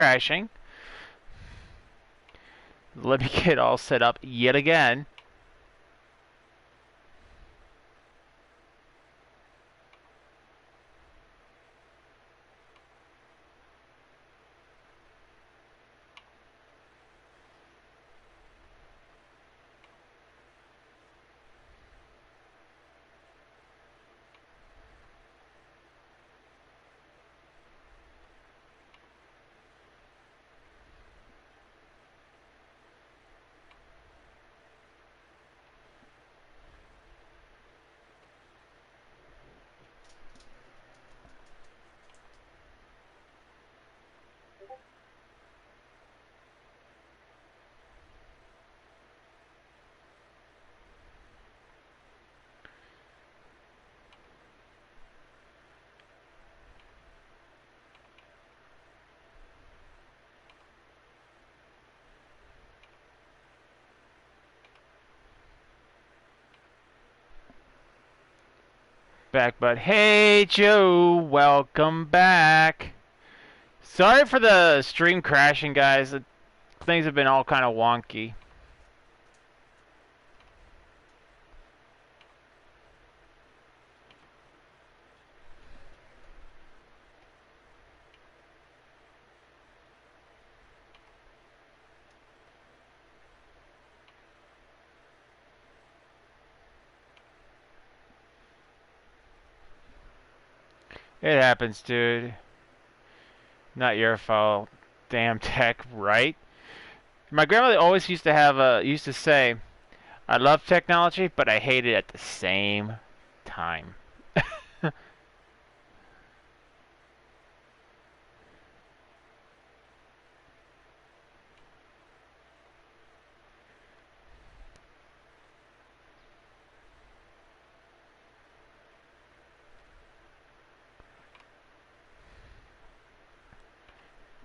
crashing. Let me get all set up yet again. Back, but hey, Joe, welcome back. Sorry for the stream crashing, guys. Things have been all kind of wonky. It happens, dude. Not your fault. Damn tech, right? My grandmother always used to say, "I love technology, but I hate it at the same time."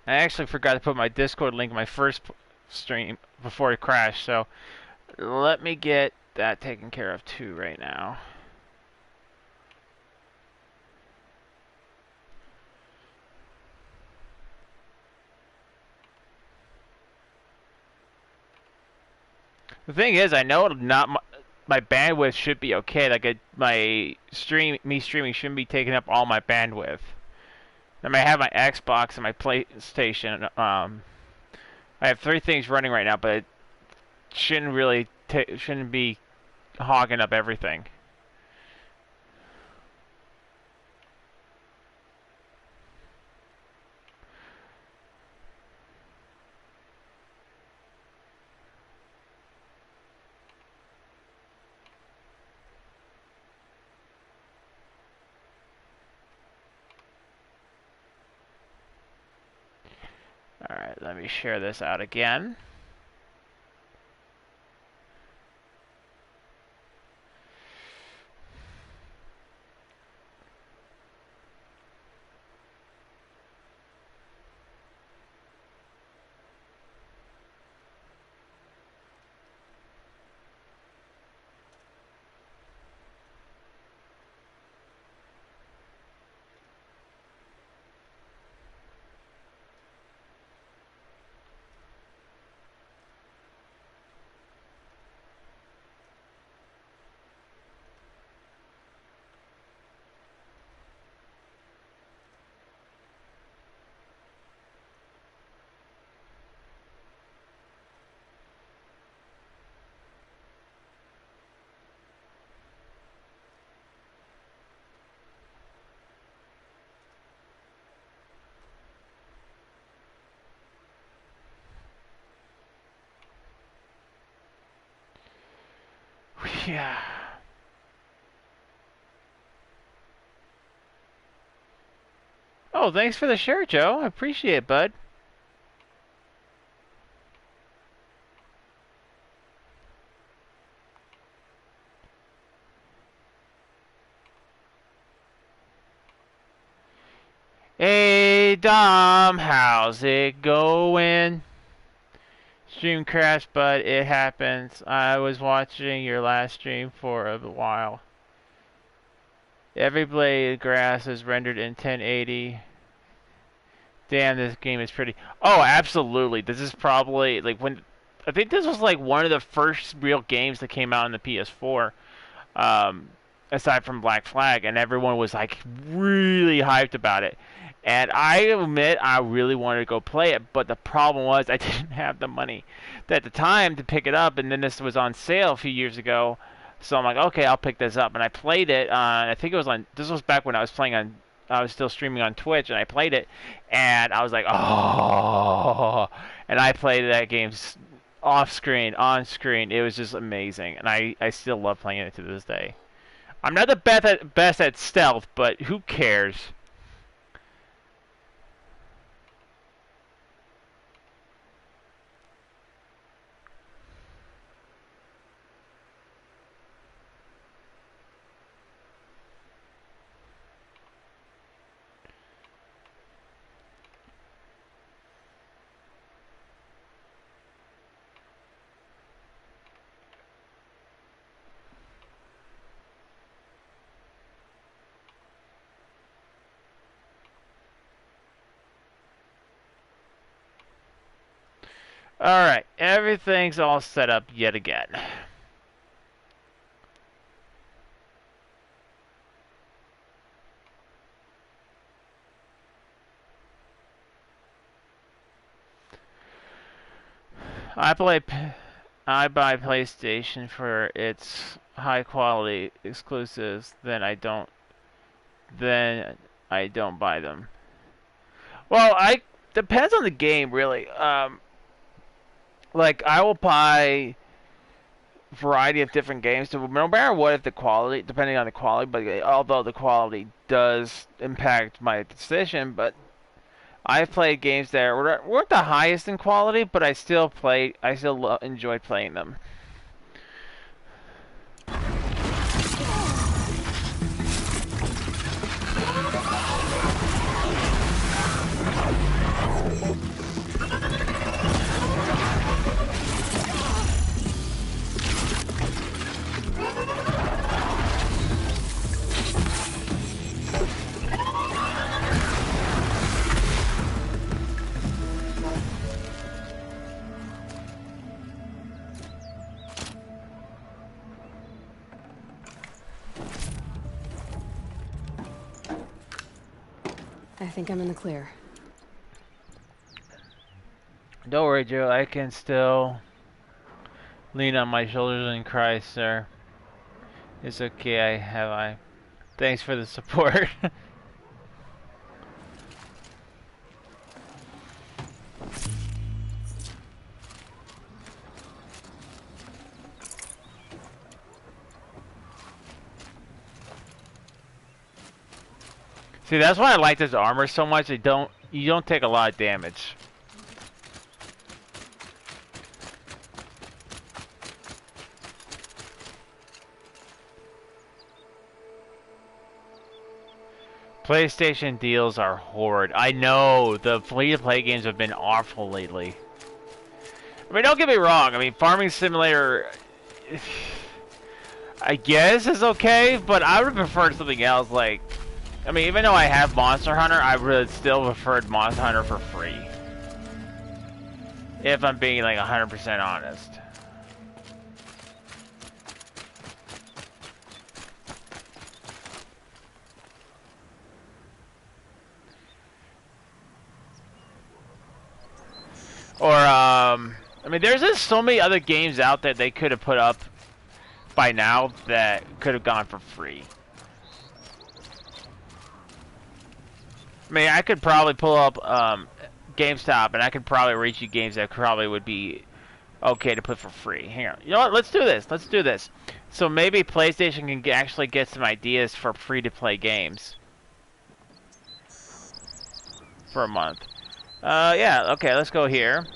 I actually forgot to put my Discord link in my first stream before it crashed, so let me get that taken care of too right now. The thing is, I know not my bandwidth should be okay. Like me streaming shouldn't be taking up all my bandwidth. I may have my Xbox and my PlayStation. I have three things running right now, but it shouldn't be hogging up everything. Alright, let me share this out again. Yeah. Oh, thanks for the share, Joe. I appreciate it, bud. Hey, Dom, how's it going? Stream crashed, but it happens. I was watching your last stream for a while. Every blade of grass is rendered in 1080 Damn, this game is pretty. Oh, absolutely. This is probably like when I think this was like one of the first real games that came out on the PS4, um, aside from Black Flag, and everyone was like really hyped about it. And I admit I really wanted to go play it, but the problem was I didn't have the money at the time to pick it up. And then this was on sale a few years ago, so I'm like, okay, I'll pick this up. And I played it. I think it was on. This was back when I was playing on. I was still streaming on Twitch, and I played it, and I was like, oh, and I played that game off screen, on screen. It was just amazing, and I still love playing it to this day. I'm not the best at stealth, but who cares? Alright, everything's all set up yet again. I buy PlayStation for its high quality exclusives, then I don't buy them. Well, I depends on the game really. Like I will buy variety of different games. So no matter what, if the quality, depending on the quality, but although the quality does impact my decision, but I've played games that weren't the highest in quality, but I still enjoyed playing them. I think I'm in the clear. Don't worry, Joe. I can still lean on my shoulders in Christ, sir. It's okay. Thanks for the support. See, that's why I like this armor so much. You don't take a lot of damage. PlayStation deals are horrid. I know the free-to-play games have been awful lately. I mean, don't get me wrong. I mean, Farming Simulator, I guess is okay, but I would prefer something else. Like, I mean, even though I have Monster Hunter, I would still preferred Monster Hunter for free. If I'm being like 100% honest. Or, I mean, there's just so many other games out there they could have put up by now that could have gone for free. I mean, I could probably pull up GameStop, and I could probably reach you games that probably would be okay to put for free. Hang on. You know what? Let's do this. Let's do this. So maybe PlayStation can actually get some ideas for free-to-play games for a month. Yeah, okay, let's go here.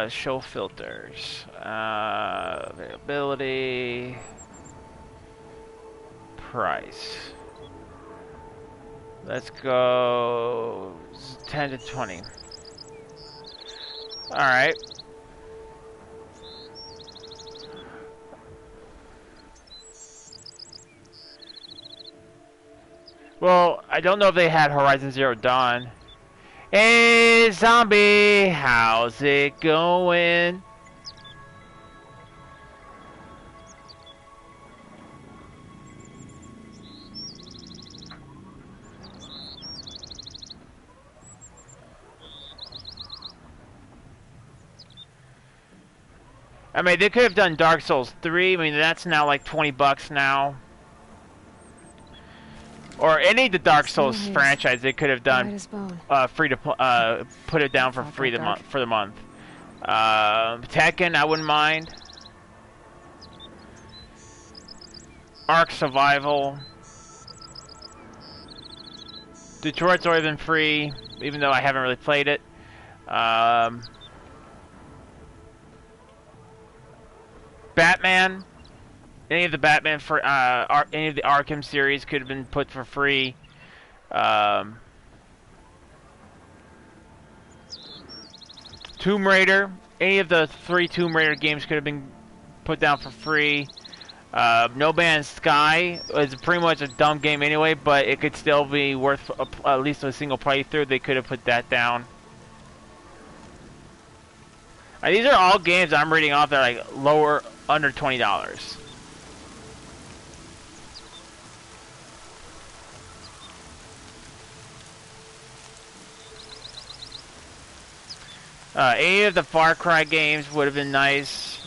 Show filters. Availability. Price. Let's go 10 to 20. Alright. Well, I don't know if they had Horizon Zero Dawn. Hey, zombie, how's it going? I mean, they could have done Dark Souls 3. I mean, that's now like $20 now. Or any of the Dark Souls franchise, they could have done free to put it down for free the month. Tekken, I wouldn't mind. Ark Survival. Detroit's already been free, even though I haven't really played it. Batman. Any of the Batman for any of the Arkham series could have been put for free. Tomb Raider. Any of the 3 Tomb Raider games could have been put down for free. No Man's Sky is pretty much a dumb game anyway, but it could still be worth at least a single playthrough. They could have put that down. These are all games I'm reading off that are like lower, under $20. Any of the Far Cry games would have been nice.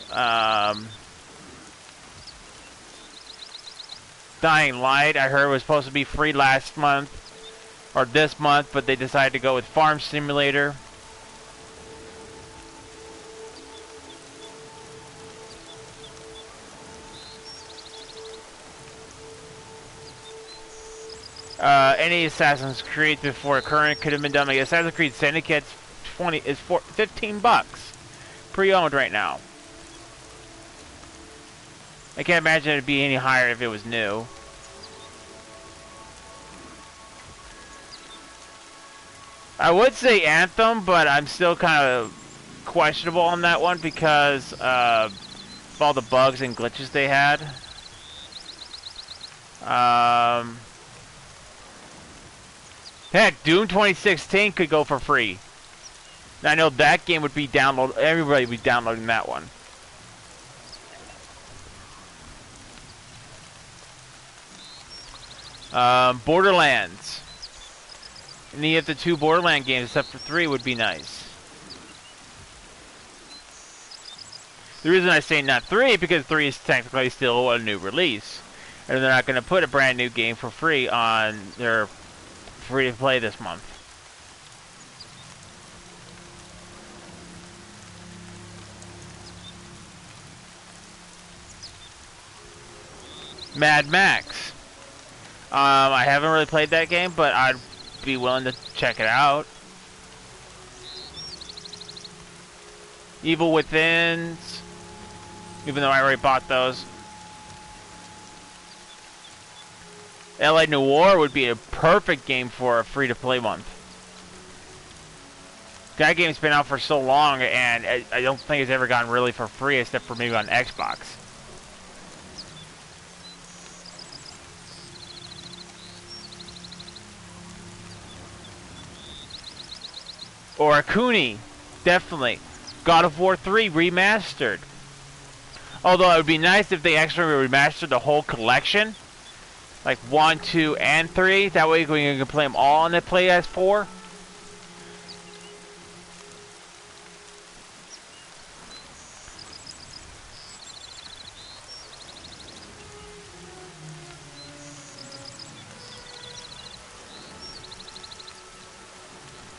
Dying Light, I heard was supposed to be free last month, or this month, but they decided to go with Farm Simulator. Any Assassin's Creed before current could have been done. Like Assassin's Creed Syndicate's $15 pre-owned right now. I can't imagine it'd be any higher if it was new. I would say Anthem, but I'm still kind of questionable on that one because of all the bugs and glitches they had. Heck, Doom 2016 could go for free. I know that game would be downloaded. Everybody would be downloading that one. Borderlands. Any of the 2 Borderlands games except for 3 would be nice. The reason I say not 3 because 3 is technically still a new release, and they're not going to put a brand new game for free on their free to play this month. Mad Max. I haven't really played that game, but I'd be willing to check it out. Evil Withins, even though I already bought those. LA Noire would be a perfect game for a free-to-play month. That game's been out for so long, and I don't think it's ever gotten really for free, except for maybe on Xbox. Or Akuni, definitely. God of War 3 remastered. Although it would be nice if they actually remastered the whole collection. Like 1, 2, and 3. That way we can play them all on the PS4.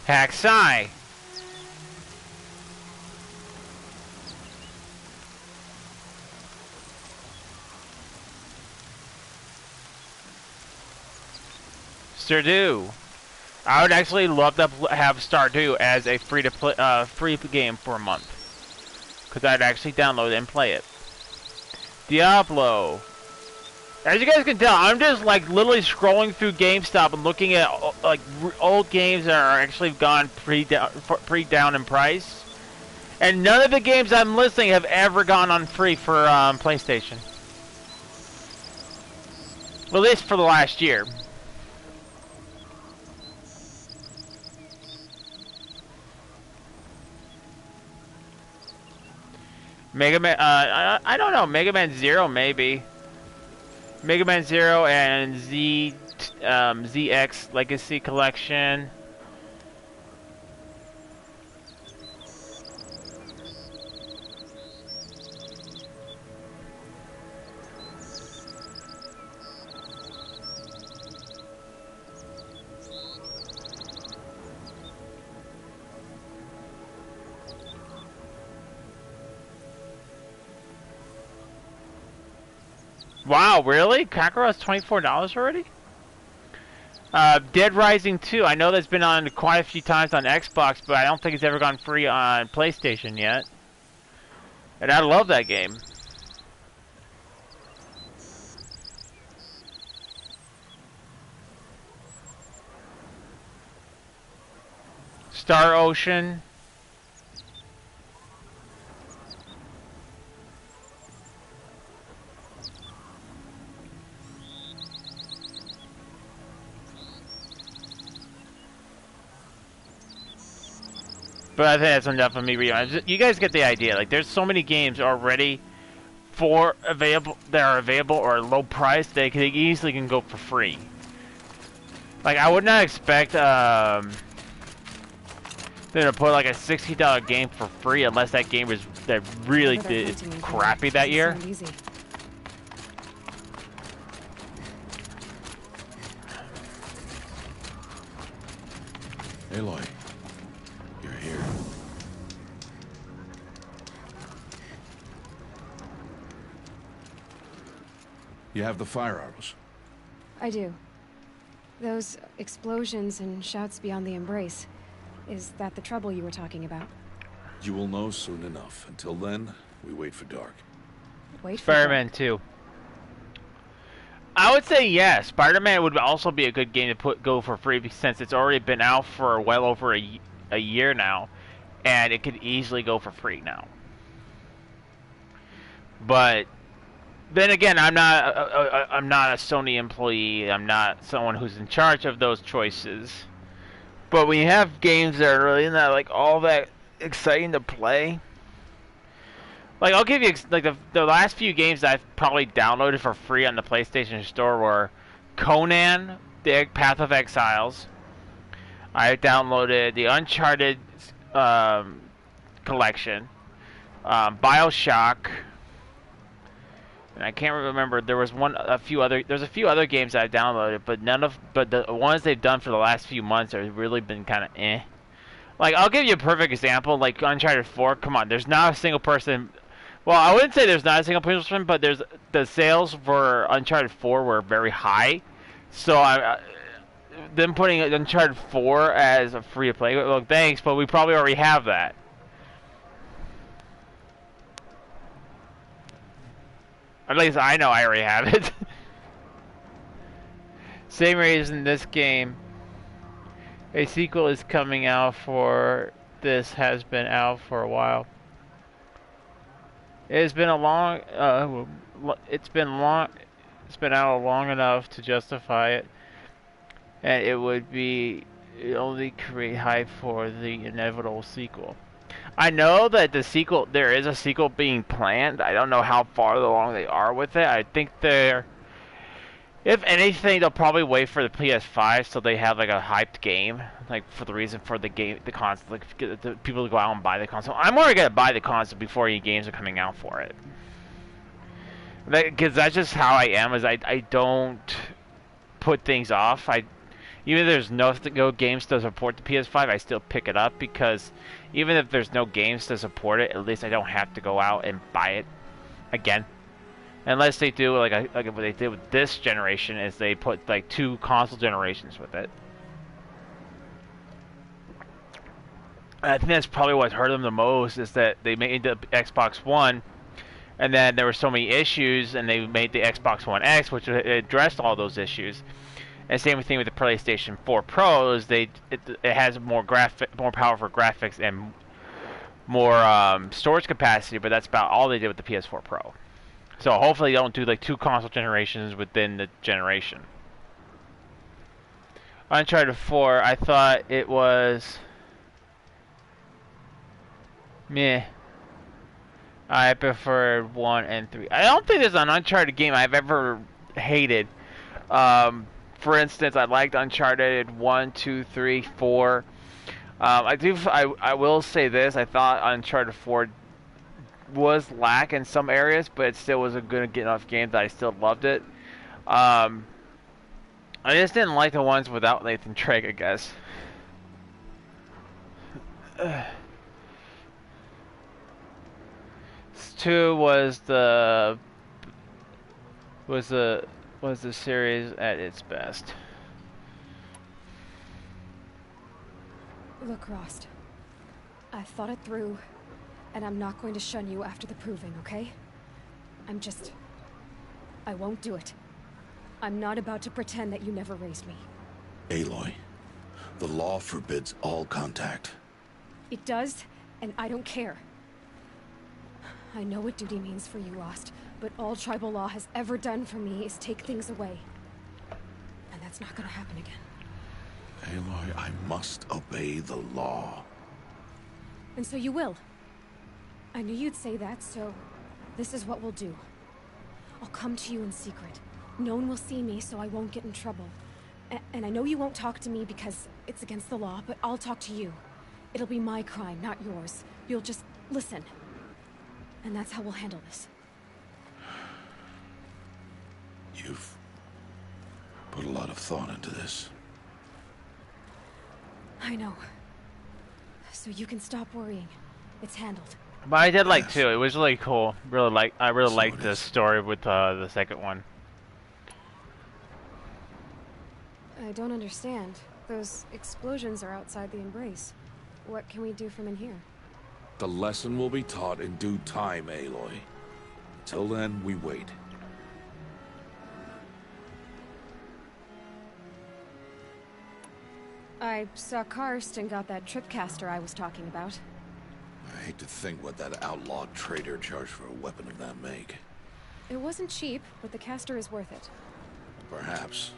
Hacksai. Stardew. I would actually love to have Stardew as a free game for a month, because I'd actually download it and play it. Diablo. As you guys can tell, I'm just like literally scrolling through GameStop and looking at like old games that are actually gone pre-down in price, and none of the games I'm listing have ever gone on free for PlayStation. Well, at least for the last year. Mega Man. I don't know. Mega Man Zero maybe. Mega Man Zero and ZX Legacy Collection. Wow, really? Kakarot's $24 already? Dead Rising 2. I know that's been on quite a few times on Xbox, but I don't think it's ever gone free on PlayStation yet. And I love that game. Star Ocean. But I think that's enough of me reading. You guys get the idea. Like, there's so many games already that are available or low price they easily can go for free. Like, I would not expect them to put like a $60 game for free unless that game was that really did crappy that year. Aloy. Here. You have the fire arrows? I do. Those explosions and shouts beyond the embrace. Is that the trouble you were talking about? You will know soon enough. Until then, we wait for dark. Wait for Spider-Man 2. I would say yes. Spider-Man would also be a good game to go for free since it's already been out for well over a year now, and it could easily go for free now. But then again, I'm not a Sony employee. I'm not someone who's in charge of those choices. But when you have games that are really not like all that exciting to play, like I'll give you like the last few games that I've probably downloaded for free on the PlayStation Store were Conan, The Path of Exiles. I downloaded the Uncharted collection, BioShock, and I can't remember. There's a few other games that I downloaded, but the ones they've done for the last few months have really been kind of eh. Like I'll give you a perfect example, like Uncharted 4. Come on, there's not a single person. Well, I wouldn't say there's not a single person, but the sales for Uncharted 4 were very high, so them putting Uncharted 4 as a free-to-play, look, thanks, but we probably already have that. At least I know I already have it. Same reason this game. A sequel is coming out for this has been out for a while. It's been out long enough to justify it. And it would only create hype for the inevitable sequel. I know that there is a sequel being planned. I don't know how far along they are with it. I think if anything, they'll probably wait for the PS5 so they have like a hyped game, like for the reason for the console, like get the people to go out and buy the console. I'm already gonna buy the console before any games are coming out for it. Because that's just how I am. I don't put things off. Even if there's no games to support the PS5, I still pick it up because even if there's no games to support it, at least I don't have to go out and buy it again. Unless they do like what they did with this generation, is they put like 2 console generations with it. I think that's probably what hurt them the most, is that they made the Xbox One, and then there were so many issues, and they made the Xbox One X, which addressed all those issues. And same thing with the PlayStation 4 Pro, is it has more powerful graphics and more storage capacity, but that's about all they did with the PS4 Pro. So hopefully they don't do like 2 console generations within the generation. Uncharted 4, I thought it was meh. I prefer 1 and 3. I don't think there's an Uncharted game I've ever hated. For instance, I liked Uncharted 1, 2, 3, 4. I will say this. I thought Uncharted 4 was lack in some areas, but it still was a good enough game that I still loved it. Um, I just didn't like the ones without Nathan Drake, I guess. 2 was the was the series at its best. Look, Rost. I've thought it through, and I'm not going to shun you after the proving, okay? I won't do it. I'm not about to pretend that you never raised me. Aloy, the law forbids all contact. It does, and I don't care. I know what duty means for you, Rost, but all tribal law has ever done for me is take things away. And that's not gonna happen again. Aloy, I must obey the law. And so you will. I knew you'd say that, so this is what we'll do. I'll come to you in secret. No one will see me, so I won't get in trouble. And I know you won't talk to me because it's against the law, but I'll talk to you. It'll be my crime, not yours. You'll just listen. And that's how we'll handle this. You've put a lot of thought into this. I know. So you can stop worrying. It's handled. But I did like 2. It was really cool. I really So liked it the is. story with the second one. I don't understand. Those explosions are outside the embrace. What can we do from in here? The lesson will be taught in due time, Aloy. Till then, we wait. I saw Karst and got that tripcaster I was talking about. I hate to think what that outlawed trader charged for a weapon of that make. It wasn't cheap, but the caster is worth it. Perhaps.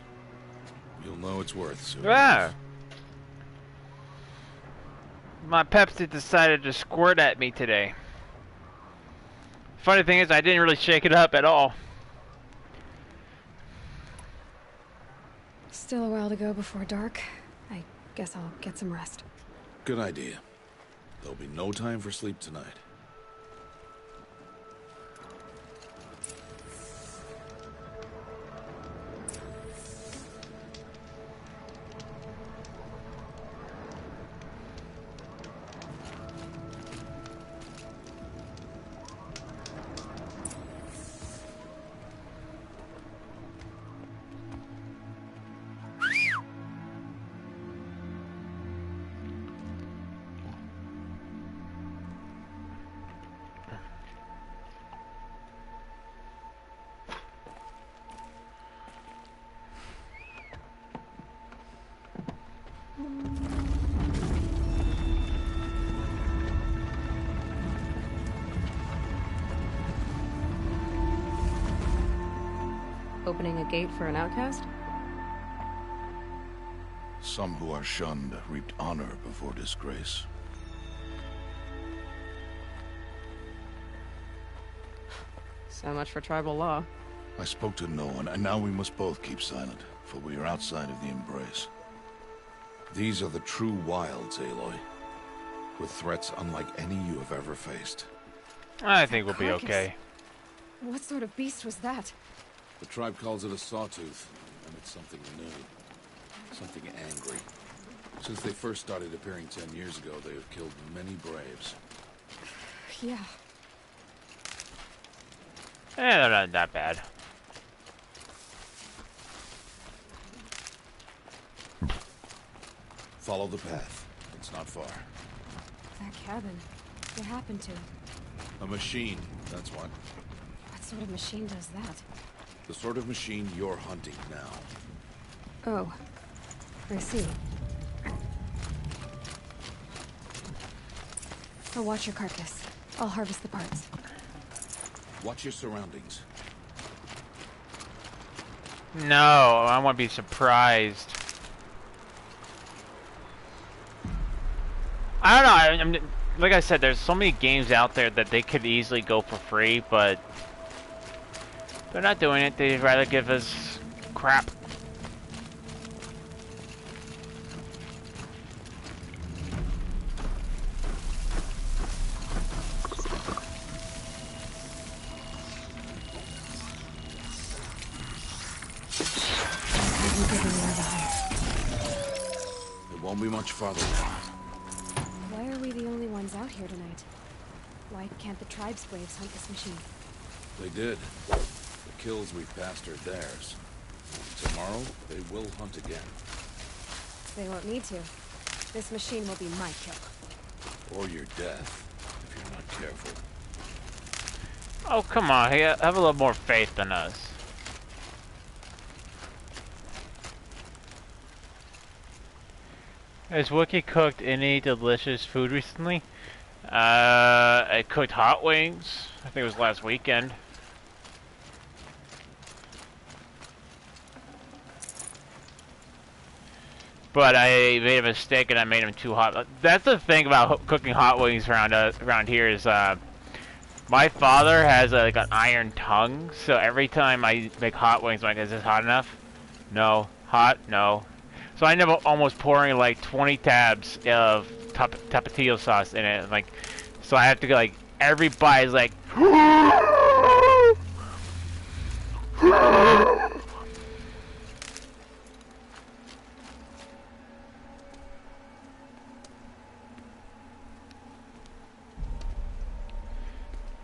You'll know it's worth soon. Yeah. My Pepsi decided to squirt at me today. Funny thing is, I didn't really shake it up at all. Still a while to go before dark. I guess I'll get some rest. Good idea. There'll be no time for sleep tonight. Opening a gate for an outcast? Some who are shunned reaped honor before disgrace. So much for tribal law. I spoke to no one, and now we must both keep silent, for we are outside of the embrace. These are the true wilds, Aloy, with threats unlike any you have ever faced. I think we'll be Carcass. okay. What sort of beast was that? The tribe calls it a sawtooth, and it's something new. Something angry. Since they first started appearing 10 years ago, they have killed many braves. Yeah. They're not that bad. Follow the path. It's not far. That cabin. What happened to it? A machine, that's what. What sort of machine does that? The sort of machine you're hunting now. Oh. I see. I'll watch your carcass. I'll harvest the parts. Watch your surroundings. No, I want to be surprised. I don't know. like I said, there's so many games out there that they could easily go for free, but they're not doing it. They'd rather give us crap. It won't be much farther now. Why are we the only ones out here tonight? Why can't the tribe's braves hunt this machine? They did. The kills we passed are theirs. Tomorrow, they will hunt again. They won't need to. This machine will be my kill. Or your death, if you're not careful. Oh, come on. Have a little more faith in us. Has Wookiee cooked any delicious food recently? I cooked hot wings. I think it was last weekend. But I made a mistake and I made them too hot. That's the thing about cooking hot wings around here is my father has like an iron tongue, so every time I make hot wings, I'm like, is this hot enough? No. Hot? No. So I end up almost pouring like 20 tabs of tapatio sauce in it. Like, so I have to go like every bite is like.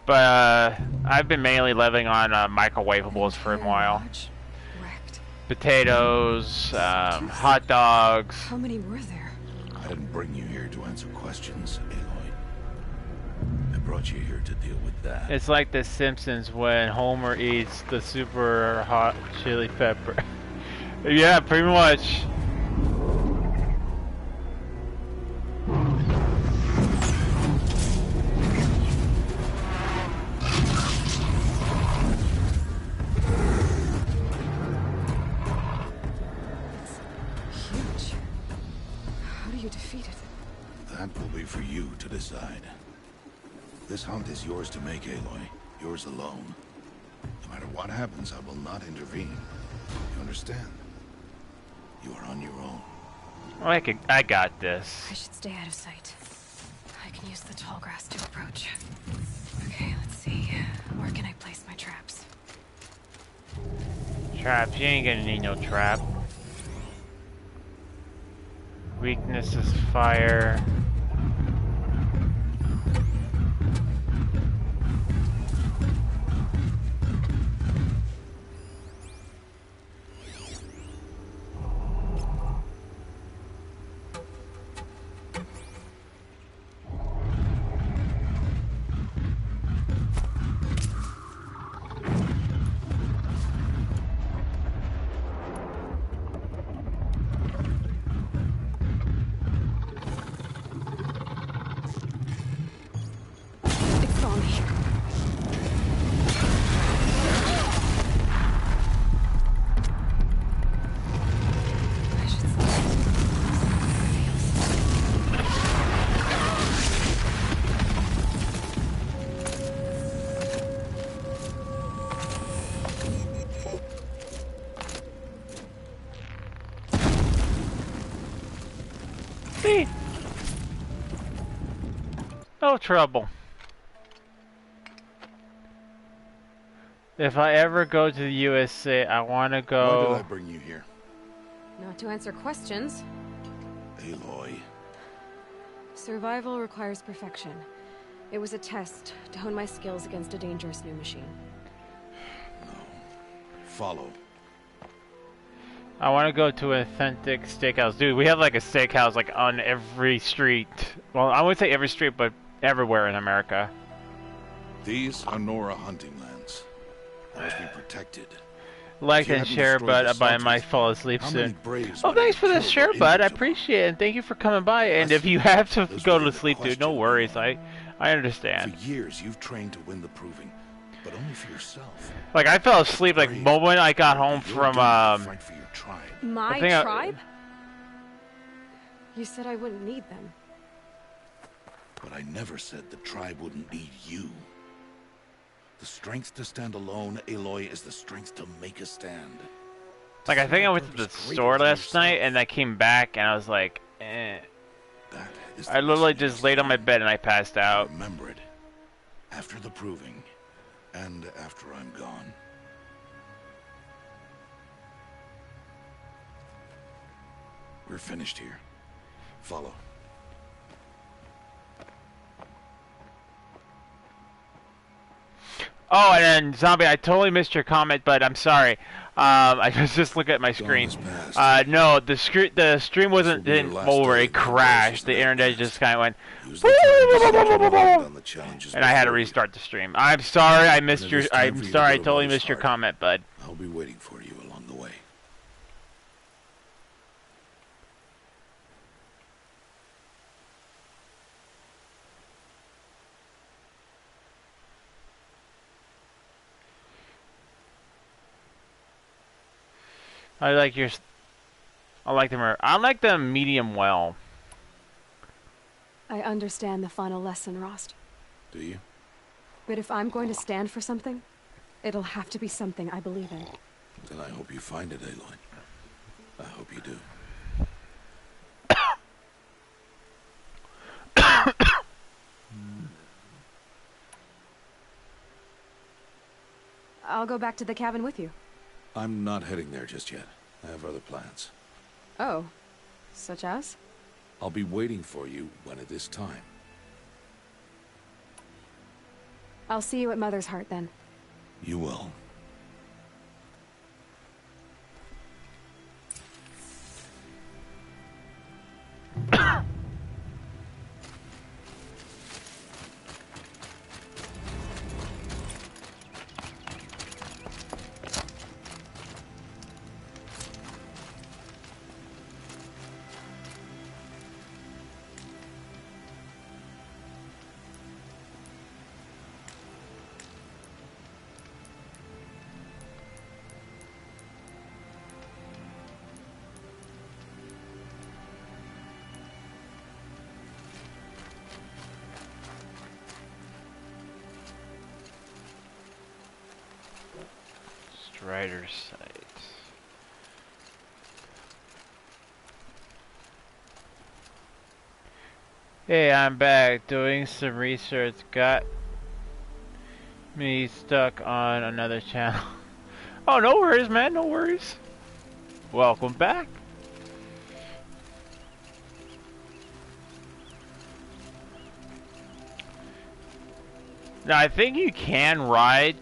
But I've been mainly living on microwavables for a while. Potatoes, hot dogs. How many were there? I didn't bring you here to answer questions, Aloy. I brought you here to deal with that. It's like The Simpsons when Homer eats the super hot chili pepper. Yeah, pretty much. That will be for you to decide. This hunt is yours to make, Aloy. Yours alone. No matter what happens, I will not intervene. You understand? You are on your own. I got this. I should stay out of sight. I can use the tall grass to approach. Okay, let's see. Where can I place my traps? Traps? You ain't gonna need no trap. Weakness is fire. No trouble. If I ever go to the USA, I want to go... Why did I bring you here? Not to answer questions. Aloy. Survival requires perfection. It was a test to hone my skills against a dangerous new machine. No. Follow. I want to go to an authentic steakhouse. Dude, we have like a steakhouse like on every street. Well, I wouldn't say every street, but everywhere in America. These are Nora hunting lands. They must be protected. Like and share, but I might fall asleep soon. Oh, thanks for the share, bud. I appreciate it. And thank you for coming by. And if you have to go to sleep, dude, no worries. I understand. For years, you've trained to win the proving, but only for yourself. Like, I fell asleep like the moment I got home from Fight for your tribe. My tribe? You said I wouldn't need them. But I never said the tribe wouldn't need you. The strength to stand alone, Aloy, is the strength to make a stand. Like, I think I went to the store last night, and I came back, and I was like, eh. That is I literally just laid on my bed, and I passed out. Remember it. After the proving, and after I'm gone. We're finished here. Follow. Oh, and then Zombie, I totally missed your comment, but I'm sorry. I was just looking at my screen. No, the stream didn't over. It crashed. The internet just kind of went, and I had to restart the stream. I'm sorry, I missed your. I'm sorry, I totally missed your comment, bud. I'll be waiting for you along the way. I like your. I like them. I like them medium well. I understand the final lesson, Rost. Do you? But if I'm going to stand for something, it'll have to be something I believe in. Then I hope you find it, Aloy. I hope you do. I'll go back to the cabin with you. I'm not heading there just yet. I have other plans. Oh, such as? I'll be waiting for you when it is time. I'll see you at Mother's Heart then. You will. Strider's site. Hey, I'm back doing some research. Got me stuck on another channel. Oh, no worries, man. No worries. Welcome back. Now, I think you can ride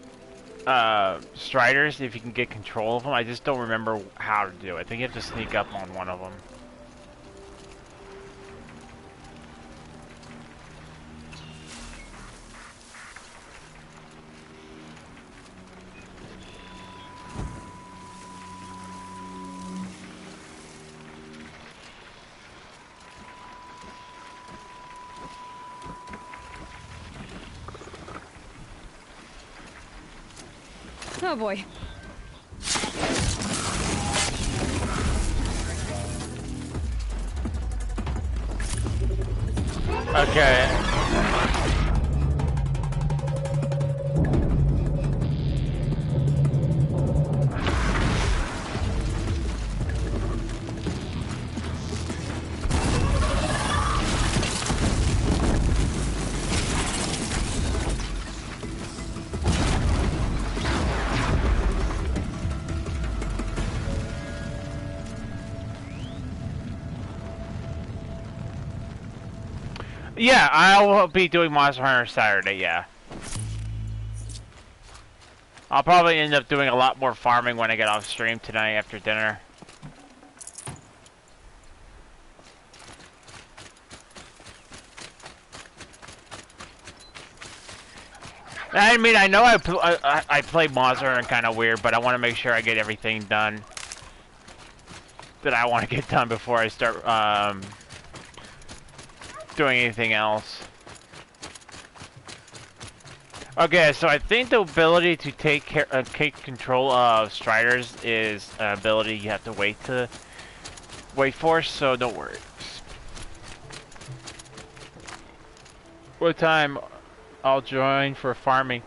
Striders if you can get control of them. I just don't remember how to do it. I think you have to sneak up on one of them. Oh boy. Okay. Yeah, I'll be doing Monster Hunter Saturday, yeah. I'll probably end up doing a lot more farming when I get off stream tonight after dinner. I mean, I know I play Monster Hunter kind of weird, but I want to make sure I get everything done that I want to get done before I start doing anything else. Okay, so I think the ability to take control of Striders is an ability you have to wait for, so don't worry. What time I'll join for farming?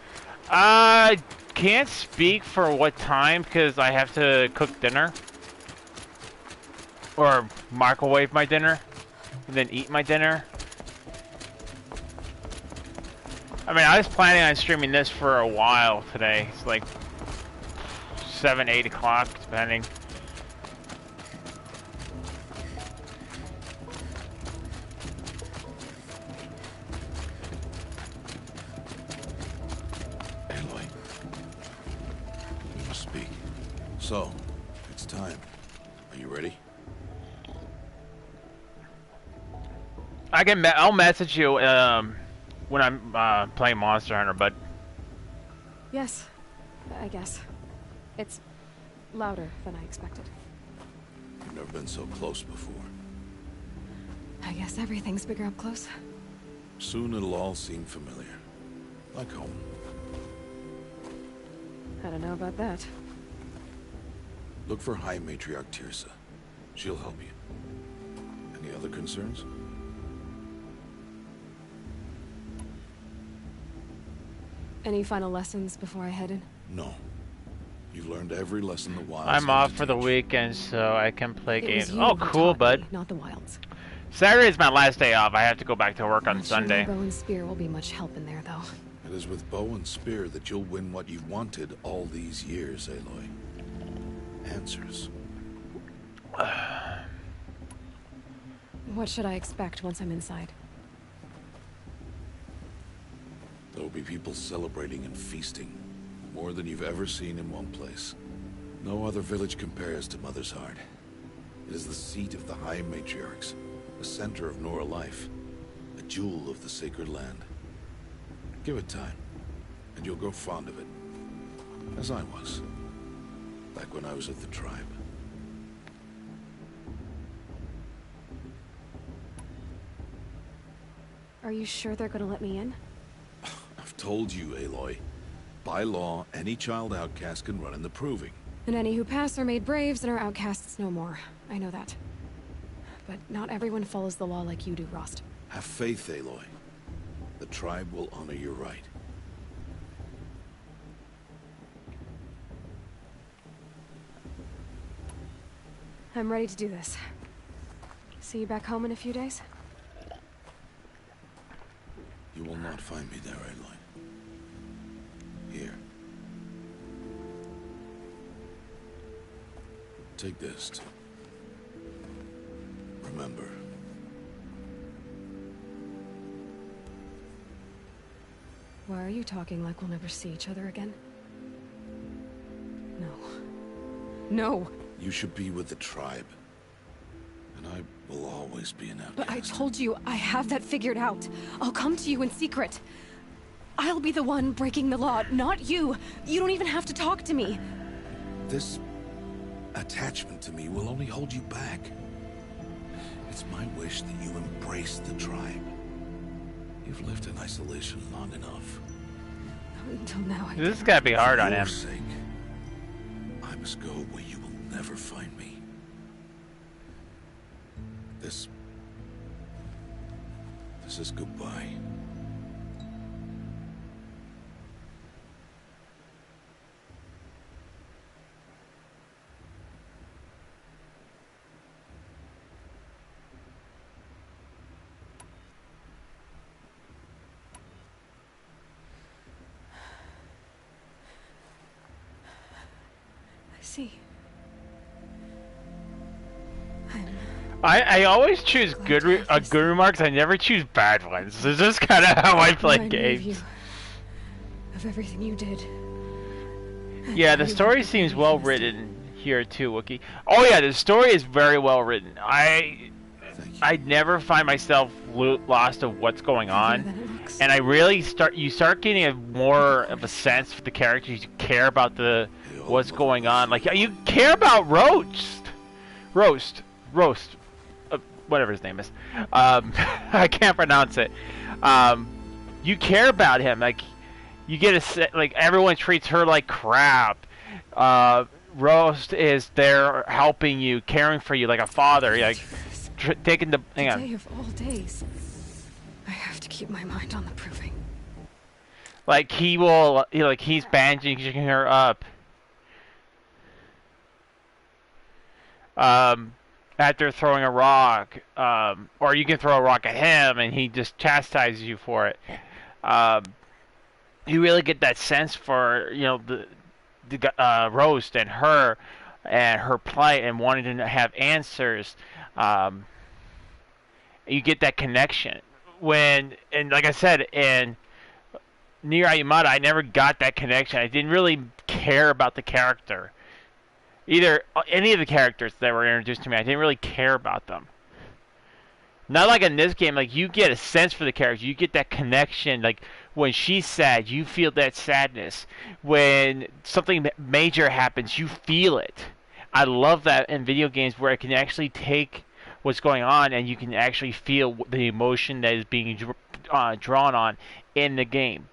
I can't speak for what time because I have to cook dinner. Or microwave my dinner. And then eat my dinner. I mean, I was planning on streaming this for a while today. It's like 7, 8 o'clock, depending. Aloy, we must speak. So, it's time. Are you ready? I'll message you when I'm playing Monster Hunter, but Yes, I guess. It's louder than I expected. You've never been so close before. I guess everything's bigger up close. Soon it'll all seem familiar. Like home. I don't know about that. Look for High Matriarch Tirsa. She'll help you. Any other concerns? Any final lessons before I head in? No. You've learned every lesson the Wilds I'm have off to for the teach. weekend, so I can play It was games. you Oh, who cool, taught bud. me, not the Wilds. Saturday is my last day off. I have to go back to work on Not sure Sunday. my bow and spear will be much help in there, though. It is with bow and spear that you'll win what you've wanted all these years, Aloy. Answers. What should I expect once I'm inside? There will be people celebrating and feasting. More than you've ever seen in one place. No other village compares to Mother's Heart. It is the seat of the High Matriarchs, the center of Nora life, a jewel of the sacred land. Give it time, and you'll grow fond of it. As I was, back when I was at the tribe. Are you sure they're gonna let me in? I've told you, Aloy. By law, any child outcast can run in the proving. And any who pass are made braves and are outcasts no more. I know that. But not everyone follows the law like you do, Rost. Have faith, Aloy. The tribe will honor your right. I'm ready to do this. See you back home in a few days? You will not find me there, Aloy. Here. Take this, too. Remember. Why are you talking like we'll never see each other again? No. No! You should be with the tribe. And I will always be an outcast. But I told you, I have that figured out. I'll come to you in secret. I'll be the one breaking the law, not you. You don't even have to talk to me. This attachment to me will only hold you back. It's my wish that you embrace the tribe. You've lived in isolation long enough. Until now, I This has got to be hard For on your him. sake, I must go where you will never find me. This is goodbye. I see. I always choose good remarks. I never choose bad ones. It's just kind of how I play Remind me of games. you, of everything you did. Yeah, the story seems well written here too, Wookie. Oh yeah, the story is very well written. Thank you. I never find myself lost of what's going Heavier on, than it looks. and I really start getting a more of a sense for the characters. You care about what's going on. Like you care about Roast, whatever his name is. I can't pronounce it. You care about him. Like you get like everyone treats her like crap. Roast is there helping you, caring for you like a father. Like taking the hang on. Today of all days, I have have to keep my mind on the proving. Like he will, like he's bandaging her up. After throwing a rock, or you can throw a rock at him and he just chastises you for it. You really get that sense for the Roast and her plight and wanting to have answers. You get that connection and like I said, in Nier Automata, I never got that connection. I didn't really care about the character. Either any of the characters that were introduced to me, I didn't really care about them. Not like in this game, like you get a sense for the characters, you get that connection. Like when she's sad, you feel that sadness. When something major happens, you feel it. I love that in video games where I can actually take what's going on and you can actually feel the emotion that is being drawn on in the game.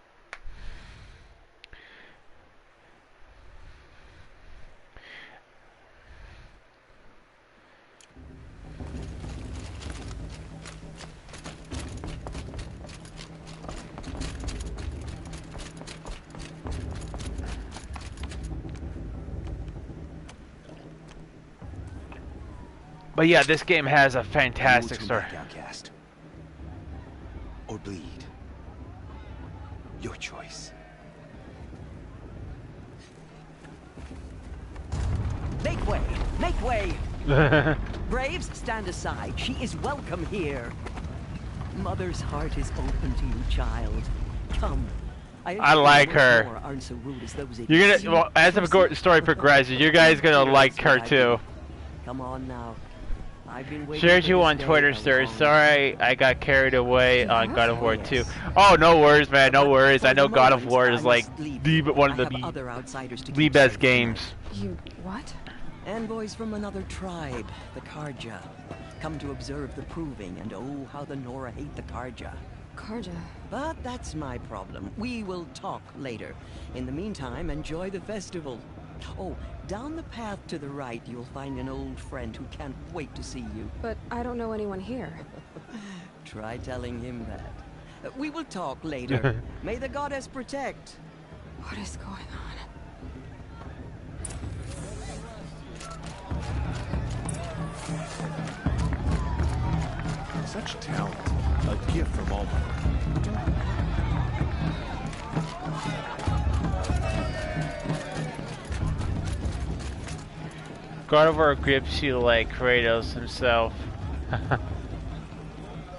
But yeah, this game has a fantastic story. Outcast. Or bleed. Your choice. Make way! Make way! Braves, stand aside. She is welcome here. Mother's heart is open to you, child. Come. I like her. Aren't so rude as those You're gonna, well, as the story progresses, you guys gonna like her too. Come on now. I've been waiting Shared for you this on day Twitter, so sir. long. Sorry, I got carried away on God of War 2. Oh, no worries, man. No worries. I know God of War is like one of the best games. You what? Envoys from another tribe, the Karja, come to observe the proving, and oh, how the Nora hate the Karja. Karja. But that's my problem. We will talk later. In the meantime, enjoy the festival. Oh, down the path to the right, you'll find an old friend who can't wait to see you. But I don't know anyone here. Try telling him that. We will talk later. May the goddess protect. What is going on? Such talent. A gift from all my... God of War grips you like Kratos himself.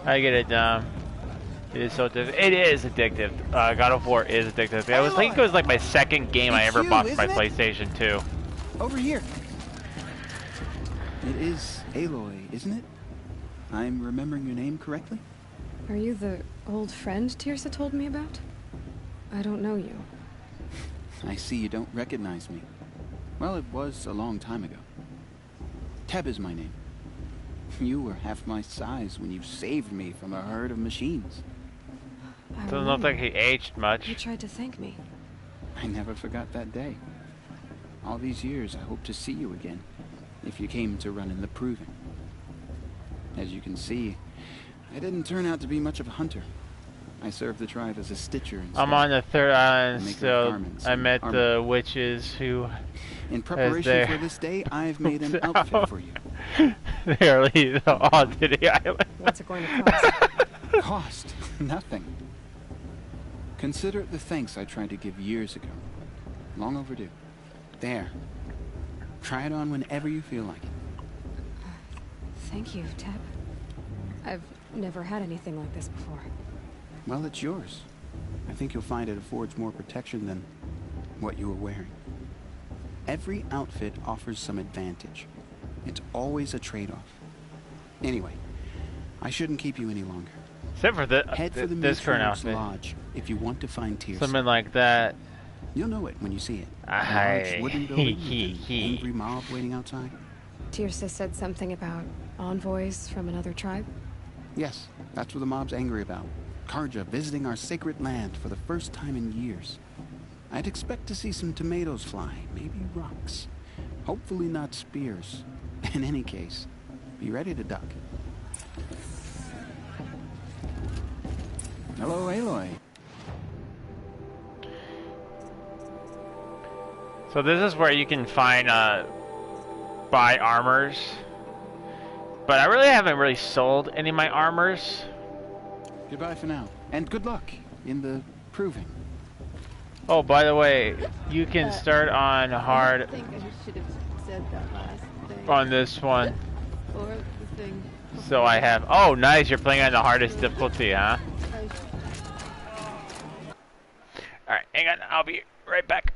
I get it done. It is so addictive. It is addictive. God of War is addictive. I was thinking it was like my second game I ever bought for my PlayStation 2. Over here. It is Aloy, isn't it? I'm remembering your name correctly? Are you the old friend Tirsa told me about? I don't know you. I see you don't recognize me. Well, it was a long time ago. Teb is my name. You were half my size when you saved me from a herd of machines. Doesn't look like he aged much. He tried to thank me. I never forgot that day. All these years, I hope to see you again, if you came to run in the proving. As you can see, I didn't turn out to be much of a hunter. I served the tribe as a stitcher instead. I'm on the third island, Maker of so garments I and met armor. the witches who... In preparation for this day, I've made an outfit for you. They are leaving onto the island. What's it going to cost? Cost? Nothing. Consider it the thanks I tried to give years ago. Long overdue. There. Try it on whenever you feel like it. Thank you, Teb. I've never had anything like this before. Well, it's yours. I think you'll find it affords more protection than what you were wearing. Every outfit offers some advantage. It's always a trade-off. Anyway, I shouldn't keep you any longer. Except for Head for the this current Matriarch's outfit. Lodge if you want to find Tirsa. Something like that. You'll know it when you see it. A Aye. large wooden building with an angry mob waiting outside. Tirsa said something about envoys from another tribe? Yes, that's what the mob's angry about. Karja visiting our sacred land for the first time in years. I'd expect to see some tomatoes fly, maybe rocks. Hopefully not spears. In any case, be ready to duck. Hello, Aloy. So this is where you can find, buy armors. But I really haven't really sold any of my armors. Goodbye for now. And good luck in the proving. Oh, by the way, you can start on hard I think I should have said that last thing. on this one. Or the thing. So I have... Oh, nice. You're playing on the hardest difficulty, huh? Alright, hang on. I'll be right back.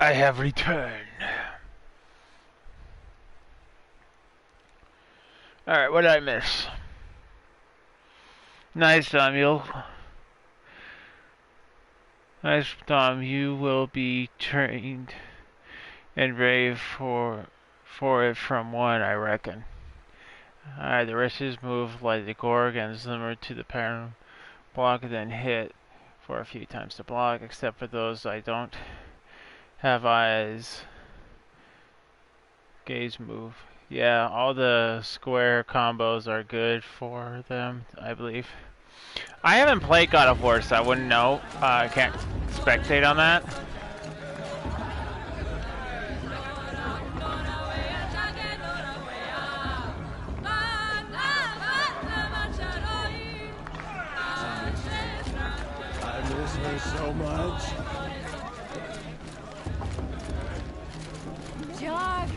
I have returned. Alright, what did I miss? Nice, Samuel. Nice, Tom. You will be trained and brave for it from one, I reckon. Alright, the rest is move like the Gorg and similar to the parent block, then hit for a few times to block, except for those I don't have eyes. Gaze move. Yeah, all the square combos are good for them, I believe. I haven't played God of War, so I wouldn't know. I can't spectate on that. I miss her so much. Jog!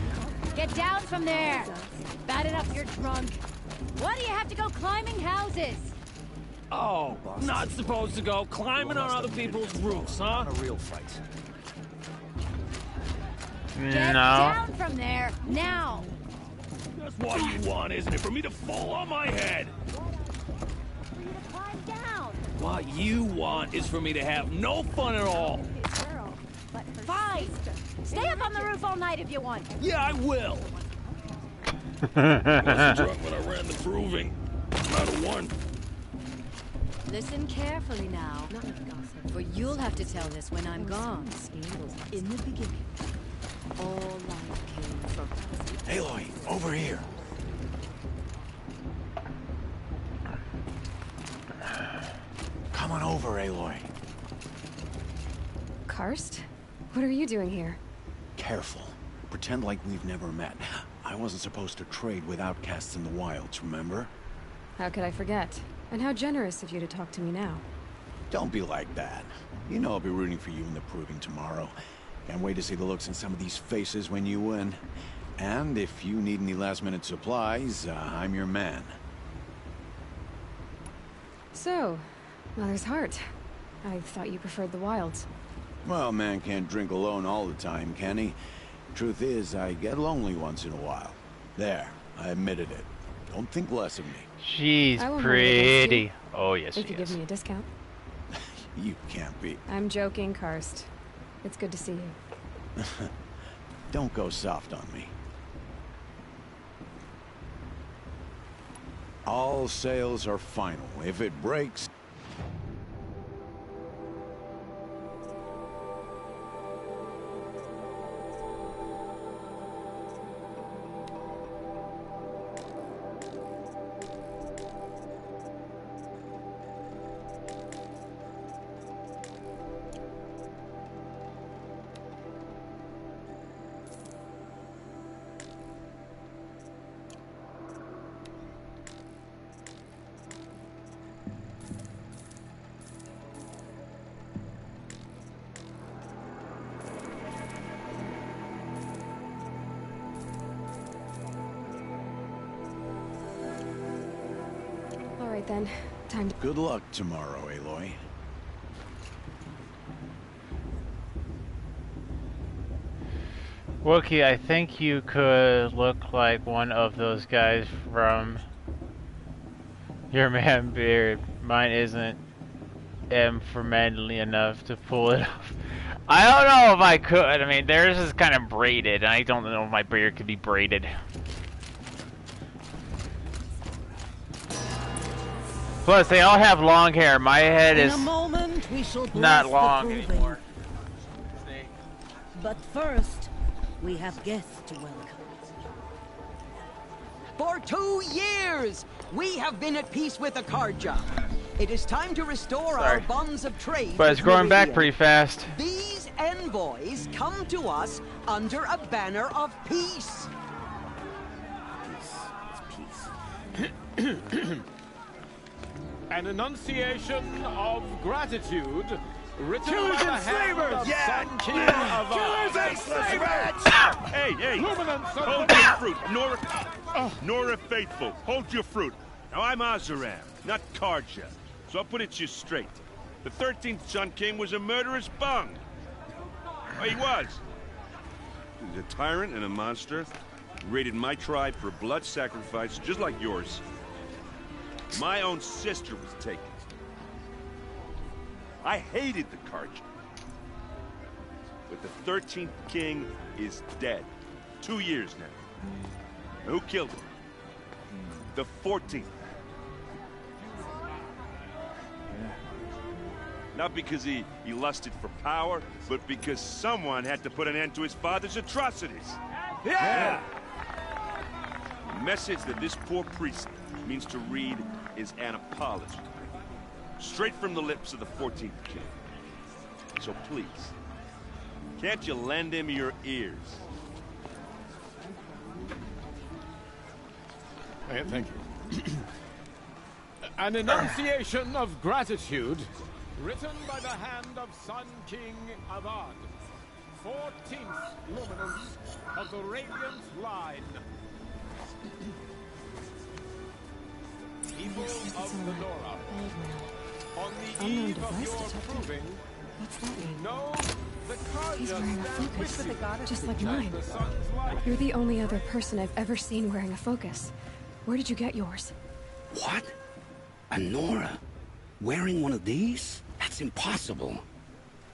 Get down from there! Bad enough you're drunk. Why do you have to go climbing houses? Oh, not supposed to go climbing on other people's roofs, huh? A real fight. Get No. down from there, now! That's what you want, isn't it? For me to fall on my head. For you to climb down! What you want is for me to have no fun at all. Fine! Stay up on the roof all night if you want. Yeah, I will. I wasn't drunk when I ran the proving. Not a one. Listen carefully now, for you'll have to tell this when I'm gone. In the beginning, all life came from... Aloy, over here. Come on over, Aloy. Karst? What are you doing here? Careful. Pretend like we've never met. I wasn't supposed to trade with outcasts in the wilds, remember? How could I forget? And how generous of you to talk to me now. Don't be like that. You know I'll be rooting for you in the proving tomorrow. Can't wait to see the looks in some of these faces when you win. And if you need any last-minute supplies, I'm your man. So, Mother's Heart. I thought you preferred the wilds. Well, man can't drink alone all the time, can he? Truth is, I get lonely once in a while. There, I admitted it. Don't think less of me. She's I won't hold it against pretty. you. Oh, yes, If she you give is. me a discount. You can't be. I'm joking, Karst. It's good to see you. Don't go soft on me. All sales are final. If it breaks... All right then. Time to... Good luck tomorrow, Aloy. Wookie, I think you could look like one of those guys from Your Man Beard. Mine isn't friendly enough to pull it off. I don't know if I could. I mean, theirs is kind of braided, and I don't know if my beard could be braided. Plus, they all have long hair. My head is not long anymore. But first, we have guests to welcome. For 2 years, we have been at peace with the Karja. It is time to restore our bonds of trade. But it's growing back pretty fast. These envoys come to us under a banner of peace. An enunciation of gratitude written by the hand of Sun King of Killers and slavers! Hey, hey! Hold your fruit, Nora Faithful. Hold your fruit. Now I'm Azaram, not Karja. So I'll put it to you straight. The 13th Sun King was a murderous bung. Oh, he was. He was a tyrant and a monster. He raided my tribe for blood sacrifice, just like yours. My own sister was taken. I hated the Karja. But the 13th king is dead. 2 years now. Who killed him? The 14th. Not because he lusted for power, but because someone had to put an end to his father's atrocities. Yeah! The message that this poor priest means to read is an apology. Straight from the lips of the 14th king. So please, can't you lend him your ears? Thank you. An enunciation of gratitude written by the hand of Sun King Avad, 14th luminance of the Radiant Line. People of the Nora, on the eve of your proving, What's that mean? know the Karja He's wearing a stand focus, with you. just like mine. The sun's light. You're the only other person I've ever seen wearing a focus. Where did you get yours? What? A Nora? Wearing one of these? That's impossible.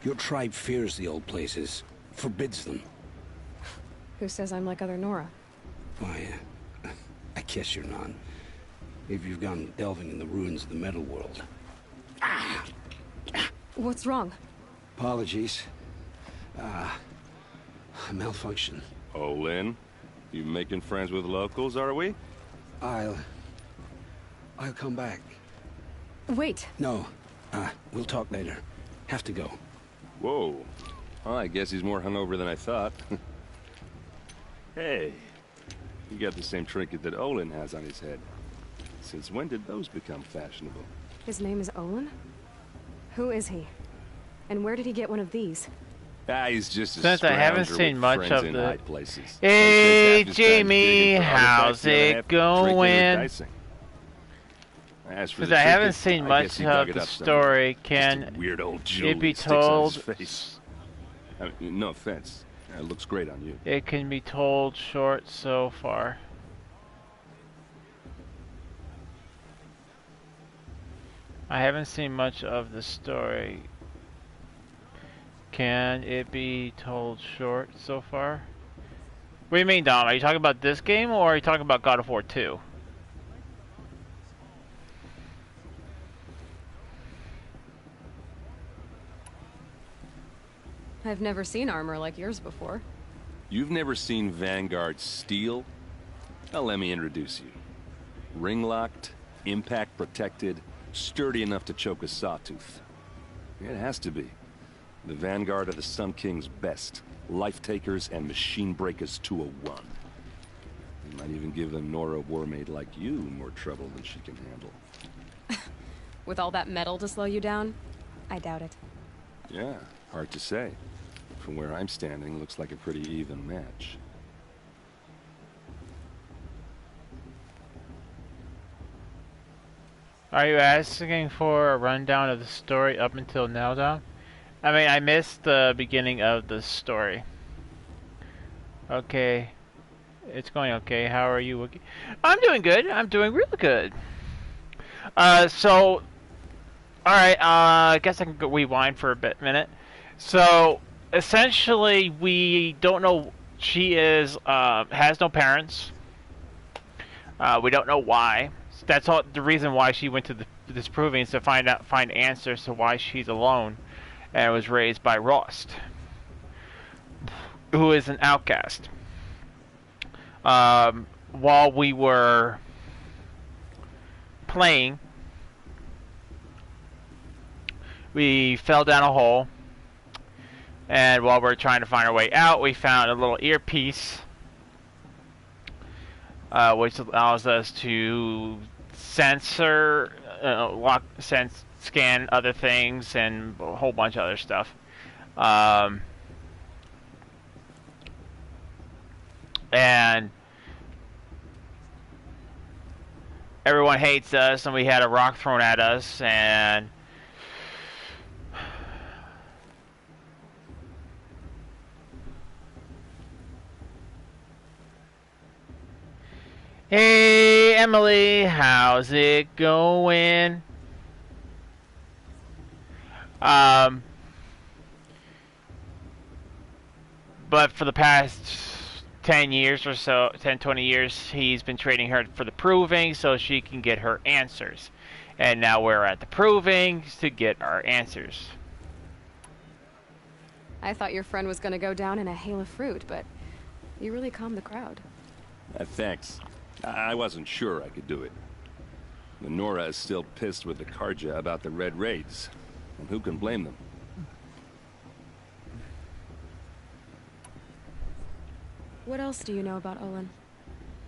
Your tribe fears the old places, forbids them. Who says I'm like other Nora? Why, I guess you're none. If you've gone delving in the ruins of the metal world. What's wrong? Apologies. A malfunction. Oh, Lynn, you making friends with locals, are we? I'll come back. Wait. No. We'll talk later. Have to go. Whoa. Well, I guess he's more hungover than I thought. Hey, you got the same trinket that Olin has on his head. Since when did those become fashionable? His name is Olin? Who is he? And where did he get one of these? He's just a Since I haven't scrounger seen with much friends of in the... high places. Hey, Takes half his time Jamie, digging for how's artifacts, the other it half drinking or going? dicing. As for Since the I haven't trinket, seen I much guess he of dug it the up somewhere. story, Just can a weird old jewel it be he sticks on his told face. I mean, no offense. It looks great on you. It can be told short so far. I haven't seen much of the story. Can it be told short so far? What do you mean, Dom? Are you talking about this game or are you talking about God of War 2? I've never seen armor like yours before. You've never seen Vanguard steel? Well, let me introduce you. Ring-locked, impact-protected, sturdy enough to choke a sawtooth. It has to be. The Vanguard of the Sun King's best. Life-takers and machine breakers to a one. You might even give a Nora warmaid like you more trouble than she can handle. With all that metal to slow you down? I doubt it. Yeah, hard to say. From where I'm standing, looks like a pretty even match. Are you asking for a rundown of the story up until now, Dom? I mean, I missed the beginning of the story. Okay. It's going okay. How are you, Wookiee? I'm doing good. I'm doing really good. Alright, I guess I can go rewind for a minute. So, essentially, we don't know, she is, has no parents. We don't know why. That's all, the reason why she went to this proving is to find answers to why she's alone. And was raised by Rost, who is an outcast. While we were playing, we fell down a hole, and while we were trying to find our way out, we found a little earpiece, which allows us to sensor, scan other things and a whole bunch of other stuff. And everyone hates us, and we had a rock thrown at us, and hey Emily, how's it going? But for the past 10 years or so, 10, 20 years, he's been training her for the proving so she can get her answers. And now we're at the proving to get our answers. I thought your friend was gonna go down in a hail of fruit, but you really calmed the crowd. Thanks. I wasn't sure I could do it. The Nora is still pissed with the Karja about the Red Raids. And who can blame them? What else do you know about Olin?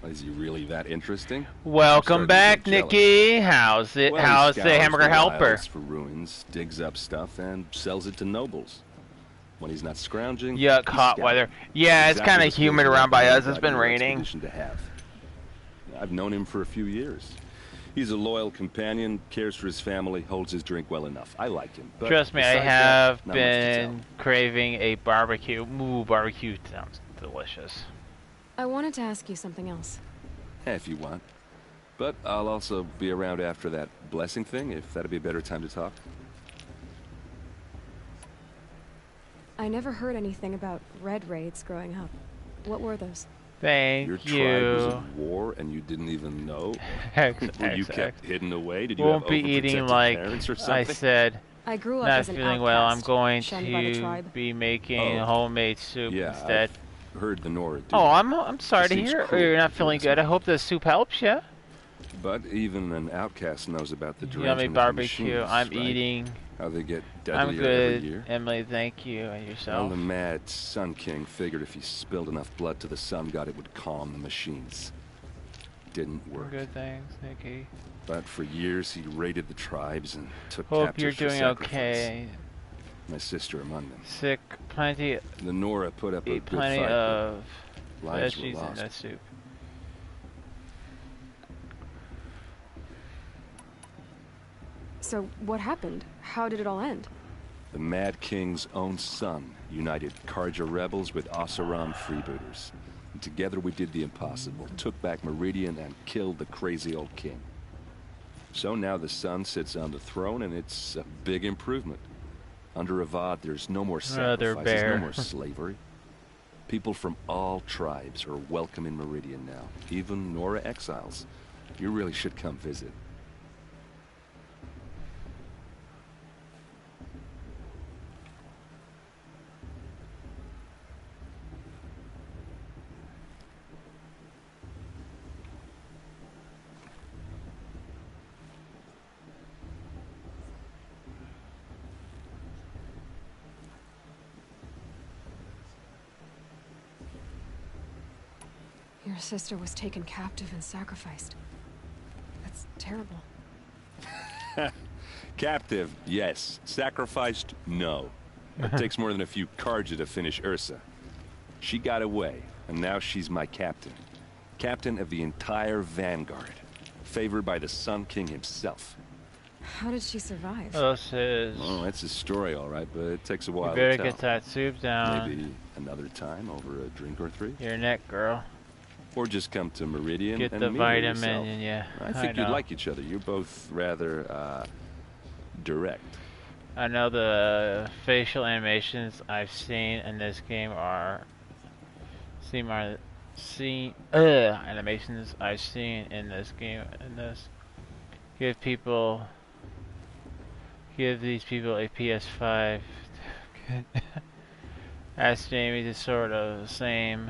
Is he really that interesting? Welcome back, Nikki. How's it? Well, how's the hamburger helper? For ruins, digs up stuff, and sells it to nobles. When he's not scrounging, yuck, hot weather. Yeah, it's kind of humid around by us. It's been raining. To have. I've known him for a few years. He's a loyal companion, cares for his family, holds his drink well enough. I like him. But trust me, I have been craving a barbecue. Ooh, barbecue sounds delicious. I wanted to ask you something else. If you want. But I'll also be around after that blessing thing, if that'd be a better time to talk. I never heard anything about Red Raids growing up. What were those? Thank you. Your tribe was at war and you didn't even know? Were you kept hidden away? Did you won't have be eating like parents or something? I said. I grew up not as an feeling outcast, well. I'm going to to be making homemade soup instead. I've heard the Nora do. Oh, I'm sorry to hear you're not feeling good. I hope the soup helps you. But even an outcast knows about the yummy barbecue. I'm right? eating. How they get I'm deadlier good, every year. Emily. Thank you. And yourself. Well, the mad Sun King figured if he spilled enough blood to the Sun God, it would calm the machines. Didn't work. Good things, Nikki. But for years he raided the tribes and took hope captives you're doing for sacrifice. Okay. My sister among them. Sick, plenty. The Nora put up a good plenty fight, of lives were veggies lost. in that soup. So what happened? How did it all end? The Mad King's own son united Karja rebels with Oseram freebooters. And together we did the impossible, took back Meridian and killed the crazy old king. So now the son sits on the throne, and it's a big improvement. Under Avad, there's no more sacrifices, no more slavery. People from all tribes are welcome in Meridian now, even Nora exiles. You really should come visit. Your sister was taken captive and sacrificed. That's terrible. Captive, yes. Sacrificed, no. It takes more than a few Karja to finish Ursa. She got away, and now she's my captain. Captain of the entire Vanguard. Favored by the Sun King himself. How did she survive? Oh, that's a story, all right, but it takes a while you better to tell. get that soup down. Maybe another time over a drink or three. Your neck, girl. Or just come to Meridian get and the meet vitamin, yourself. yeah. I think you'd like each other. You're both rather direct. I know the facial animations I've seen in this game animations I've seen in this game give these people a PS5. Ask Jamie to sort of the same.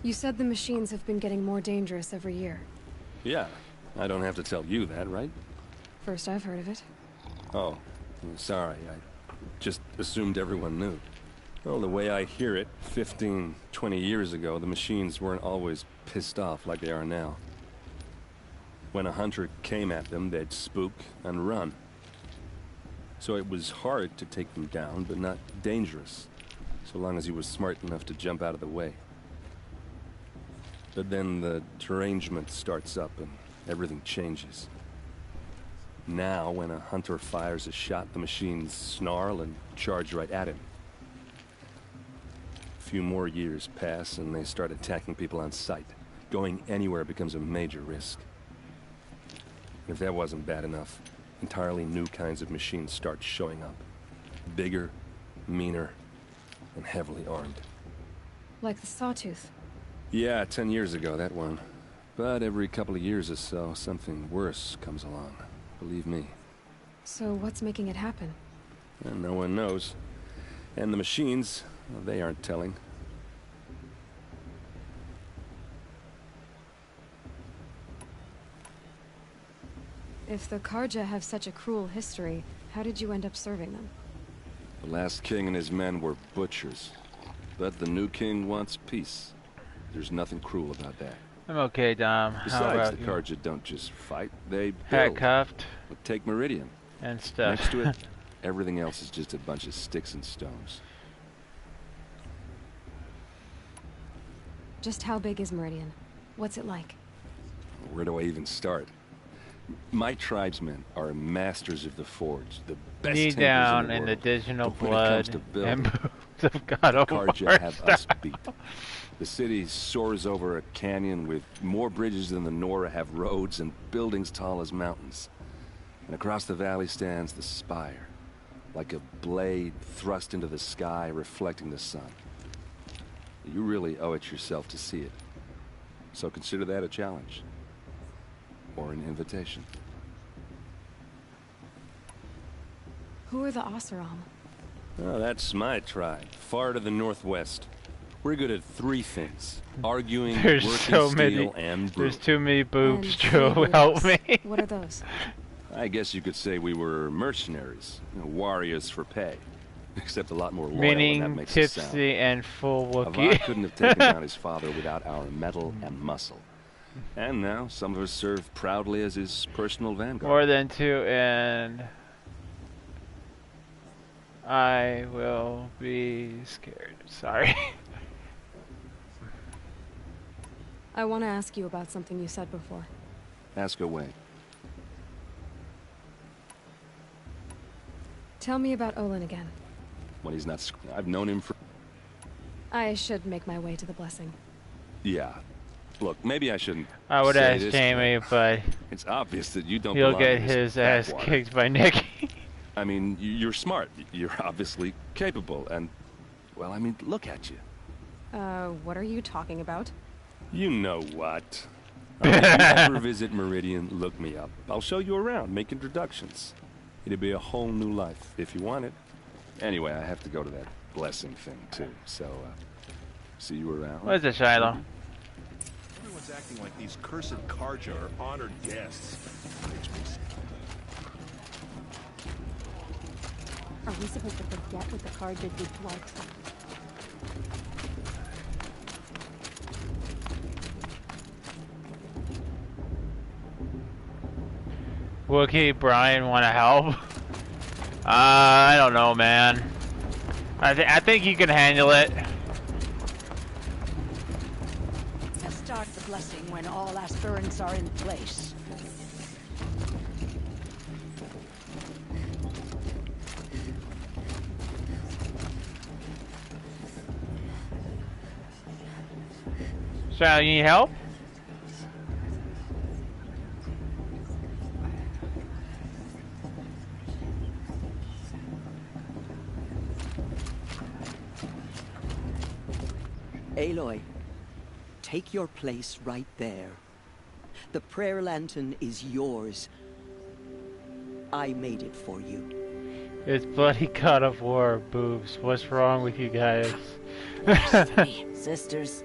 You said the machines have been getting more dangerous every year. Yeah, I don't have to tell you that, right? First I've heard of it. Oh, I'm sorry. I just assumed everyone knew. Well, the way I hear it, 15, 20 years ago, the machines weren't always pissed off like they are now. When a hunter came at them, they'd spook and run. So it was hard to take them down, but not dangerous, so long as he was smart enough to jump out of the way. But then the derangement starts up and everything changes. Now, when a hunter fires a shot, the machines snarl and charge right at him. A few more years pass and they start attacking people on sight. Going anywhere becomes a major risk. If that wasn't bad enough, entirely new kinds of machines start showing up. Bigger, meaner, and heavily armed. Like the Sawtooth. Yeah, 10 years ago, that one. But every couple of years or so, something worse comes along. Believe me. So what's making it happen? And no one knows. And the machines, well, they aren't telling. If the Karja have such a cruel history, how did you end up serving them? The last king and his men were butchers. But the new king wants peace. There's nothing cruel about that. I'm okay, Dom. Besides, how about the you? Karja don't just fight, they build. Handcuffed. Take Meridian. And stuff. Next to it, everything else is just a bunch of sticks and stones. Just how big is Meridian? What's it like? Where do I even start? My tribesmen are masters of the forge, the best Knee tempers down in in the the world. digital But when it comes blood to building, and boobs of God the over. Karja have us beat. The city soars over a canyon with more bridges than the Nora have roads and buildings tall as mountains. And across the valley stands the spire, like a blade thrust into the sky reflecting the sun. You really owe it yourself to see it. So consider that a challenge. Or an invitation. Who are the Oseram? Oh, that's my tribe, far to the northwest. We're good at three things. Arguing, There's working so steel, many. and There's brewing. too many boobs, And Joe. freebooters. Help me. What are those? I guess you could say we were mercenaries, warriors for pay. Except a lot more loyal, and that Meaning makes it sound. tipsy and full Avad Wookiee. couldn't have taken down his father without our metal and muscle. And now some of us serve proudly as his personal vanguard. More than two, and I will be scared. Sorry. I want to ask you about something you said before. Ask away. Tell me about Olin again. When he's not... I've known him for... I should make my way to the blessing. Yeah. Look, maybe I shouldn't I would say ask this, Jamie, but it's obvious that you don't he'll belong get in this his ass backwater. kicked by Nick. I mean, you're smart. You're obviously capable, and... Well, I mean, look at you. What are you talking about? You know what. If you ever visit Meridian, look me up. I'll show you around, make introductions. It'd be a whole new life, if you want it. Anyway, I have to go to that blessing thing, too, so, see you around. What is it, Shiloh? Everyone's acting like these cursed Karja are honored guests. Makes me sick. Are we supposed to forget what the Karja did to our tribe? Wookiee, Brian, want to help? I don't know, man. I think you can handle it. To start the blessing when all aspirants are in place. So, you need help? Aloy, take your place right there. The prayer lantern is yours. I made it for you. It's bloody God of War, boobs. What's wrong with you guys? Sisters.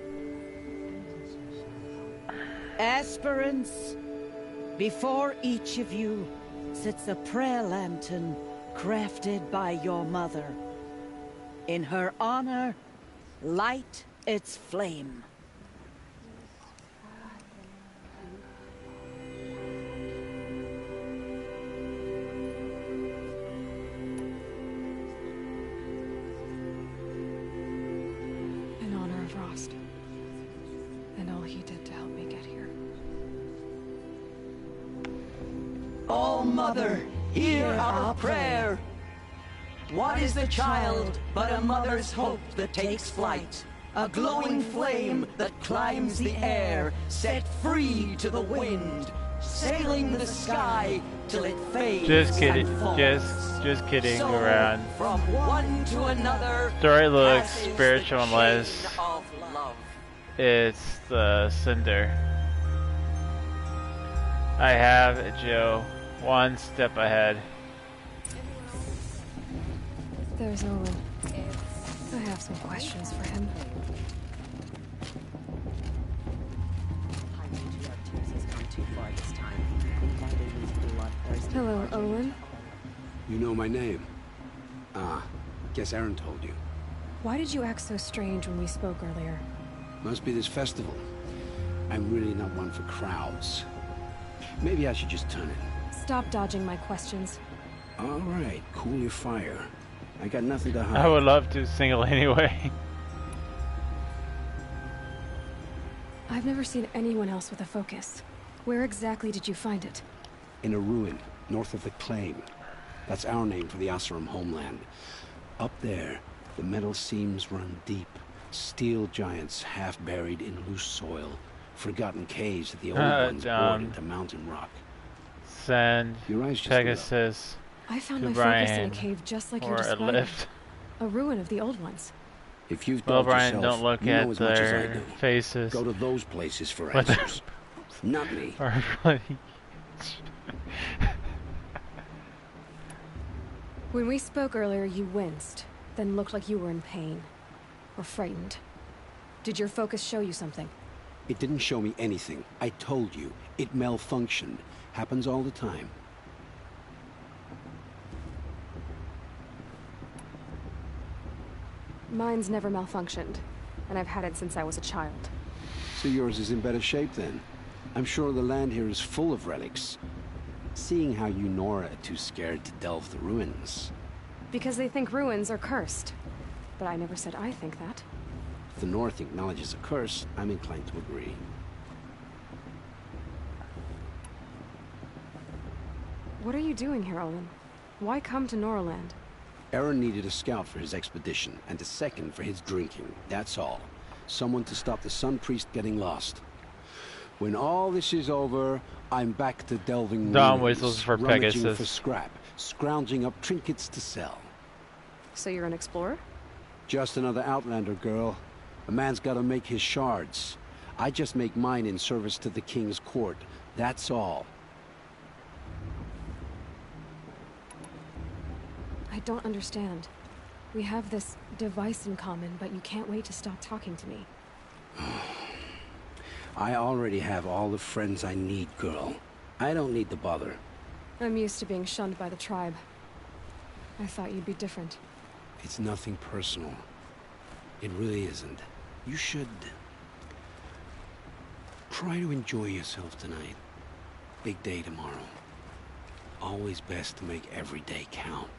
Aspirants, before each of you sits a prayer lantern crafted by your mother. In her honor, light its flame. In honor of Rost. And all he did to help me get here. Oh, Mother, hear our prayer. What is the child but a mother's hope that takes flight? A glowing flame that climbs the air, set free to the wind, sailing the sky till it fades. Just kidding. And falls. Just kidding So, around. from one to another, Story looks passes the spiritual unless chain of love. it's the cinder. I have Joe one step ahead. There's Olin. I have some questions for him. Hello, Olin. You know my name? Ah, guess Aaron told you. Why did you act so strange when we spoke earlier? Must be this festival. I'm really not one for crowds. Maybe I should just turn in. Stop dodging my questions. All right, cool your fire. I got nothing to hide. I would love to single anyway. I've never seen anyone else with a focus. Where exactly did you find it? In a ruin, north of the Claim. That's our name for the Oseram homeland. Up there, the metal seams run deep. Steel giants half buried in loose soil. Forgotten caves that the old ones bored into mountain rock. Send Your eyes just Pegasus I found to my Brian focus in a cave just like for you're a describing. lift. A ruin of the old ones. If you've Well, dug Brian, yourself, don't look you know at as much as I their do. faces. Go to those places for What the- answers. Not me. Are really- When we spoke earlier, you winced, then looked like you were in pain. Or frightened. Did your focus show you something? It didn't show me anything. I told you. It malfunctioned. Happens all the time. Mine's never malfunctioned, and I've had it since I was a child. So yours is in better shape then. I'm sure the land here is full of relics. Seeing how you Nora are too scared to delve the ruins. Because they think ruins are cursed. But I never said I think that. If the North acknowledges a curse, I'm inclined to agree. What are you doing here, Olin? Why come to Noraland? Aaron needed a scout for his expedition, and a second for his drinking. That's all. Someone to stop the Sun Priest getting lost. When all this is over, I'm back to delving Dawn ruins, whistles for rummaging Pegasus. for scrap, scrounging up trinkets to sell. So you're an explorer? Just another Outlander, girl. A man's gotta make his shards. I just make mine in service to the King's court. That's all. I don't understand. We have this device in common, but you can't wait to stop talking to me. I already have all the friends I need, girl. I don't need the bother. I'm used to being shunned by the tribe. I thought you'd be different. It's nothing personal. It really isn't. You should... try to enjoy yourself tonight. Big day tomorrow. Always best to make every day count.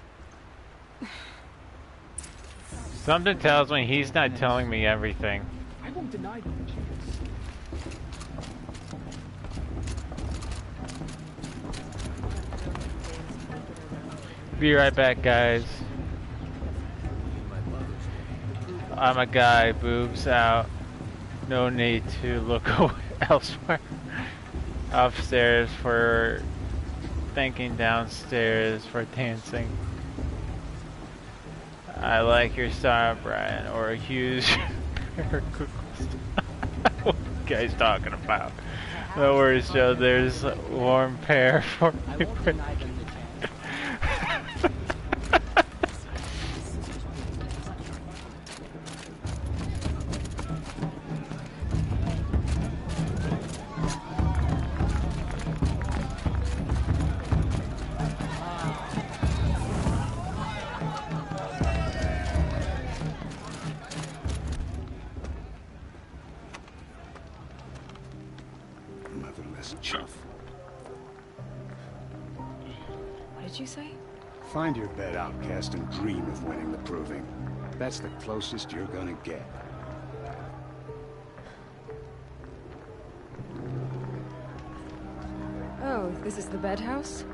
Something tells me he's not telling me everything. I won't deny them a chance. Be right back, guys. I'm a guy, boobs out. No need to look elsewhere. Upstairs for thinking, downstairs for dancing. I like your style, Brian, or a huge pair of cookies. What are you guys talking about? No worries, Joe. There's a warm pair for me. Motherless chuff. What did you say? Find your bed, outcast, and dream of winning the proving. That's the closest you're gonna get. Oh, this is the bed house?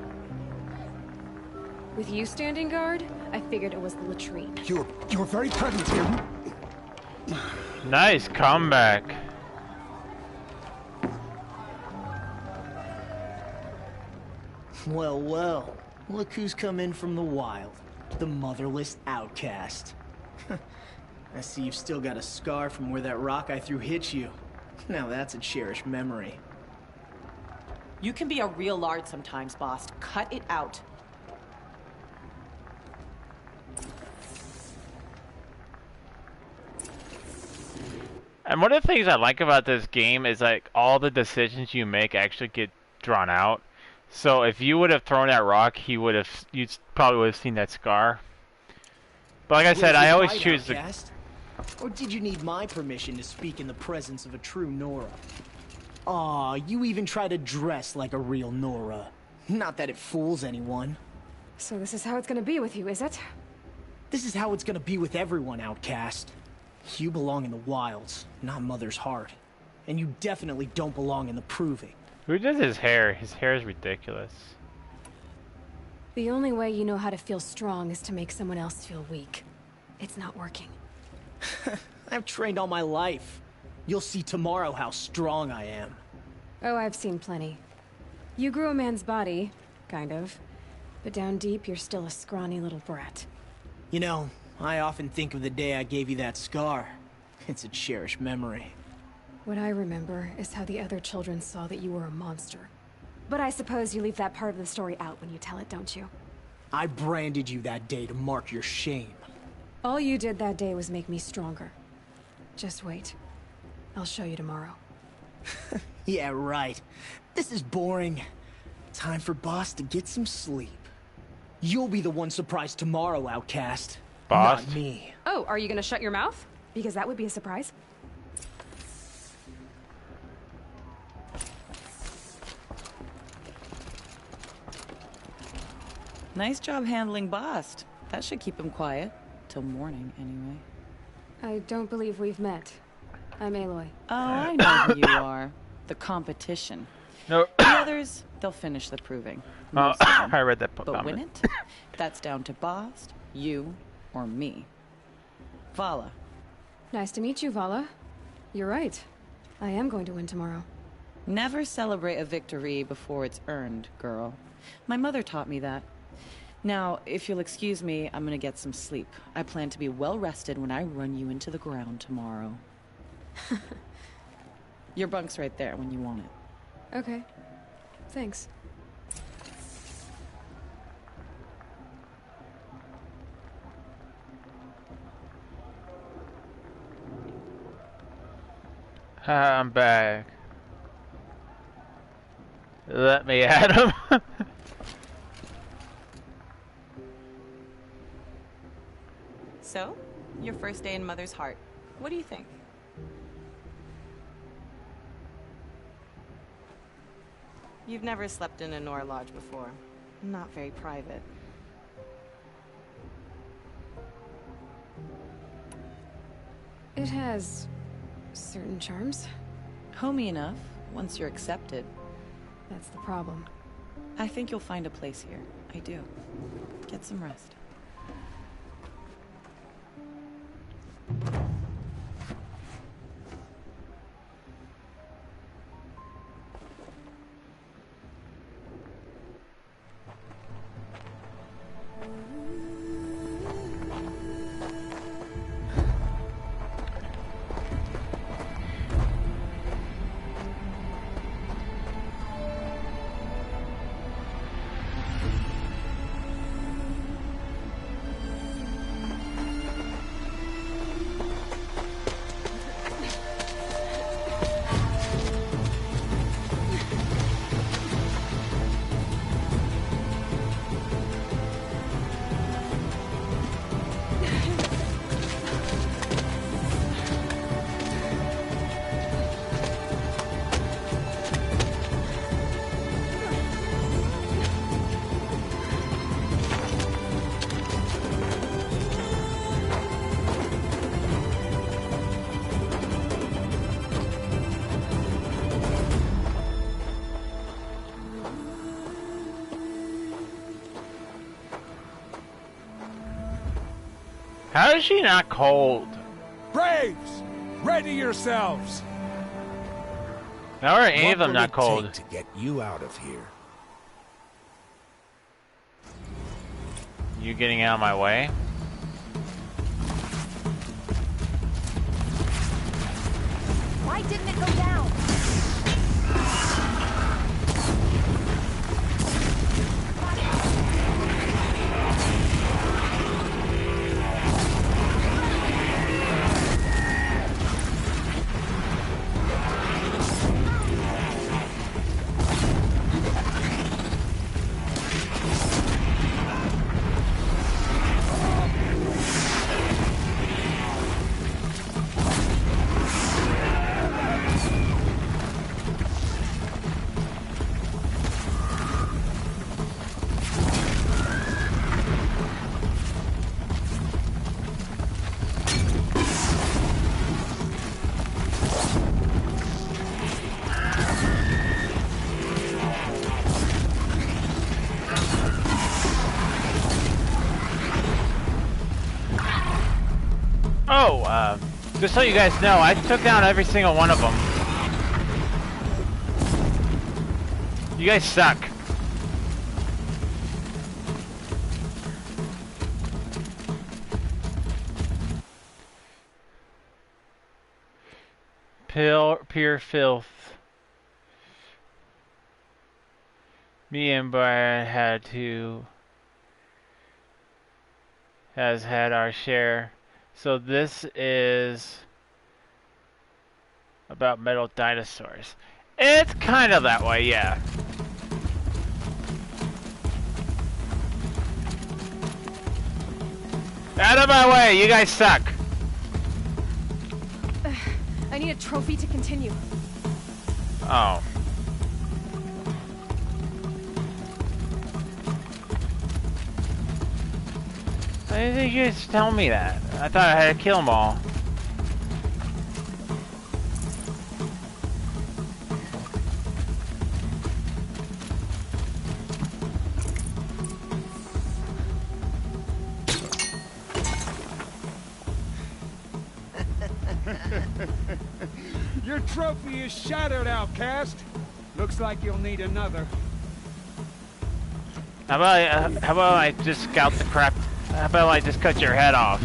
With you standing guard, I figured it was the latrine. You're very present here. Nice comeback. Well, well. Look who's come in from the wild. The motherless outcast. I see you've still got a scar from where that rock I threw hit you. Now that's a cherished memory. You can be a real lard sometimes, boss. Cut it out. And one of the things I like about this game is like all the decisions you make actually get drawn out. So if you would have thrown that rock, you probably would have seen that scar. But like I said, I always choose the... Or did you need my permission to speak in the presence of a true Nora? Aw, you even try to dress like a real Nora. Not that it fools anyone. So this is how it's gonna be with you, is it? This is how it's gonna be with everyone, outcast. You belong in the wilds, not Mother's heart. And you definitely don't belong in the proving. Who does his hair? His hair is ridiculous. The only way you know how to feel strong is to make someone else feel weak. It's not working. I've trained all my life. You'll see tomorrow how strong I am. Oh, I've seen plenty. You grew a man's body, kind of. But down deep, you're still a scrawny little brat. You know, I often think of the day I gave you that scar. It's a cherished memory. What I remember is how the other children saw that you were a monster. But I suppose you leave that part of the story out when you tell it, don't you? I branded you that day to mark your shame. All you did that day was make me stronger. Just wait. I'll show you tomorrow. Yeah, right. This is boring. Time for Boss to get some sleep. You'll be the one surprised tomorrow, outcast. Boss? Not me. Oh, are you gonna shut your mouth? Because that would be a surprise. Nice job handling Bast. That should keep him quiet. Till morning, anyway. I don't believe we've met. I'm Aloy. Oh, I know who you are. The competition. No. The others, they'll finish the proving. Oh, Most of them. I read that book. But win it? That's down to Bast, you, or me. Vala. Nice to meet you, Vala. You're right. I am going to win tomorrow. Never celebrate a victory before it's earned, girl. My mother taught me that. Now, if you'll excuse me, I'm gonna get some sleep. I plan to be well rested when I run you into the ground tomorrow. Your bunk's right there when you want it. Okay. Thanks. I'm back. Let me at him. So, your first day in Mother's Heart. What do you think? You've never slept in a Nora Lodge before. Not very private. It has certain charms. Homey enough, once you're accepted. That's the problem. I think you'll find a place here. I do. Get some rest. How is she not cold? Braves, ready yourselves. How are any of them What will not it cold? take to get you out of here? You getting out of my way? Why didn't it go down? Oh, just so you guys know, I took down every single one of them. You guys suck. Pure filth. Me and Brian has had our share. So this is about metal dinosaurs. It's kind of that way, yeah. Out of my way, you guys suck. I need a trophy to continue. Oh. Why didn't you just tell me that? I thought I had to kill them all. Your trophy is shattered, outcast. Looks like you'll need another. How about I just scout the crap? How about I just cut your head off?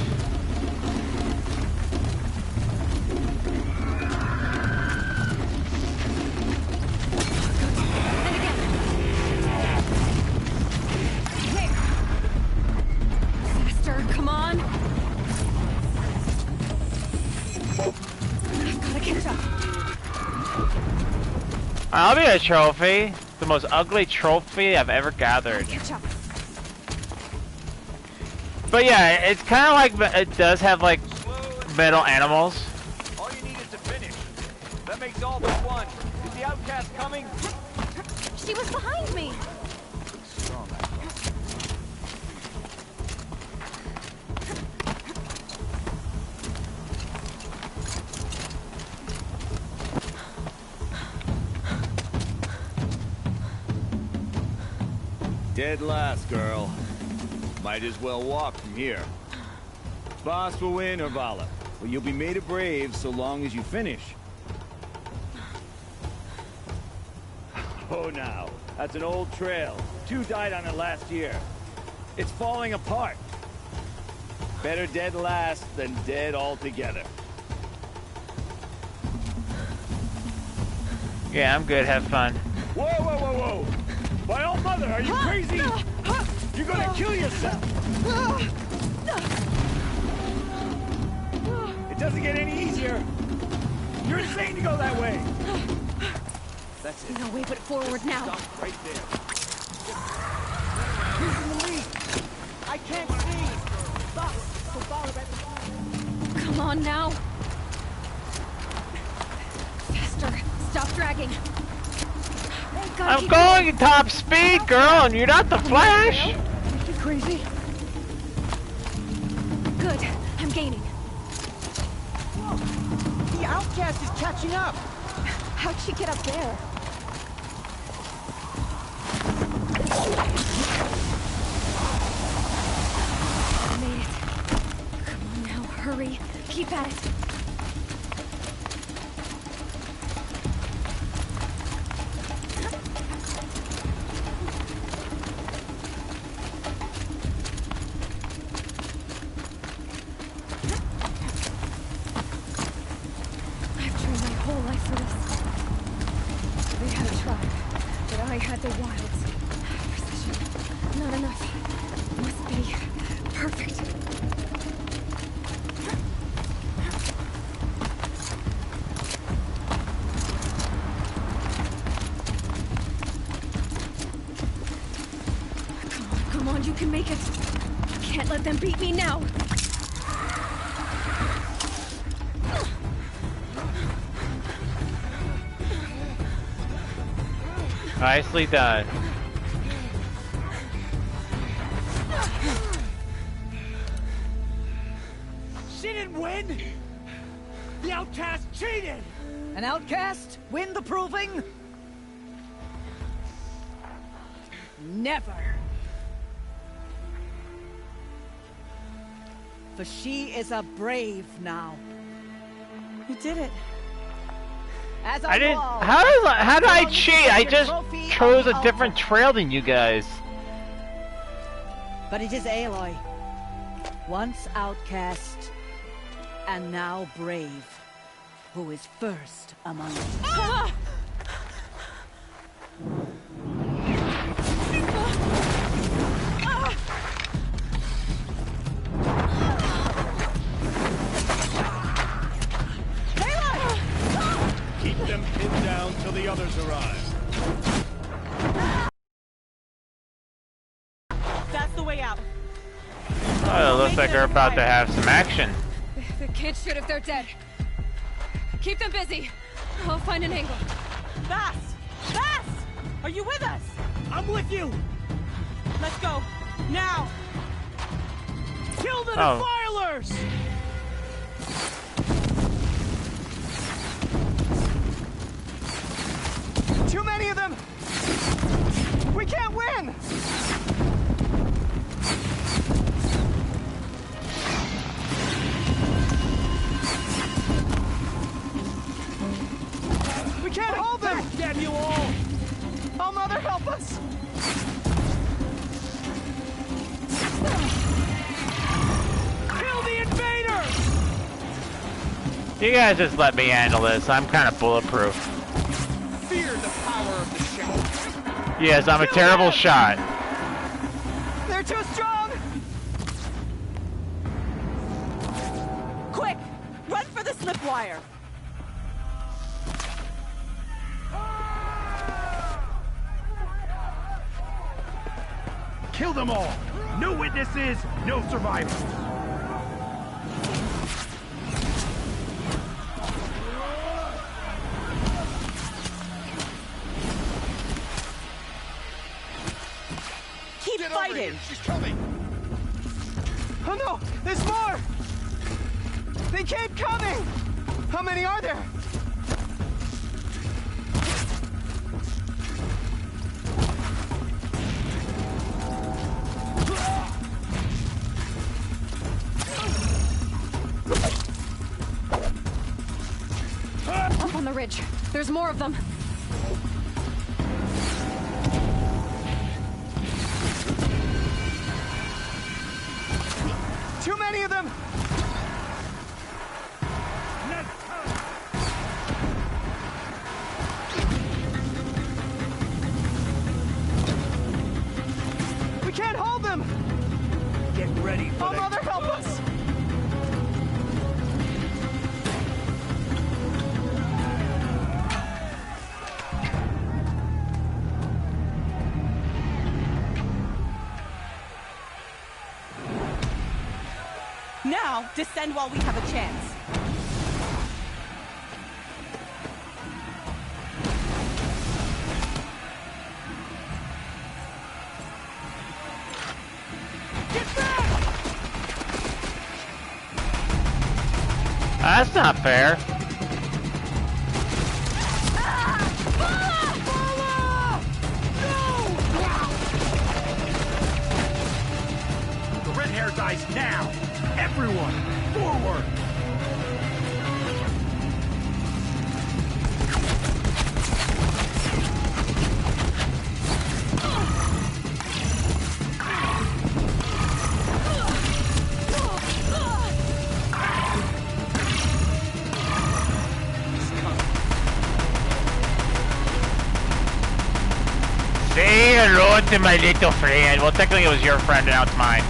Faster, come on. I've gotta catch up. I'll be a trophy. The most ugly trophy I've ever gathered. But yeah, it's kind of like it does have like metal animals. All you need is to finish. That makes all but one. Is the outcast coming? She was behind me. Strong. Dead last, girl. Might as well walk from here. Boss will win or Vala. Well, you'll be made a brave so long as you finish. Oh, now. That's an old trail. 2 died on it last year. It's falling apart. Better dead last than dead altogether. Yeah, I'm good. Have fun. Whoa, whoa, whoa, whoa! My old mother, are you crazy? You're gonna kill yourself! It doesn't get any easier! You're insane to go that way! That's it. No way but forward now. Stop right there. Who's in the lead? I can't see! Stop! So far back. Come on now. Faster. Stop dragging. I'm going at top speed, girl, and you're not the Flash. You crazy? Good. I'm gaining. Whoa. The outcast is catching up. How'd she get up there? Made it. Come on now, hurry. Keep at it. The wilds. Precision. Not enough. Must be perfect. Come on, you can make it. Can't let them beat me now. Nicely done. She didn't win! The outcast cheated! An outcast win the proving? Never. For she is a brave now. You did it. As I didn't. How did I cheat? I just chose a different trail than you guys. But it is Aloy, once outcast, and now brave, who is first among us. Ah! Keep them pinned down till the others arrive. That's the way out. Oh, it looks like they're about to have some action. The kids shoot if they're dead. Keep them busy. I'll find an angle. Bass! Bass! Are you with us? I'm with you! Let's go. Now! Kill the Oh. defilers! Too many of them! We can't win! can't hold them! Damn you all! Oh, Mother, help us! Kill the invader! You guys just let me handle this. I'm kind of bulletproof. Fear the power of the shadow. Yes, I'm a terrible shot. They're too strong! Quick! Run for the slip wire! Kill them all! No witnesses, no survivors! Keep fighting! She's coming! Oh no! There's more! They keep coming! How many are there? Up on the ridge. There's more of them. Too many of them! We can't hold them! Get ready for Oh, Mother, help us! Now, descend while we have a chance. That's not fair. The red hair dies now! Everyone, forward! Say hello to my little friend. Well, technically it was your friend, and now it's mine.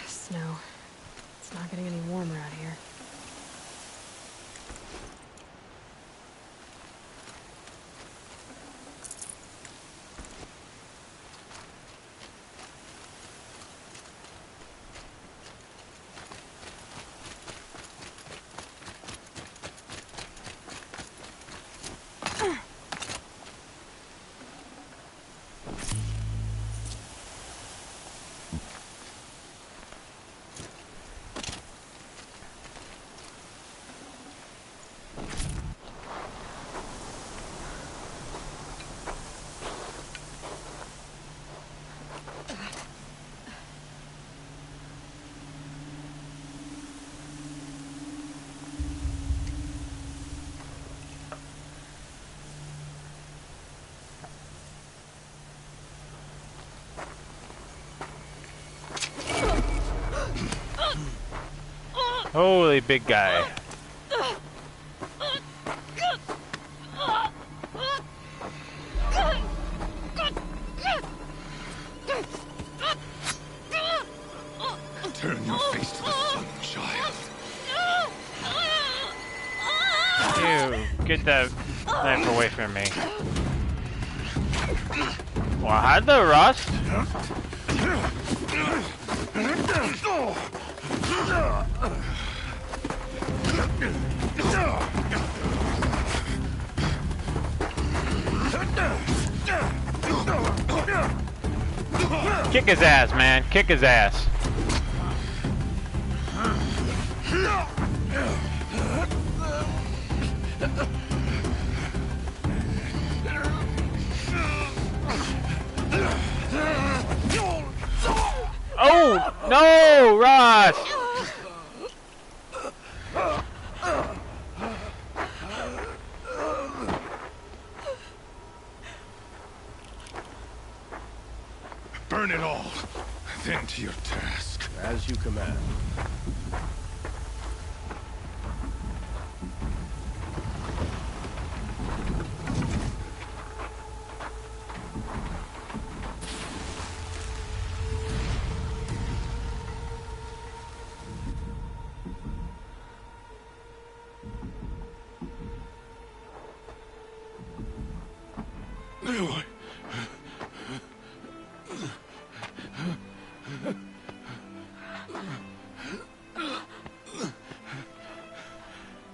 Snow. It's not getting any warmer out here. Holy big guy. Turn your face to the sun, child. Ew, get that knife away from me. Well, how'd the rust? Kick his ass, man. Kick his ass. Oh, no, Ross! Burn it all, then to your task. As you command. Aloy.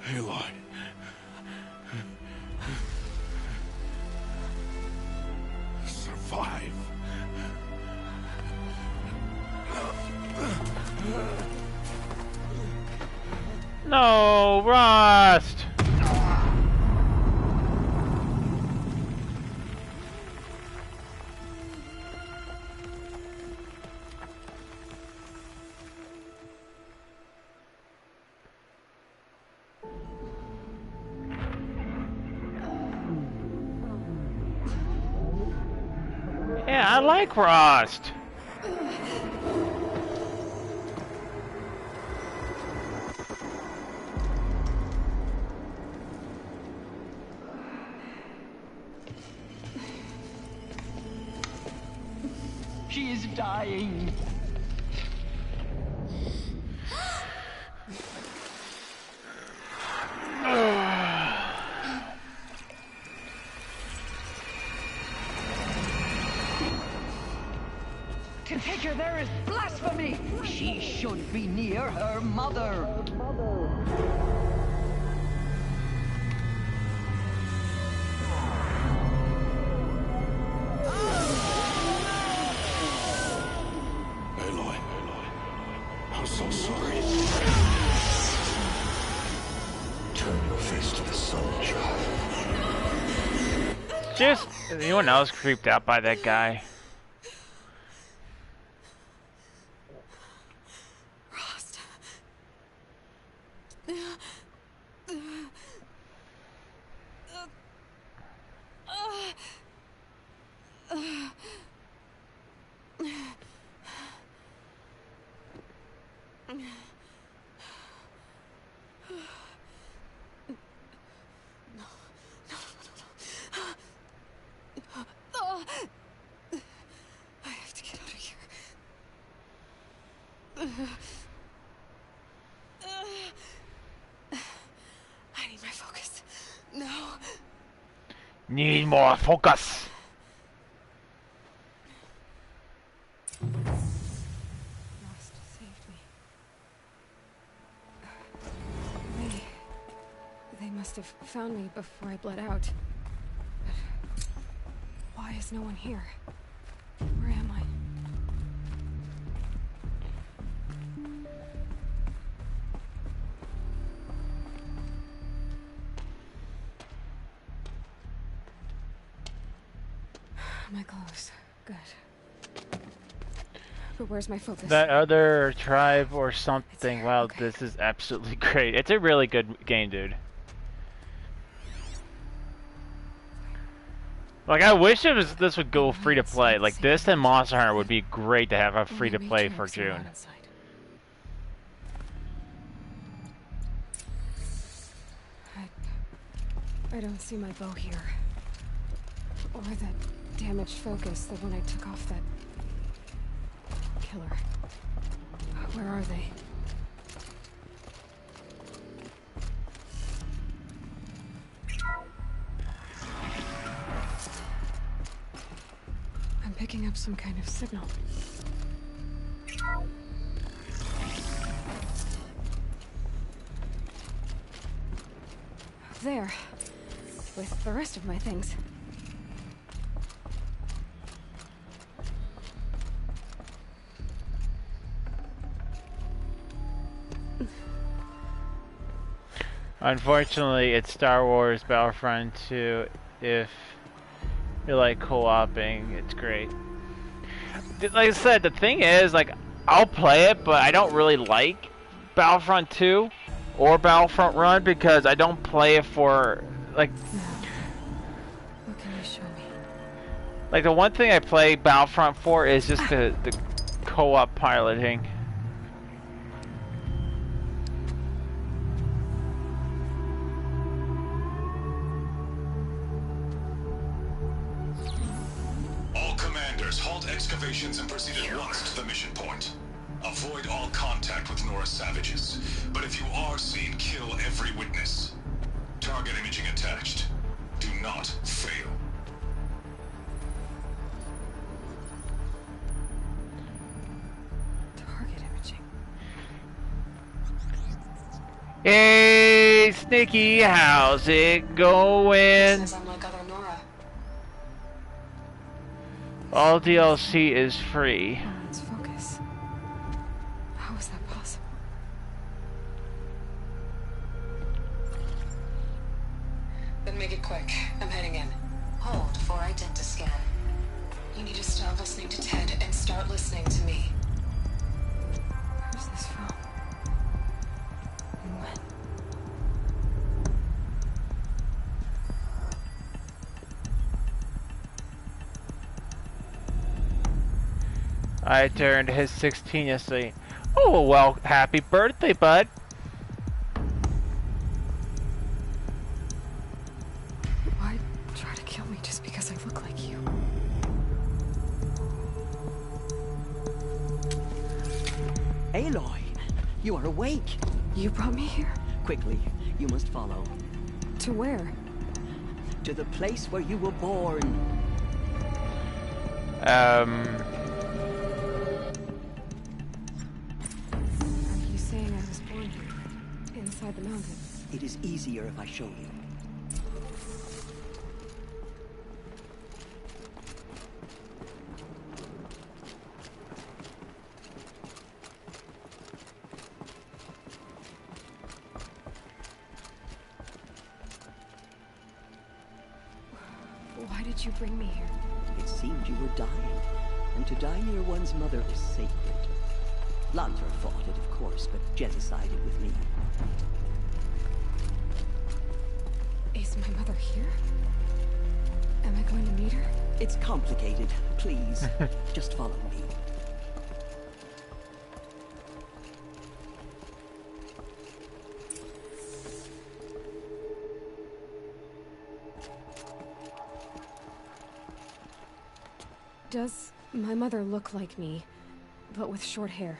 Aloy. Survive. No, Rust! Yeah, I like Rust. She is dying. To take her there is blasphemy. She should be near her mother. Aloy. I'm so sorry. Turn your face to the sun, child. Just, is anyone else creeped out by that guy? I have to get out of here. I need my focus. No. Need more focus. Lost saved me. They must have found me before I bled out. But why is no one here? Where am I? My clothes. Good. But where's my focus? That other tribe or something. Wow, okay. This is absolutely great. It's a really good game, dude. Like, I wish this would go free to play. Like, this and Monster Hunter would be great to have a free to play for June. I don't see my bow here. Or that damaged focus, the one I took off that killer. Where are they? I'm picking up some kind of signal. there. With the rest of my things. Unfortunately, it's Star Wars Battlefront 2. If you're like co-oping, it's great. Like I said, the thing is, like, I'll play it, but I don't really like Battlefront 2 or Battlefront Run because I don't play it for, like... What can you show me? Like, the one thing I play Battlefront for is just the co-op piloting. All commanders, halt excavations and proceed at once to the mission point. Avoid all contact with Nora savages, but if you are seen, kill every witness. Target imaging attached. Do not fail. Target imaging. Hey, Sneaky, how's it going? Says I'm like other Nora. All DLC is free. Let's focus. How is that possible? Then make it quick. I'm heading in. Hold for identiscan. You need to stop listening to Ted and start listening to me. Where's this from? And when? I turned his 16 yesterday. Oh, well, happy birthday, bud. Why try to kill me just because I look like you? Aloy, you are awake. You brought me here? Quickly, you must follow. To where? To the place where you were born. Are you saying I was born here? Inside the mountain? It is easier if I show you. Why did you bring me here? It seemed you were dying, and to die near one's mother is sacred. Lanter fought it, of course, but genocided with me. Is my mother here? Am I going to meet her? It's complicated. Please, just follow me. Does my mother look like me, but with short hair?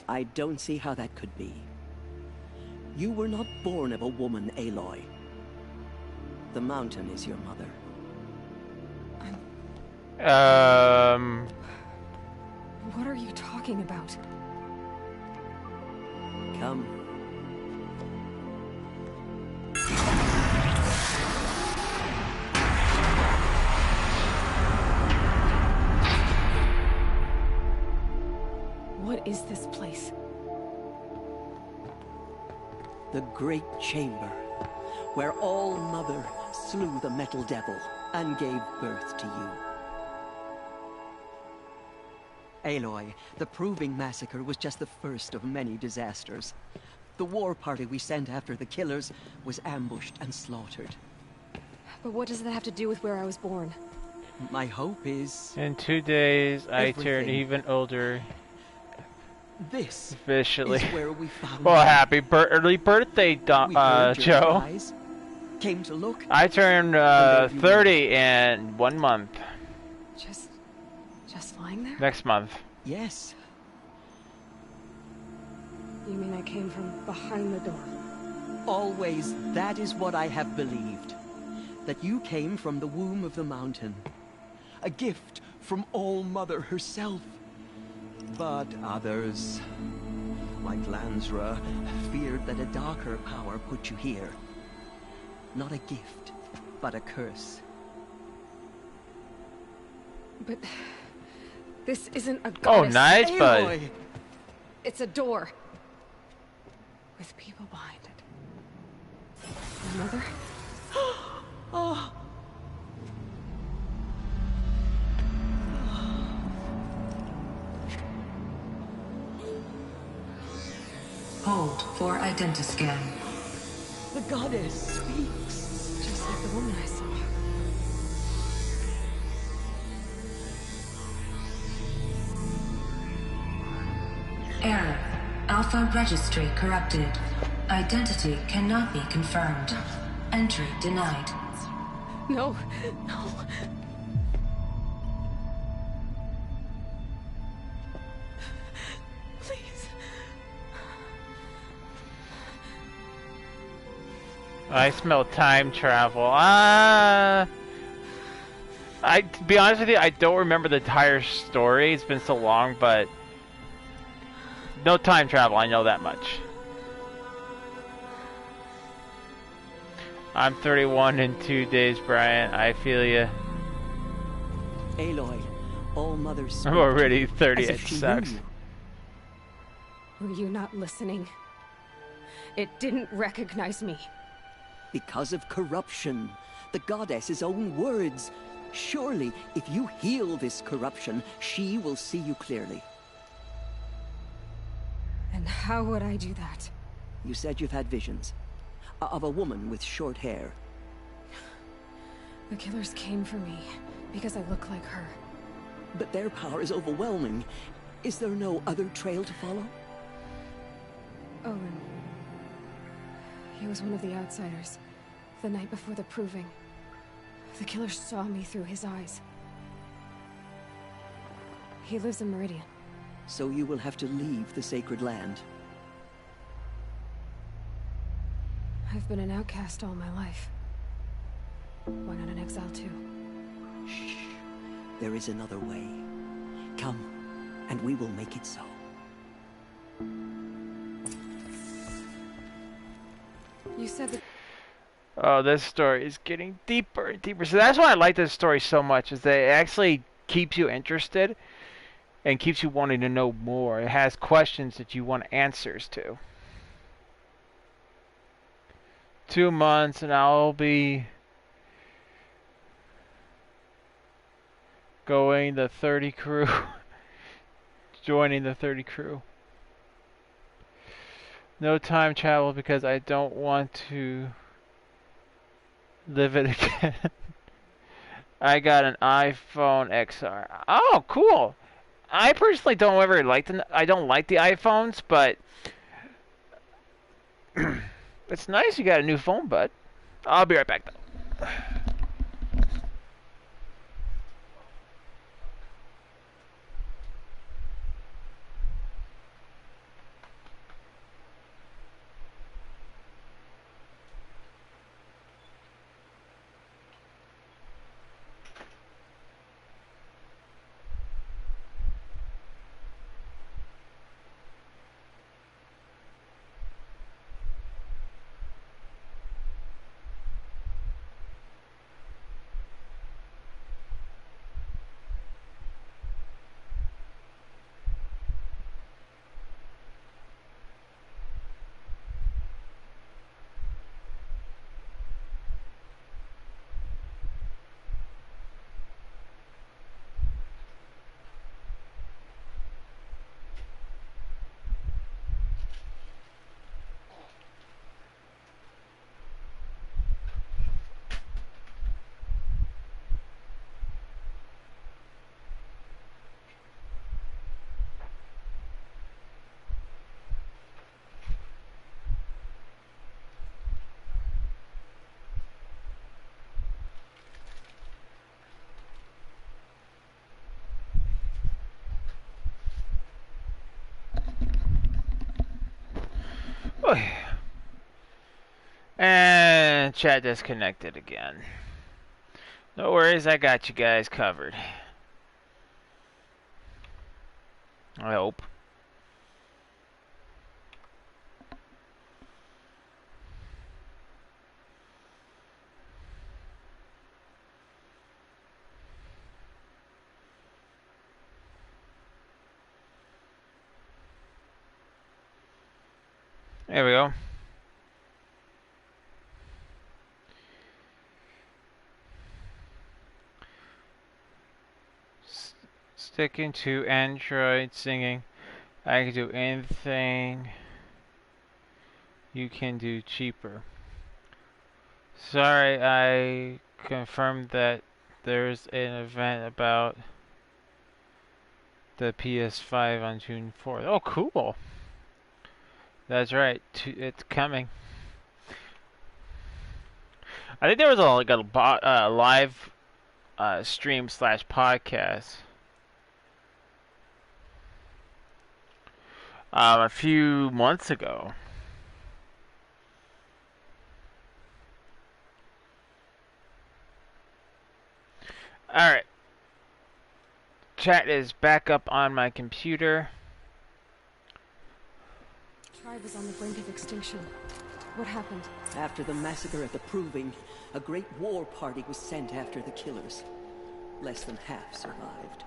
I don't see how that could be. You were not born of a woman, Aloy. The mountain is your mother. What are you talking about? Come. What is this place? The Great Chamber, where All Mother slew the Metal Devil and gave birth to you. Aloy, the Proving Massacre was just the first of many disasters. The war party we sent after the killers was ambushed and slaughtered. But what does that have to do with where I was born? My hope is... In 2 days, I turn everything. even older. This Officially. is where we found Well, you. happy early birthday, We heard your Joe. cries, came to look. I turn And then you 30 in 1 month. Just lying there? Next month. Yes. You mean I came from behind the door? Always, that is what I have believed. That you came from the womb of the mountain. A gift from All Mother herself. But others, like Lansra, feared that a darker power put you here. Not a gift, but a curse. But this isn't a Oh, goddess. nice, bud. Aloy! It's a door. With people behind it. My mother? Oh. Hold for identiscan. The goddess speaks. Just like the woman I saw. Error. Alpha registry corrupted. Identity cannot be confirmed. Entry denied. No, no. Please. I smell time travel. To be honest with you, I don't remember the entire story. It's been so long, but no time travel. I know that much. I'm 31 in 2 days, Brian. I feel ya. Aloy, All Mother speaks. I'm already 30. As It if she sucks. knew. Were you not listening? It didn't recognize me. Because of corruption. The goddess's own words. Surely, if you heal this corruption, she will see you clearly. And how would I do that? You said you've had visions. Of a woman with short hair. The killers came for me because I look like her. But their power is overwhelming. Is there no other trail to follow? Owen. He was one of the outsiders. The night before the proving. The killer saw me through his eyes. He lives in Meridian. So you will have to leave the sacred land. I've been an outcast all my life. Why not an exile too? Shh. There is another way. Come, and we will make it so. You said that... Oh, this story is getting deeper and deeper. So that's why I like this story so much, is that it actually keeps you interested and keeps you wanting to know more. It has questions that you want answers to. 2 months and I'll be going the 30 crew. Joining the 30 crew. No time travel because I don't want to live it again. I got an iPhone XR. Oh, cool. I personally don't ever like I don't like the iPhones, but it's nice you got a new phone, bud. I'll be right back though. And chat disconnected again. No worries, I got you guys covered. I hope. There we go. Sticking to Android singing. I can do anything you can do cheaper. Sorry, I confirmed that there's an event about the PS5 on June 4th. Oh, cool. That's right. It's coming. I think there was like a live stream / podcast a few months ago. Alright. Chat is back up on my computer. Tribe was on the brink of extinction. What happened? After the massacre at the Proving, a great war party was sent after the killers. Less than half survived.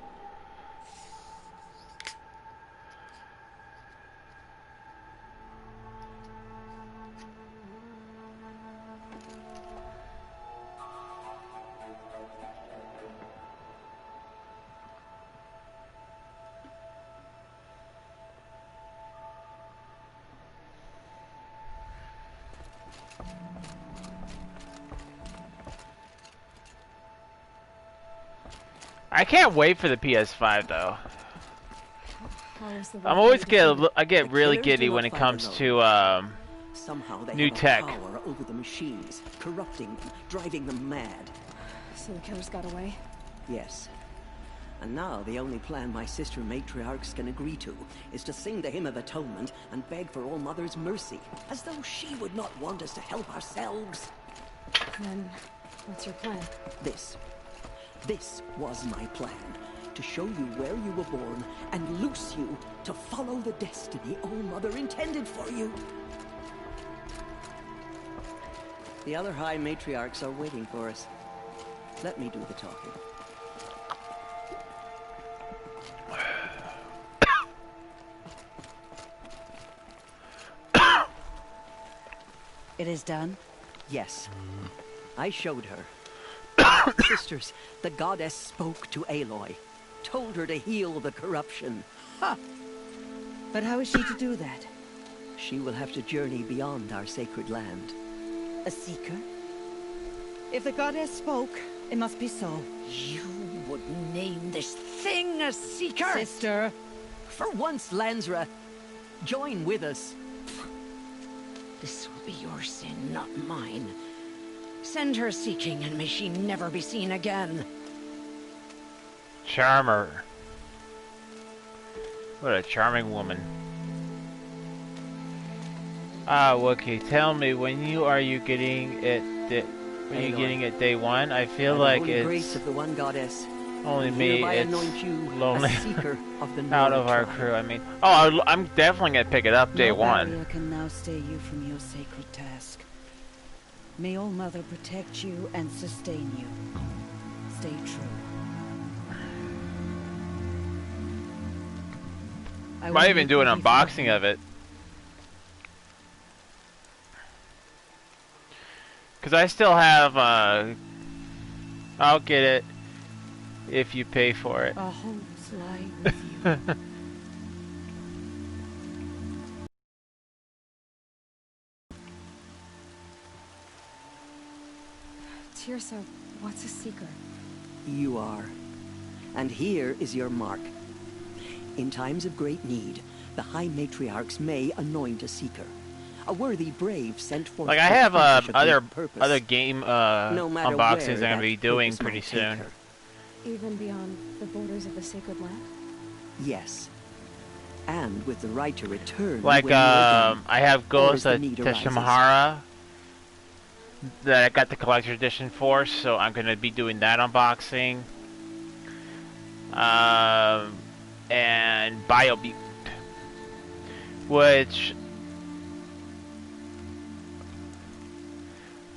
I can't wait for the PS5 though. I get really giddy when it comes to Somehow they new have tech. Power over the machines, corrupting them, driving them mad. So the killers got away? Yes. And now the only plan my sister matriarchs can agree to is to sing the Hymn of Atonement and beg for All Mother's mercy, as though she would not want us to help ourselves. Then, what's your plan? This was my plan. To show you where you were born and loose you to follow the destiny All Mother intended for you. The other High Matriarchs are waiting for us. Let me do the talking. It is done? Yes. I showed her. Sisters, the goddess spoke to Aloy. Told her to heal the corruption. Ha! But how is she to do that? She will have to journey beyond our sacred land. A seeker? If the goddess spoke, it must be so. You would name this thing a seeker? Sister! For once, Lansra, join with us. This will be your sin, not mine. Send her seeking, and may she never be seen again. Charmer. What a charming woman. Ah, Wookiee, tell me, when are you getting it? When you getting it day one? I feel like it's grace of the one goddess. only me. It's lonely of the out of our crew. I mean, oh, I'm definitely gonna pick it up day one. Barrier can now stay you from your sacred task. May All Mother protect you and sustain you. Stay true. Might even do an unboxing of it. Because I still have, I'll get it if you pay for it. Our homes lie with you. Tirsa, what's a seeker? You are. And here is your mark. In times of great need, the High Matriarchs may anoint a seeker. A worthy brave sent forth. Like I have other game unboxings I'm gonna be doing pretty soon. Even beyond the borders of the sacred land? Yes. And with the right to return. Like I have Ghost of Teshimahara that I got the collector's edition for, so I'm gonna be doing that unboxing. And BioMutant, which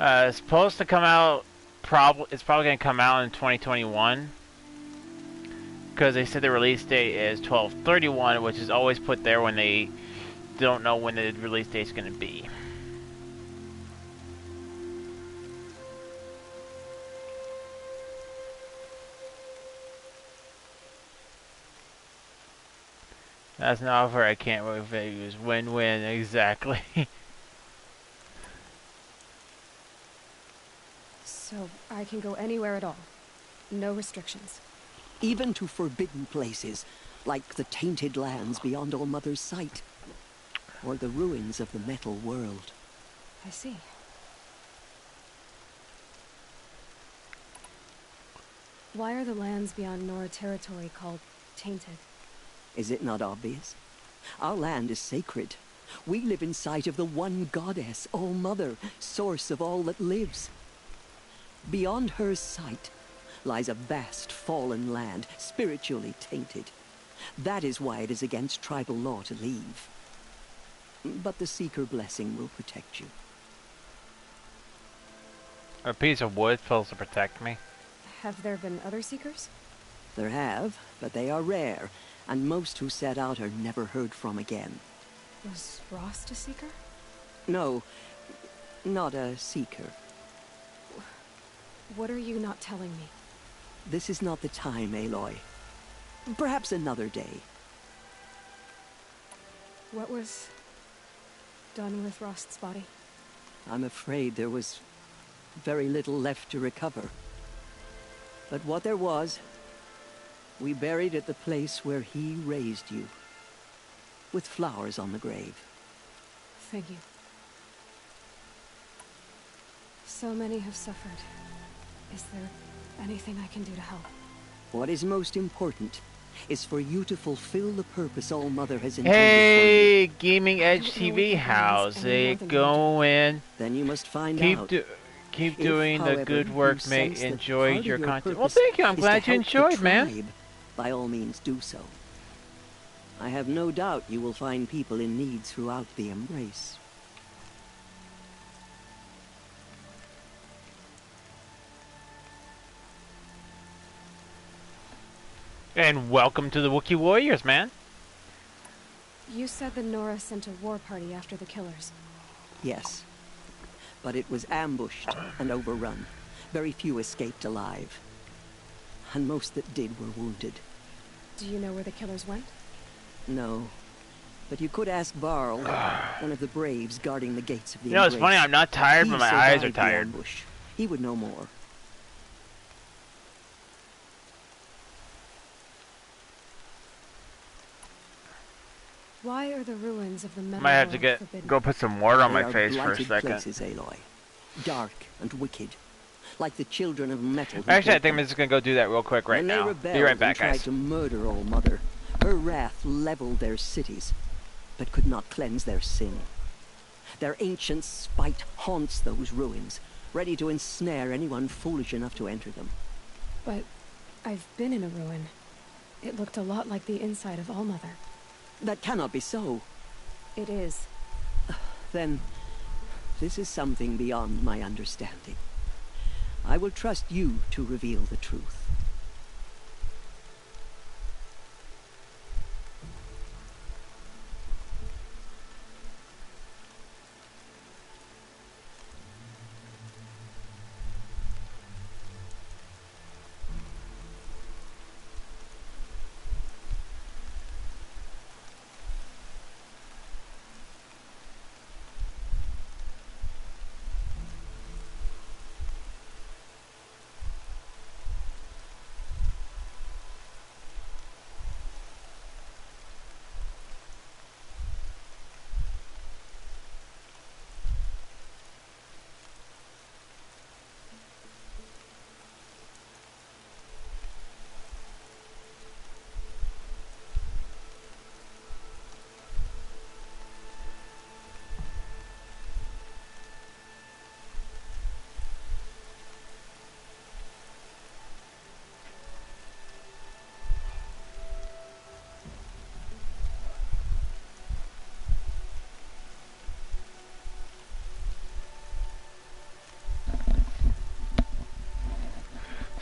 is supposed to come out. It's probably gonna come out in 2021 because they said the release date is 12/31, which is always put there when they don't know when the release date's going to be. That's an offer I can't refuse. Win-win, exactly. So, I can go anywhere at all. No restrictions. Even to forbidden places, like the tainted lands beyond All Mother's sight. Or the ruins of the metal world. I see. Why are the lands beyond Nora territory called tainted? Is it not obvious? Our land is sacred. We live in sight of the one goddess, All Mother, source of all that lives. Beyond her sight lies a vast fallen land, spiritually tainted. That is why it is against tribal law to leave. But the Seeker blessing will protect you. A piece of wood fails to protect me. Have there been other Seekers? There have, but they are rare, and most who set out are never heard from again. Was Rost a Seeker? No, not a Seeker. What are you not telling me? This is not the time, Aloy. Perhaps another day. What was done with Rost's body? I'm afraid there was very little left to recover. But what there was, we buried at the place where he raised you, with flowers on the grave. Thank you. So many have suffered. Is there anything I can do to help? What is most important is for you to fulfill the purpose All Mother has intended Hey, for you. Gaming Edge TV, how's it going? Then you must find out. Keep If, doing the however, good you work, mate. sense that Enjoy part of your content. Well, purpose thank you. I'm is glad to you help the enjoyed, man. tribe, by all means, do so. I have no doubt you will find people in need throughout the Embrace. And welcome to the Wookiee Warriors, man. You said the Nora sent a war party after the killers. Yes. But it was ambushed and overrun. Very few escaped alive. And most that did were wounded. Do you know where the killers went? No. But you could ask Varl, one of the Braves guarding the gates of the You know, it's Embrace. funny, I'm not tired, He but my eyes are survived the tired. ambush. He would know more. Why are the ruins of the metal Might have to world forbidden? go put some water on They my are face for a blighted second. places, Aloy. Dark and wicked. Like the children of metal. who Actually, I built think I'm just gonna go do that real quick right when now. They rebelled Be right back, and tried guys. to murder All Mother. Her wrath leveled their cities, but could not cleanse their sin. Their ancient spite haunts those ruins, ready to ensnare anyone foolish enough to enter them. But I've been in a ruin. It looked a lot like the inside of All Mother. That cannot be so. It is. Then, this is something beyond my understanding. I will trust you to reveal the truth.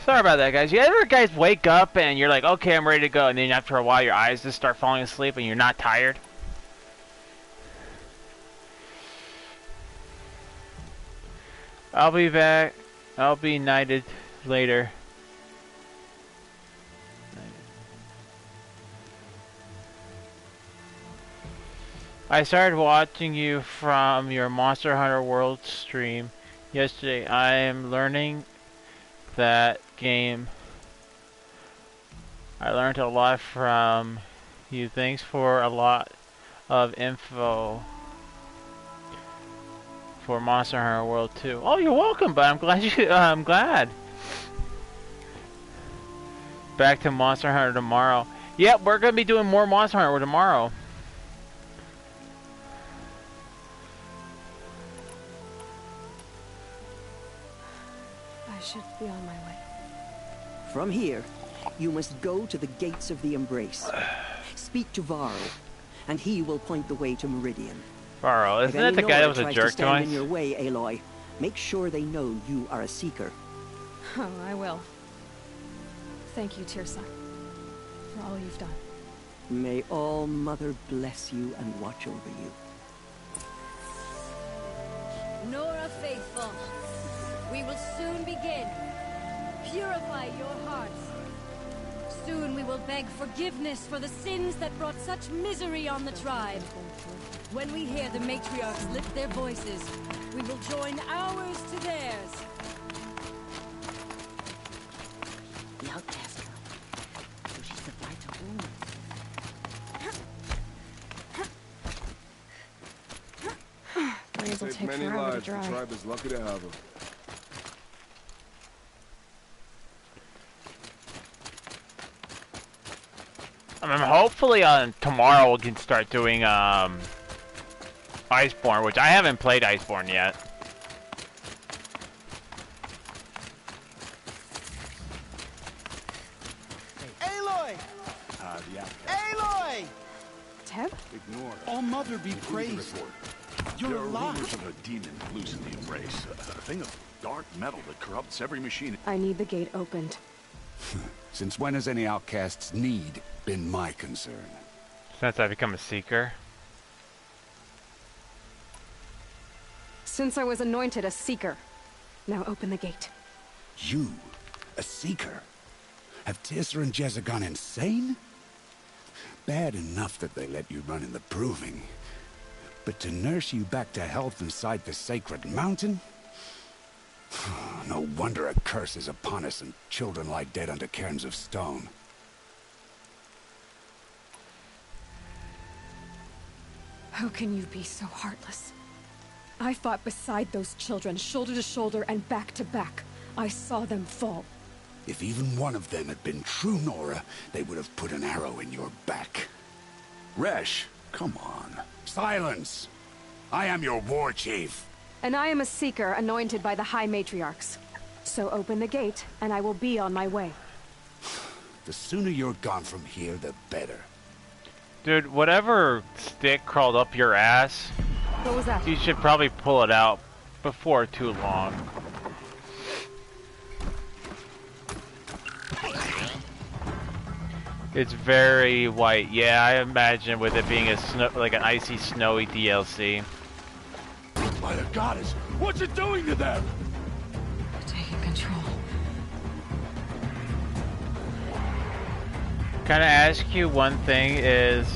Sorry about that, guys. You ever guys wake up and you're like, okay, I'm ready to go, and then after a while your eyes just start falling asleep and you're not tired? I'll be back. I'll be knighted later. I started watching you from your Monster Hunter World stream yesterday. I am learning that game. I learned a lot from you. Thanks for a lot of info for Monster Hunter World 2. Oh, you're welcome, but I'm glad you. I'm glad. Back to Monster Hunter tomorrow. Yep, we're gonna be doing more Monster Hunter tomorrow. I should be on my way. From here, you must go to the gates of the Embrace. Speak to Varro, and he will point the way to Meridian. Varro, isn't that the guy that was a jerk to us? In your way, Aloy, make sure they know you are a seeker. Oh, I will. Thank you, Tirsa, for all you've done. May All Mother bless you and watch over you. Nora Faithful, we will soon begin. Purify your hearts. Soon we will beg forgiveness for the sins that brought such misery on the tribe. When we hear the matriarchs lift their voices, we will join ours to theirs. The outcast girl. So she survived her wounds. Blades will Saved take many forever lives. to The dry. tribe is lucky to have them. I mean, hopefully tomorrow we can start doing Iceborne, which I haven't played Iceborne yet. Aloy! Aloy! Teb? Ignore it. All Mother be praised. You're There are alive. rumors of a demon loose in the Embrace. A thing of dark metal that corrupts every machine. I need the gate opened. Since when has any outcast's need been my concern? Since I become a seeker. Since I was anointed a seeker. Now open the gate. You, a seeker? Have Tirsa and Jezza gone insane? Bad enough that they let you run in the proving. But to nurse you back to health inside the sacred mountain? No wonder a curse is upon us and children lie dead under cairns of stone. How can you be so heartless? I fought beside those children, shoulder to shoulder and back to back. I saw them fall. If even one of them had been true Nora, they would have put an arrow in your back. Resh, come on. Silence! I am your war chief. And I am a seeker anointed by the High Matriarchs. So open the gate, and I will be on my way. The sooner you're gone from here, the better. Dude, whatever stick crawled up your ass, What was that? you should probably pull it out before too long. It's very white. Yeah, I imagine with it being a like an icy, snowy DLC. By the goddess, what's it doing to them? Taking control. Can I ask you one thing? Is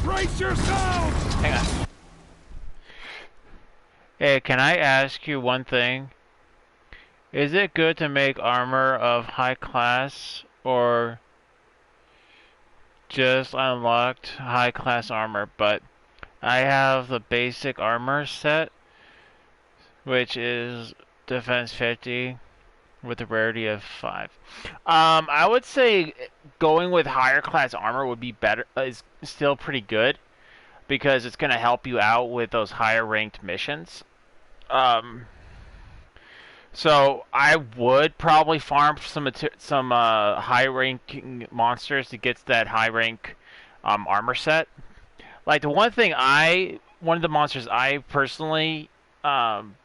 Brace yourselves! hang on. Hey, can I ask you one thing? Is it good to make armor of high class, or just unlocked high class armor? But I have the basic armor set, which is defense 50 with a rarity of 5. I would say going with higher class armor would be better. Is still pretty good because it's going to help you out with those higher ranked missions. So I would probably farm some high ranking monsters to get that high rank armor set. Like one of the monsters I personally farmed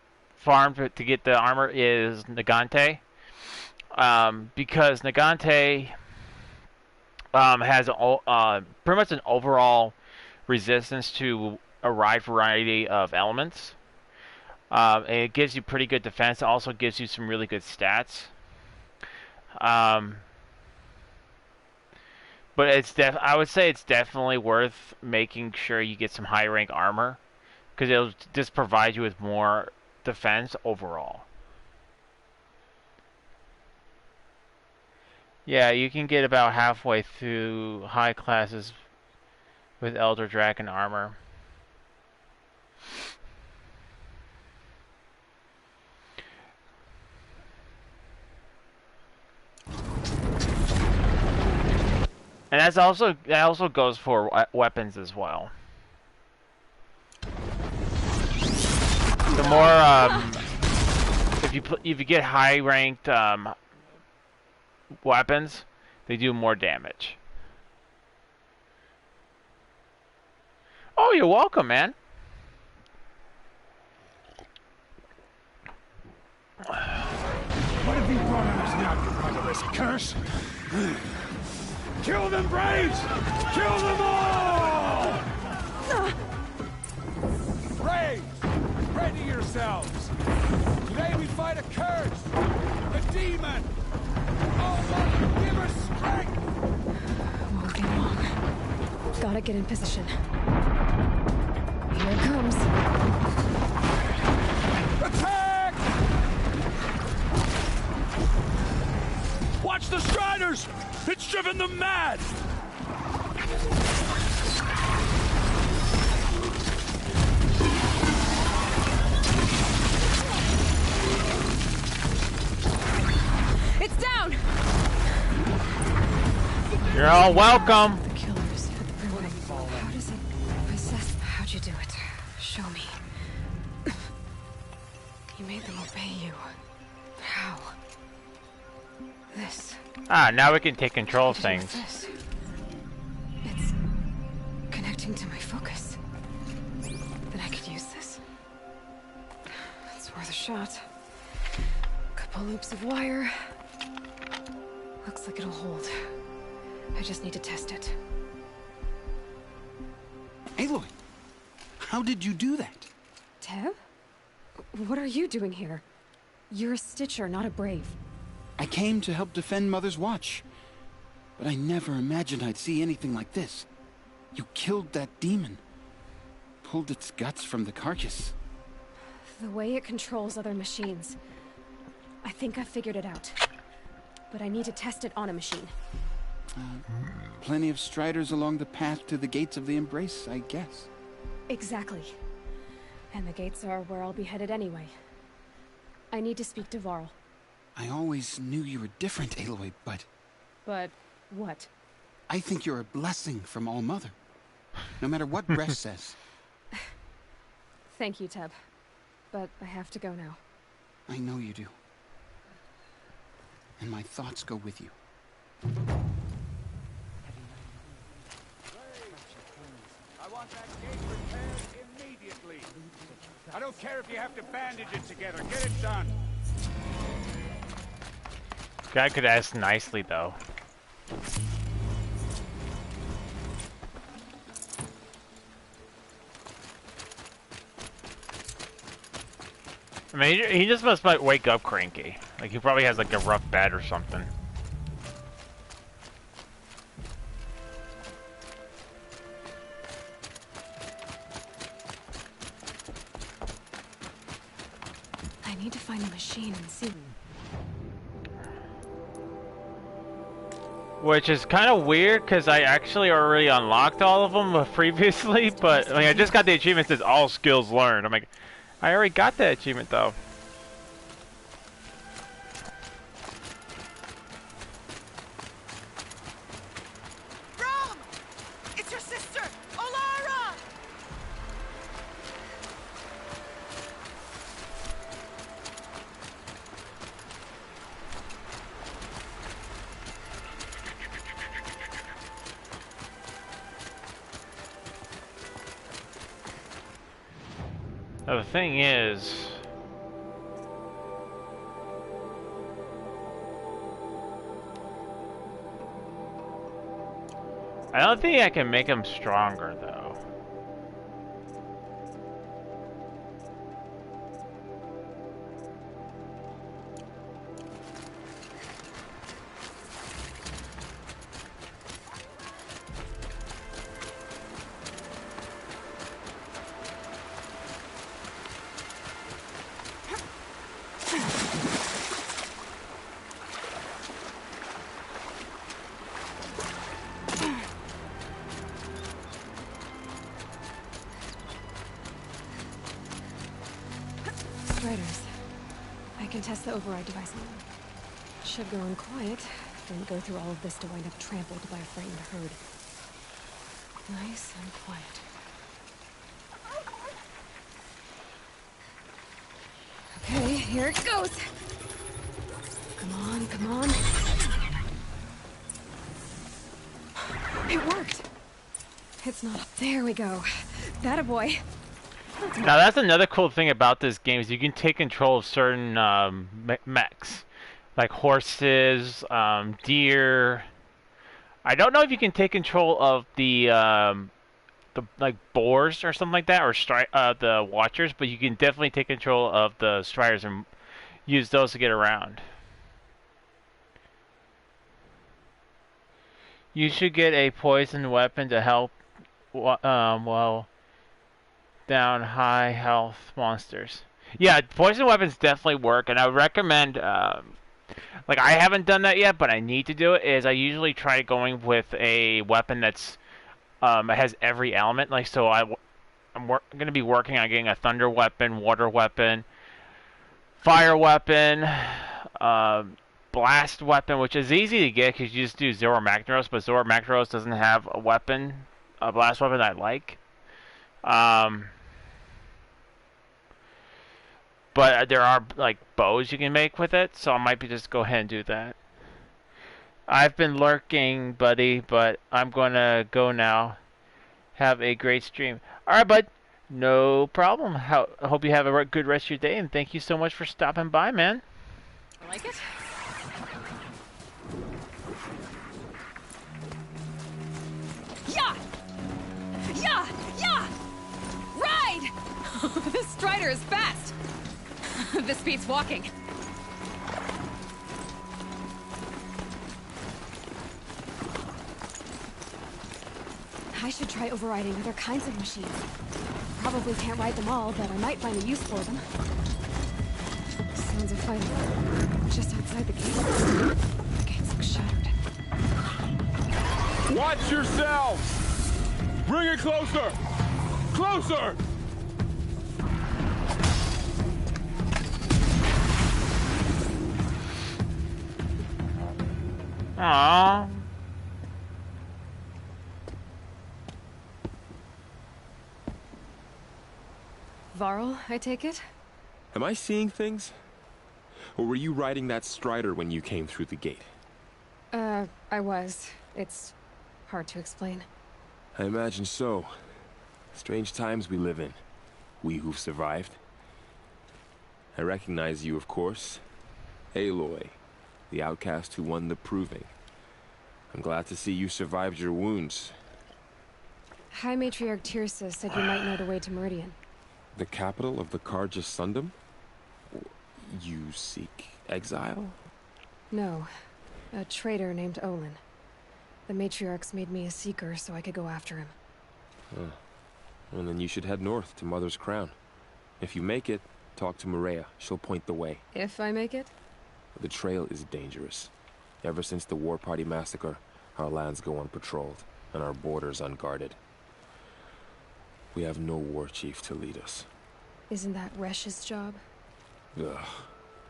to get the armor is Nagante, because Nagante has pretty much an overall resistance to a wide variety of elements. And it gives you pretty good defense. It also gives you some really good stats. But I would say it's definitely worth making sure you get some high rank armor, because it'll just provide you with more defense overall. Yeah, you can get about halfway through high classes with Elder Dragon armor. And that also goes for weapons as well. The more if you get high ranked weapons, they do more damage. Oh, you're welcome, man. What have you brought on us now, you motherless curse? Kill them, Braves! Kill them all! Braves! Ready yourselves! Today we fight a curse! A demon! Oh, Mother, give us strength! Won't be long. Gotta get in position. Here it comes. Attack! Watch the Striders! It's driven them mad! It's down! You're all welcome. The killers. How does it possess? How'd you do it? Show me. You made them obey you. How? This. Ah, now we can take control of things. This. It's connecting to my focus. Then I could use this. It's worth a shot. Couple loops of wire. Looks like it'll hold. I just need to test it. Aloy, how did you do that? Teb? What are you doing here? You're a Stitcher, not a Brave. I came to help defend Mother's Watch. But I never imagined I'd see anything like this. You killed that demon. Pulled its guts from the carcass. The way it controls other machines. I think I figured it out. But I need to test it on a machine. Plenty of Striders along the path to the gates of the Embrace, I guess. Exactly. And the gates are where I'll be headed anyway. I need to speak to Varl. I always knew you were different, Aloy, but... But what? I think you're a blessing from All Mother. No matter what Bresh says. Thank you, Teb. But I have to go now. I know you do. And my thoughts go with you. I want that gate repaired immediately. I don't care if you have to bandage it together. Get it done. Guy could ask nicely, though. I mean, he just must wake up cranky. Like, he probably has, like, a rough bed or something. I need to find the machine and see. Which is kind of weird, because I actually already unlocked all of them previously, but I mean, I just got the achievement that says all skills learned. I'm like, I already got that achievement, though. Rom! It's your sister, Olara! Now, the thing is... I don't think I can make him stronger, though. Striders. I can test the override device on them. Should go in quiet. Didn't go through all of this to wind up trampled by a frightened herd. Nice and quiet. Okay, here it goes. Come on, come on. It worked. It's not up. There we go. That boy. Now that's another cool thing about this game is you can take control of certain mechs, like horses, deer. I don't know if you can take control of the like boars or something like that, or the watchers, but you can definitely take control of the striders and use those to get around. You should get a poison weapon to help well down high health monsters. Yeah, poison weapons definitely work, and I would recommend like I haven't done that yet, but I need to do it. Is I usually try going with a weapon that's it has every element. Like so, I'm going to be working on getting a thunder weapon, water weapon, fire weapon, blast weapon, which is easy to get because you just do Zora Magnaros, but Zora Magnaros doesn't have a weapon, a blast weapon I like. But there are like bows you can make with it, so I might be just go ahead and do that. I've been lurking, buddy, but I'm gonna go now. Have a great stream. Alright, bud. No problem. I hope you have a good rest of your day, and thank you so much for stopping by, man. I like it. Yeah! Yeah! Yeah! Ride! This strider is fast! This beats walking. I should try overriding other kinds of machines. Probably can't ride them all, but I might find a use for them. Sounds of fighting. Just outside the gate. The gates look shuttered. Watch yourselves! Bring it closer! Closer! Aww. Varl, I take it? Am I seeing things? Or were you riding that strider when you came through the gate? I was. It's hard to explain. I imagine so. Strange times we live in. We who've survived. I recognize you, of course. Aloy, the outcast who won the proving. I'm glad to see you survived your wounds. High Matriarch Tirsa said you might know the way to Meridian. The capital of the Carja Sundom? You seek exile? No. A traitor named Olin. The Matriarchs made me a seeker so I could go after him. Huh. Well, then you should head north to Mother's Crown. If you make it, talk to Maria. She'll point the way. If I make it? The trail is dangerous. Ever since the War Party massacre, our lands go unpatrolled, and our borders unguarded. We have no war chief to lead us. Isn't that Resh's job? Ugh.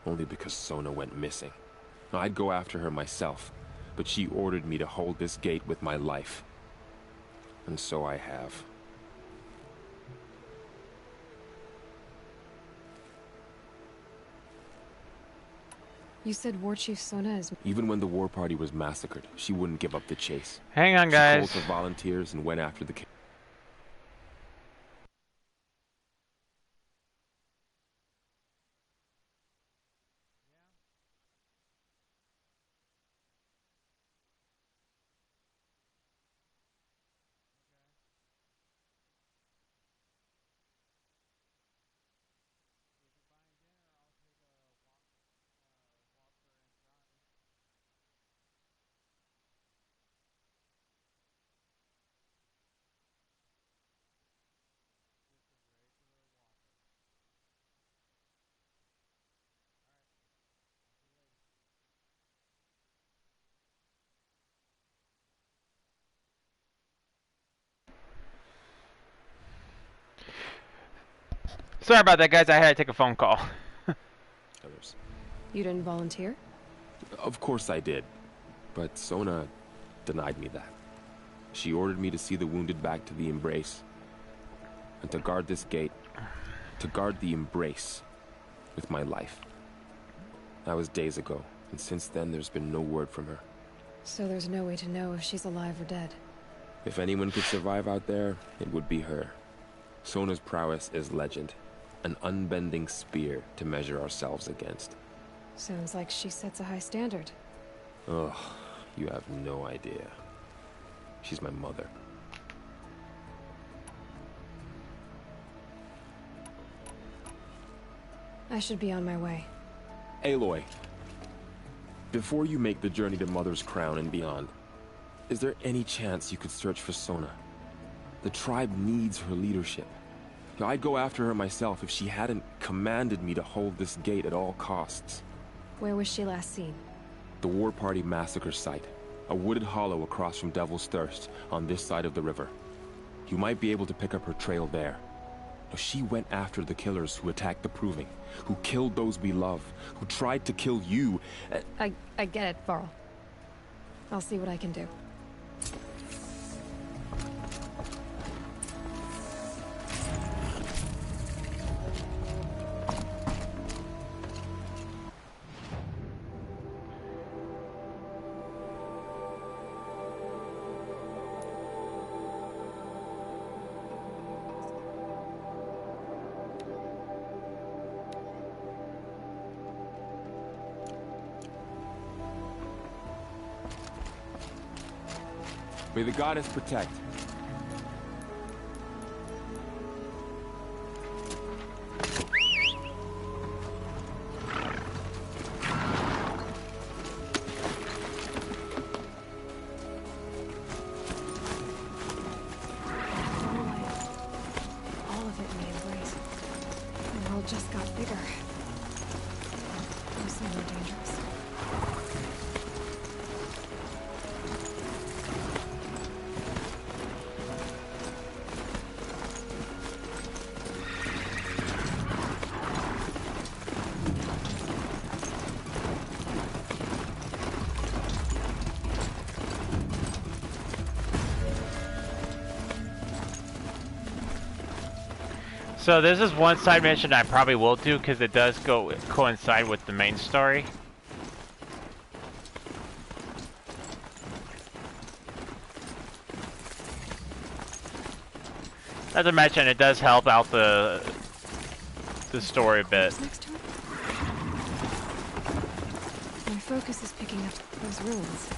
Only because Sona went missing. I'd go after her myself, but she ordered me to hold this gate with my life. And so I have. You said War Chief Sona is... Even when the War Party was massacred, she wouldn't give up the chase. Hang on, guys. She called for volunteers and went after the... Sorry about that, guys. I had to take a phone call. You didn't volunteer? Of course I did. But Sona denied me that. She ordered me to see the wounded back to the Embrace. And to guard this gate. To guard the Embrace. With my life. That was days ago. And since then, there's been no word from her. So there's no way to know if she's alive or dead. If anyone could survive out there, it would be her. Sona's prowess is legend. An unbending spear to measure ourselves against. Sounds like she sets a high standard. Ugh, you have no idea. She's my mother. I should be on my way. Aloy, before you make the journey to Mother's Crown and beyond, is there any chance you could search for Sona? The tribe needs her leadership. I'd go after her myself if she hadn't commanded me to hold this gate at all costs. Where was she last seen? The War Party massacre site. A wooded hollow across from Devil's Thirst, on this side of the river. You might be able to pick up her trail there. Now, she went after the killers who attacked the Proving, who killed those we love, who tried to kill you. I get it, Varl. I'll see what I can do. May the goddess protect. All of it in the Embrace. The world just got bigger. Also more dangerous. So this is one side mission I probably will do because it does coincide with the main story. Not to mention it does help out the story a bit. Next to it? My focus is picking up those ruins.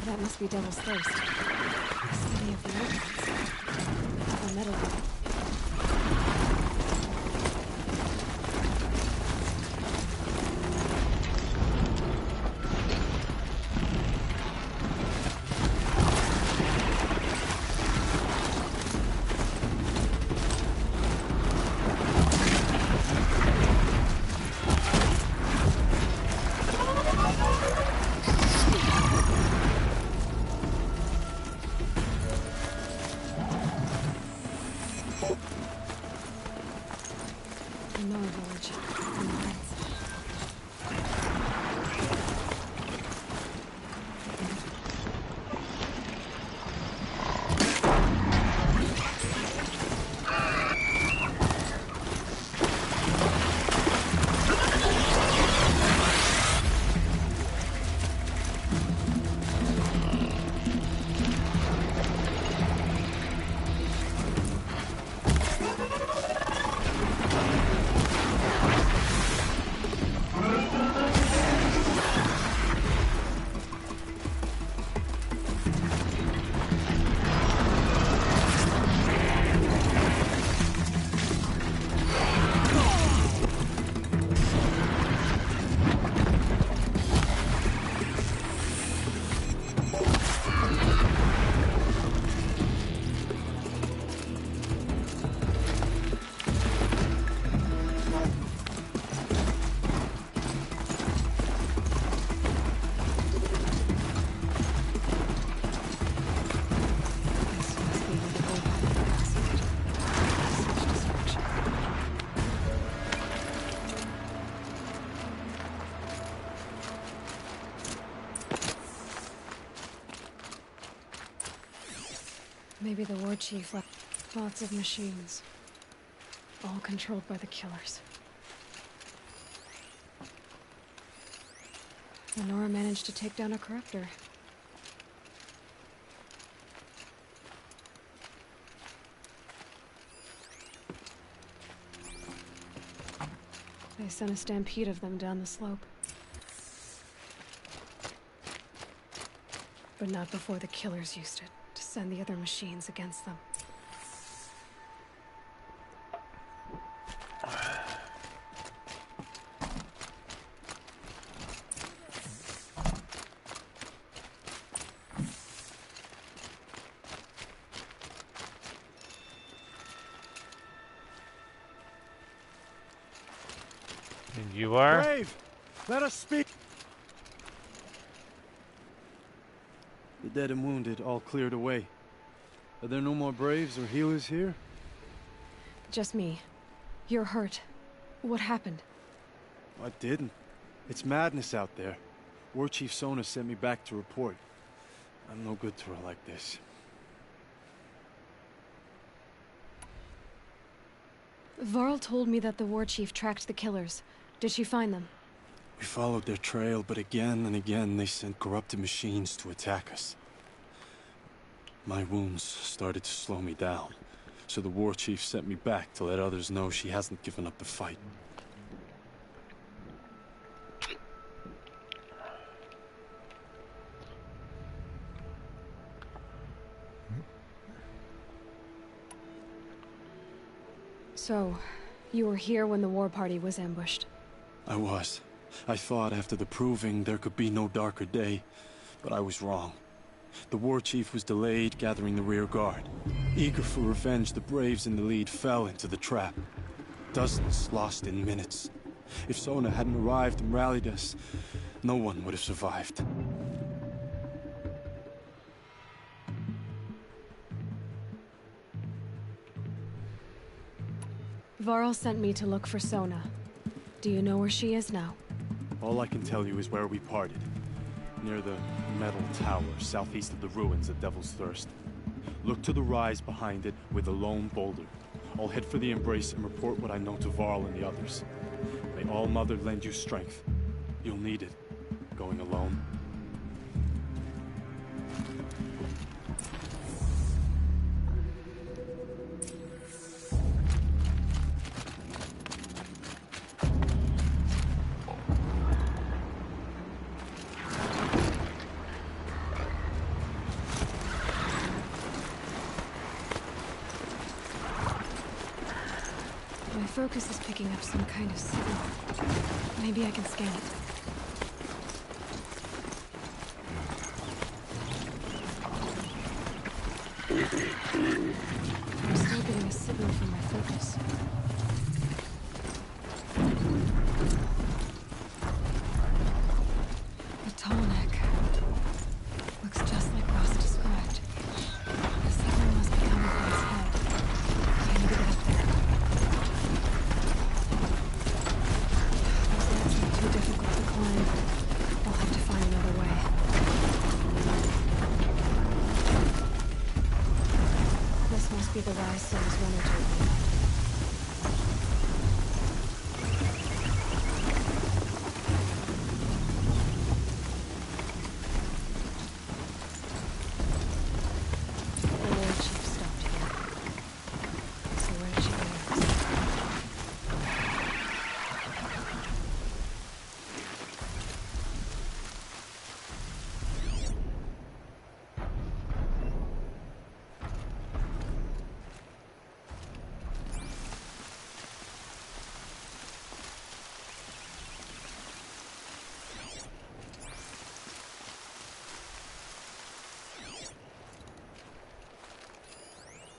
That must be Devil's Thirst. The city of the old ones. The metal gate. Maybe the war chief left lots of machines, all controlled by the killers. And Nora managed to take down a corruptor. They sent a stampede of them down the slope. But not before the killers used it to send the other machines against them. And you are? Brave! Let us speak! The dead and wounded all cleared away. Are there no more Braves or healers here? Just me. You're hurt. What happened? I didn't. It's madness out there. War Chief Sona sent me back to report. I'm no good to her like this. Varl told me that the war chief tracked the killers. Did she find them? We followed their trail, but again and again they sent corrupted machines to attack us. My wounds started to slow me down, so the war chief sent me back to let others know she hasn't given up the fight. So, you were here when the war party was ambushed? I was. I thought after the proving there could be no darker day, but I was wrong. The war chief was delayed gathering the rear guard. Eager for revenge, the Braves in the lead fell into the trap. Dozens lost in minutes. If Sona hadn't arrived and rallied us, no one would have survived. Varl sent me to look for Sona. Do you know where she is now? All I can tell you is where we parted. Near the metal tower, southeast of the ruins at Devil's Thirst. Look to the rise behind it with a lone boulder. I'll head for the Embrace and report what I know to Varl and the others. May All Mother lend you strength. You'll need it, going alone. My focus is picking up some kind of signal. Maybe I can scan it. I'm still getting a signal from my focus. The tall neck. Looks just like Ross described. The signal must be coming from his head. I need to get up there. It's too difficult to climb. I'll have to find another way. This must be the rise Son's runner told me about. The Lord Chief stopped here. So where did she go next?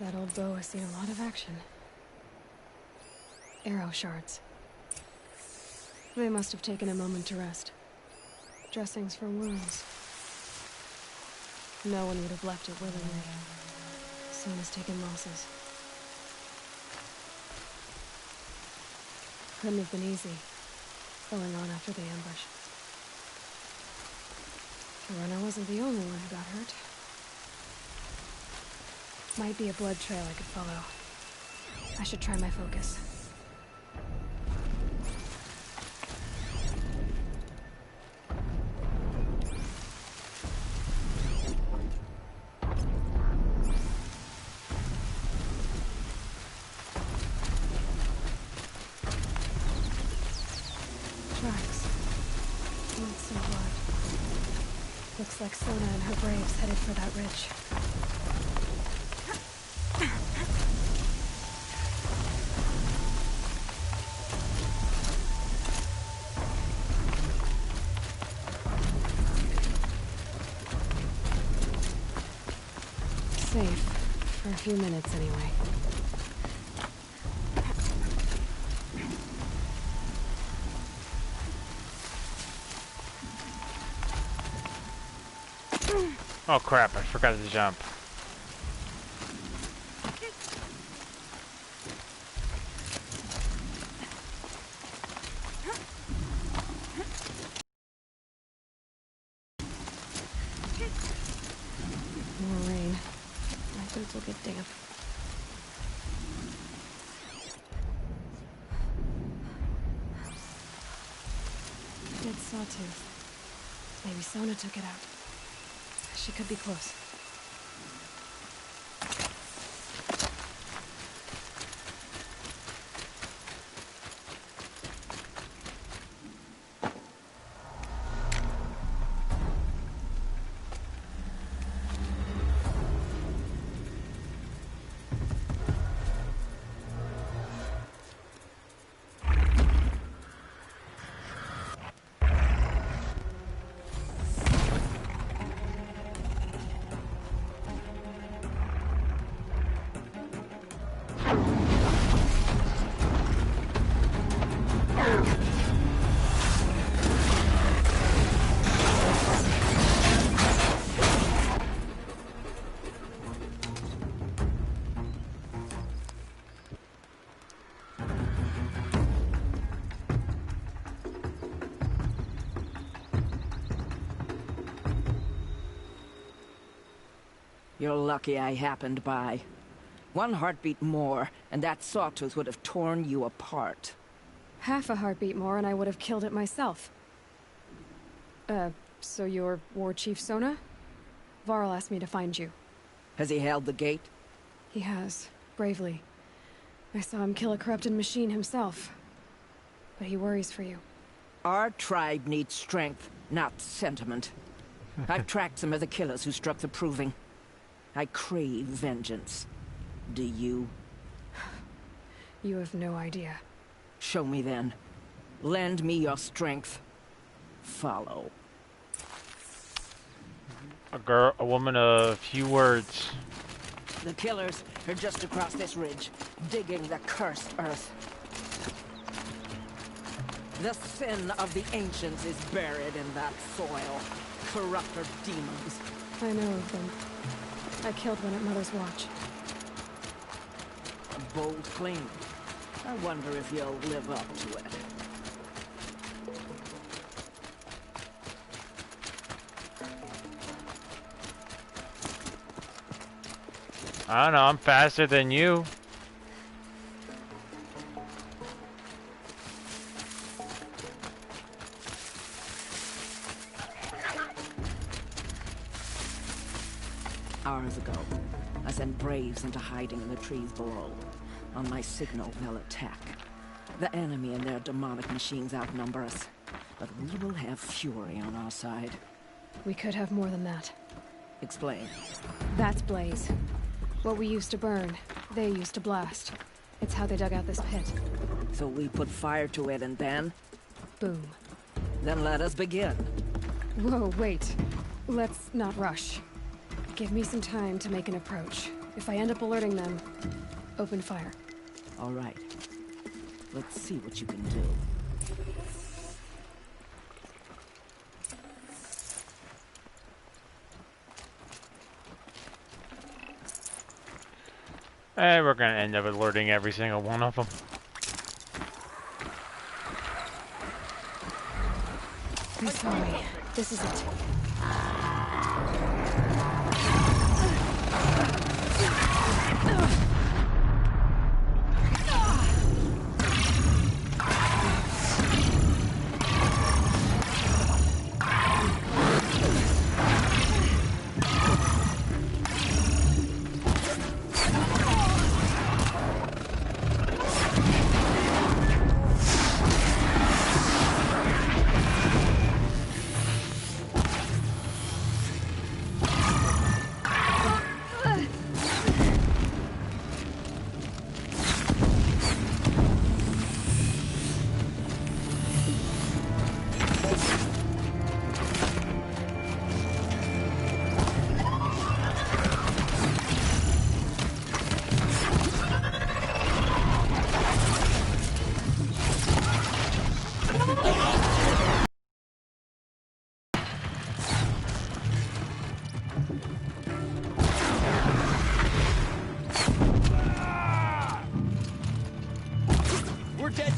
That old bow has seen a lot of action. Arrow shards. They must have taken a moment to rest. Dressings for wounds. No one would have left it willingly. Sona's taken losses. Couldn't have been easy, going on after the ambush. The runner wasn't the only one who got hurt. Might be a blood trail I could follow. I should try my focus. Tracks. Not some blood. Looks like Sona and her braves headed for that ridge. Safe. For a few minutes, anyway. Oh crap, I forgot to jump. More rain. My boots will get damp. Dead sawtooth. Maybe Sona took it out. She could be close. You're lucky I happened by. One heartbeat more, and that sawtooth would have torn you apart. Half a heartbeat more and I would have killed it myself. So you're War Chief Sona? Varl asked me to find you. Has he held the gate? He has, bravely. I saw him kill a corrupted machine himself. But he worries for you. Our tribe needs strength, not sentiment. I've tracked some of the killers who struck the Proving. I crave vengeance. Do you? You have no idea. Show me then. Lend me your strength. Follow. A woman of few words. The killers are just across this ridge, digging the cursed earth. The sin of the ancients is buried in that soil. Corrupter demons. I know of them. I killed one at Mother's Watch. A bold claim. I wonder if you'll live up to it. I don't know, I'm faster than you. Hours ago, I sent Braves into hiding in the trees below. On my signal, they'll attack. The enemy and their demonic machines outnumber us, but we will have fury on our side. We could have more than that. Explain. That's Blaze. What we used to burn, they used to blast. It's how they dug out this pit. So we put fire to it and then? Boom. Then let us begin. Whoa, wait. Let's not rush. Give me some time to make an approach. If I end up alerting them, open fire. All right. Let's see what you can do. And we're gonna end up alerting every single one of them. I'm sorry. This is it.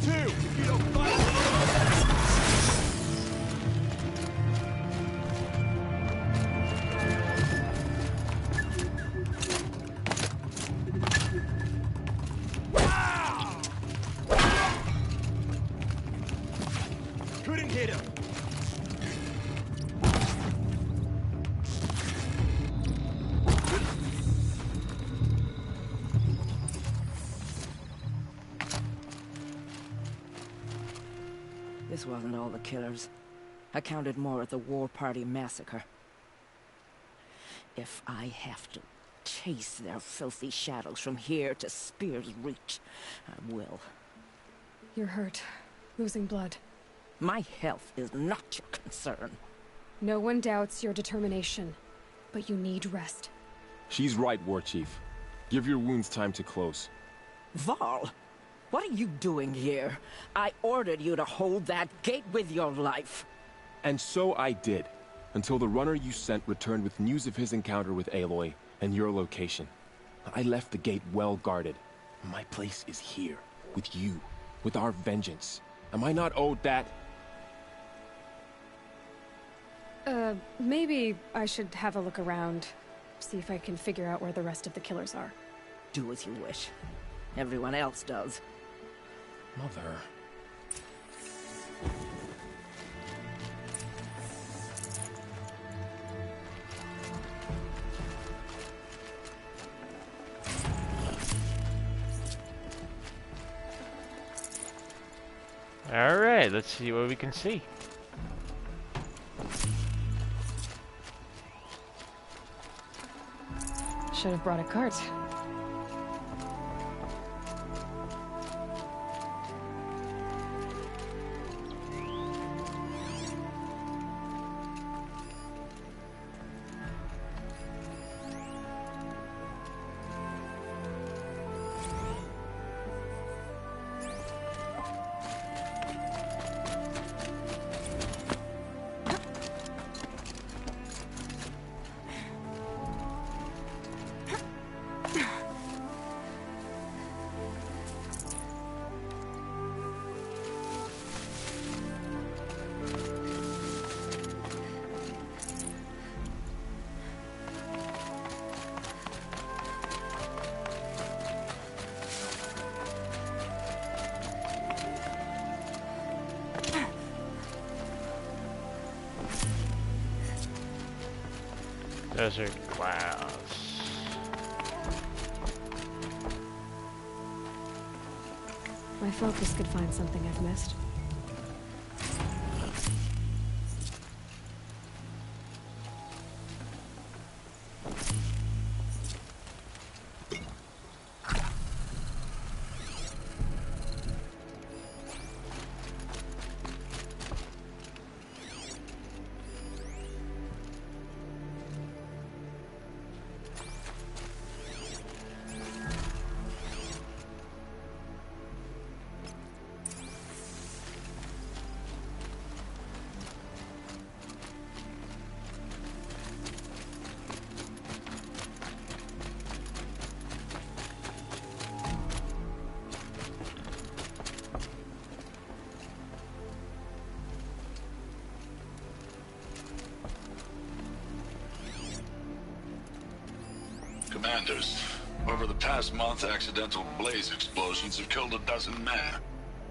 too! You don't fight! Couldn't hit him. This wasn't all the killers. I counted more at the War Party massacre. If I have to chase their filthy shadows from here to Spear's Reach, I will. You're hurt. Losing blood. My health is not your concern. No one doubts your determination, but you need rest. She's right, War Chief. Give your wounds time to close. Val, what are you doing here? I ordered you to hold that gate with your life. And so I did, until the runner you sent returned with news of his encounter with Aloy and your location. I left the gate well guarded. My place is here, with you, with our vengeance. Am I not owed that? Maybe I should have a look around. See if I can figure out where the rest of the killers are. Do as you wish. Everyone else does. Mother... Alright, let's see what we can see. Should have brought a cart. Desert clouds. My focus could find something I've missed. Commanders, over the past month, accidental blaze explosions have killed 12 men.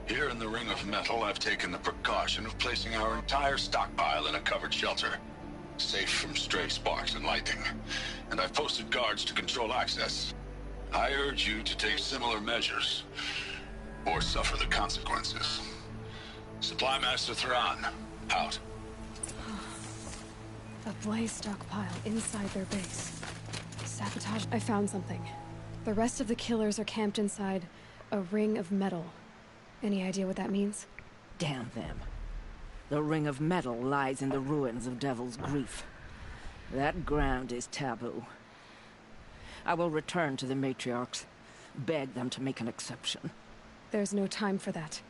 Here in the Ring of Metal, I've taken the precaution of placing our entire stockpile in a covered shelter, safe from stray sparks and lightning, and I've posted guards to control access. I urge you to take similar measures, or suffer the consequences. Supply Master Thrawn, out. A blaze stockpile inside their base. Sabotage. I found something. The rest of the killers are camped inside a ring of metal. Any idea what that means? Damn them. The Ring of Metal lies in the ruins of Devil's Grief. That ground is taboo. I will return to the matriarchs, beg them to make an exception. There's no time for that.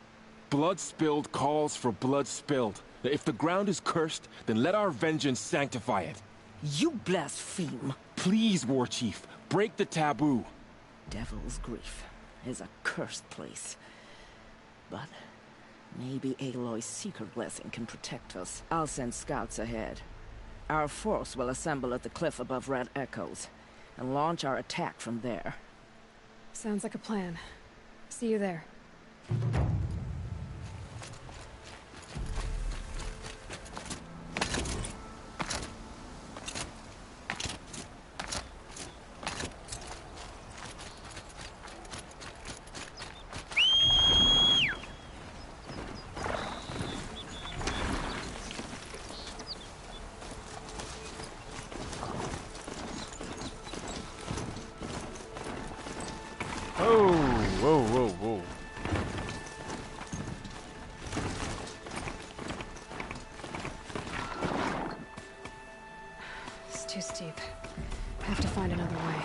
Blood spilled calls for blood spilled. If the ground is cursed, then let our vengeance sanctify it. You blaspheme. Please, War Chief, break the taboo. Devil's Grief is a cursed place. but maybe Aloy's secret blessing can protect us. I'll send scouts ahead. Our force will assemble at the cliff above Red Echoes, and launch our attack from there. Sounds like a plan. See you there. Whoa. It's too steep. Have to find another way.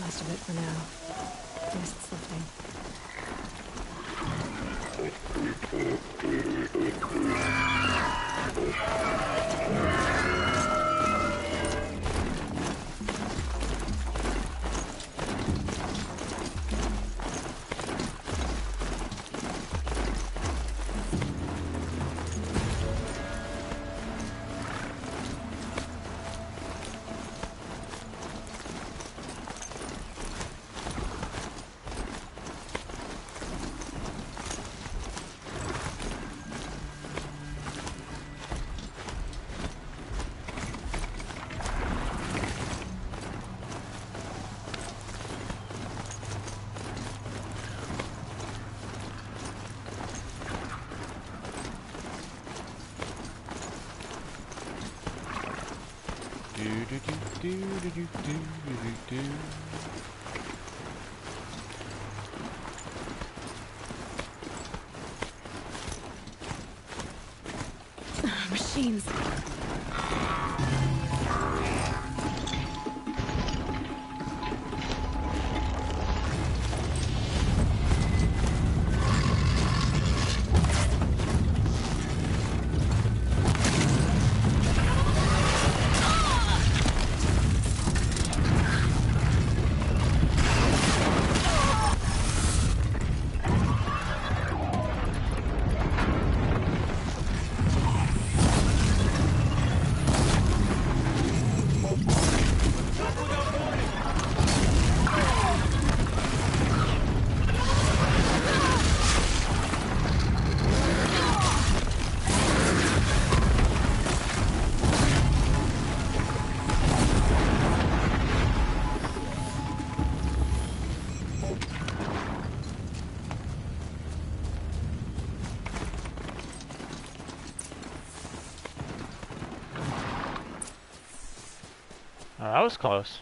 Most of it for now. Mist's lifting. Machines. Oh, that was close.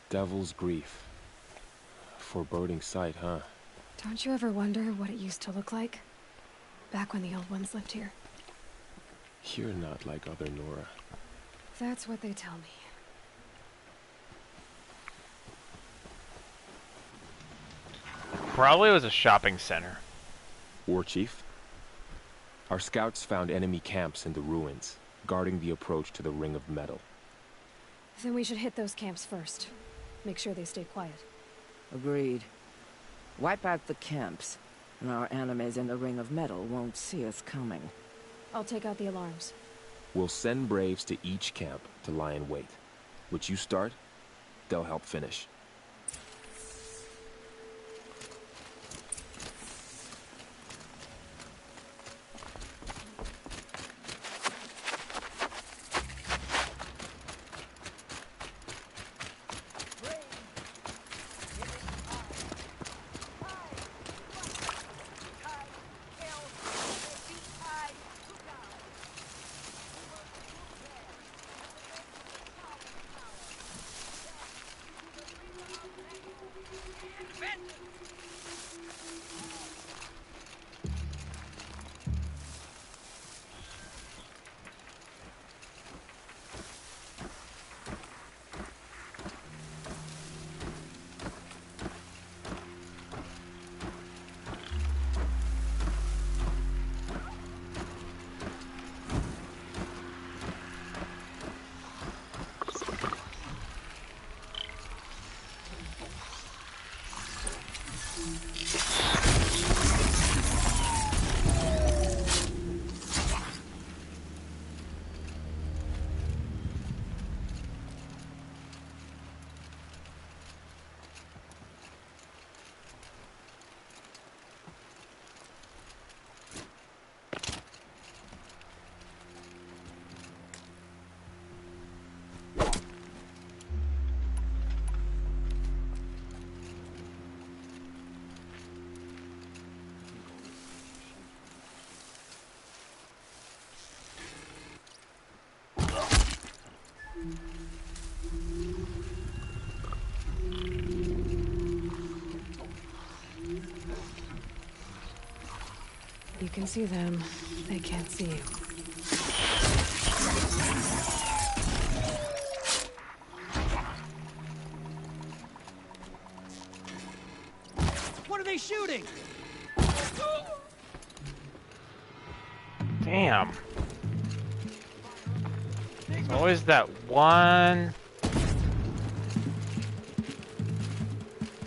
Devil's Grief. Foreboding sight, huh? Don't you ever wonder what it used to look like? Back when the old ones lived here. You're not like other Nora. That's what they tell me. Probably was a shopping center. War Chief? Our scouts found enemy camps in the ruins, guarding the approach to the Ring of Metal. Then we should hit those camps first. Make sure they stay quiet. Agreed. Wipe out the camps, and our enemies in the Ring of Metal won't see us coming. I'll take out the alarms. We'll send Braves to each camp to lie in wait. Which you start, they'll help finish. You can see them. They can't see you. What are they shooting? Damn. There's always that one.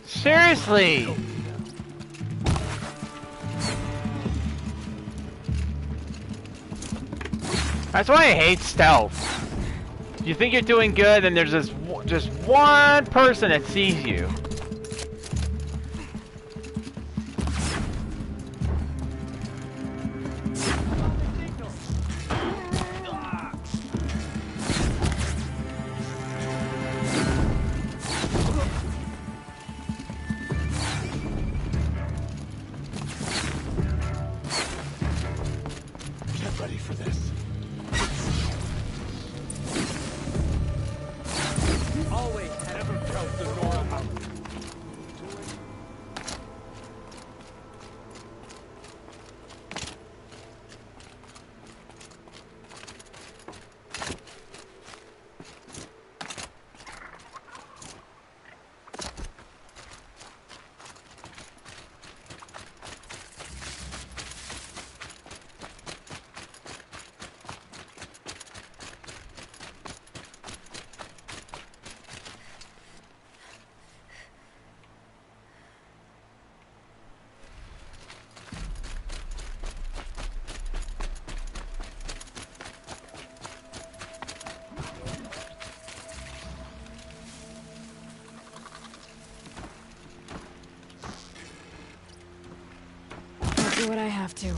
Seriously! That's why I hate stealth. You think you're doing good, and there's this just one person that sees you. Get ready for this. Always never felt the Nora out. I'll do what I have to.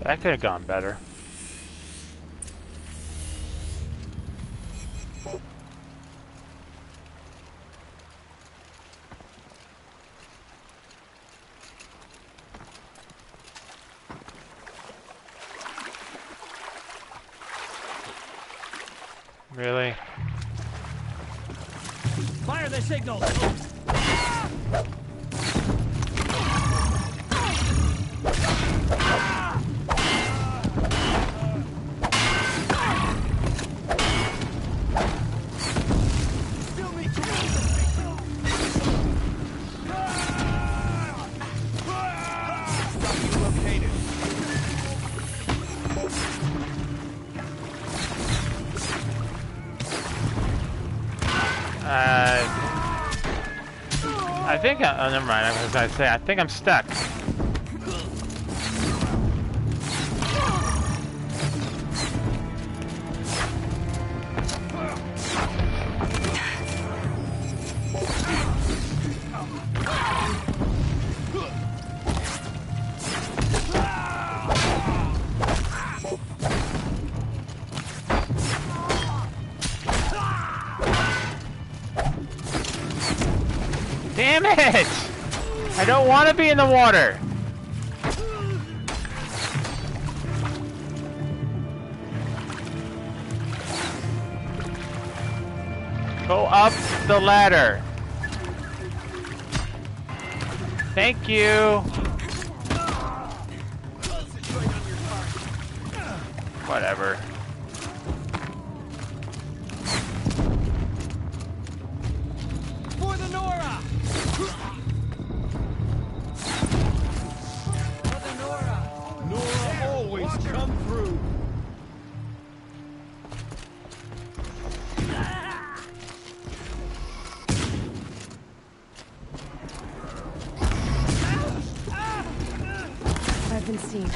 That could have gone better. Really? Fire the signals! I think oh, never mind. I was gonna say I think I'm stuck. Damn it! I don't want to be in the water! Go up the ladder. Thank you. Whatever. For the Nora! For the Nora! Nora always come through. I've been seen.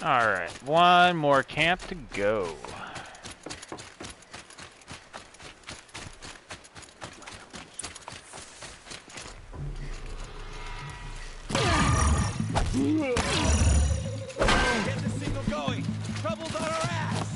Alright, one more camp to go. Get the signal going! Trouble's on our ass!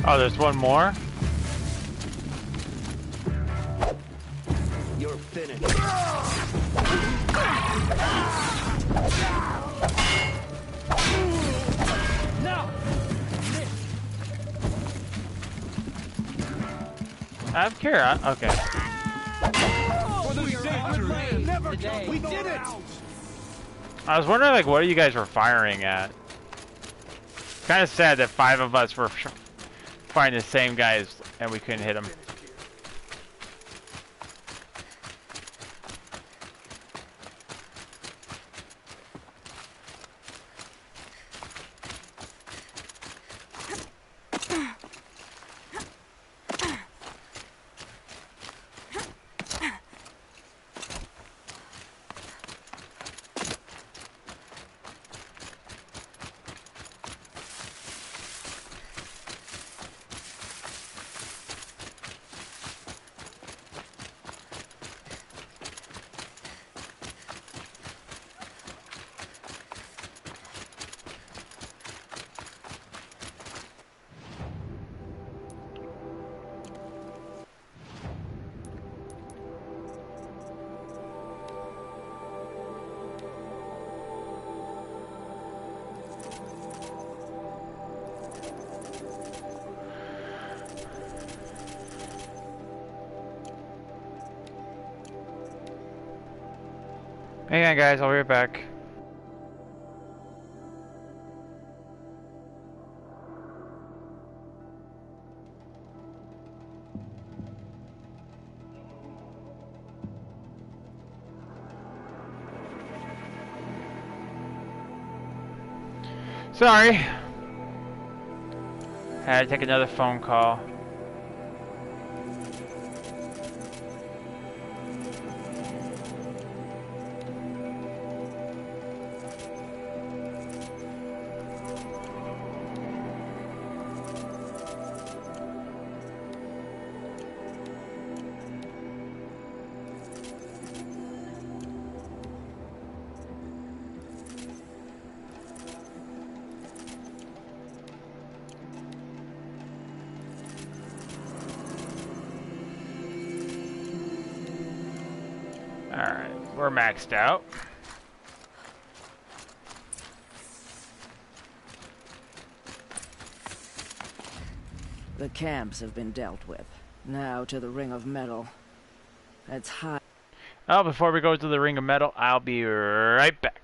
Oh, there's one more? You're finished. Now! I'm curious. Okay. For the sacred land! Never day. We did it! I was wondering, like, what you guys were firing at. Kind of sad that 5 of us were fighting the same guys and we couldn't hit them. Hang on, guys, I'll be right back. Sorry. Had to take another phone call. Alright, we're maxed out. The camps have been dealt with. Now to the Ring of Metal. It's high. Oh, before we go to the Ring of Metal, I'll be right back.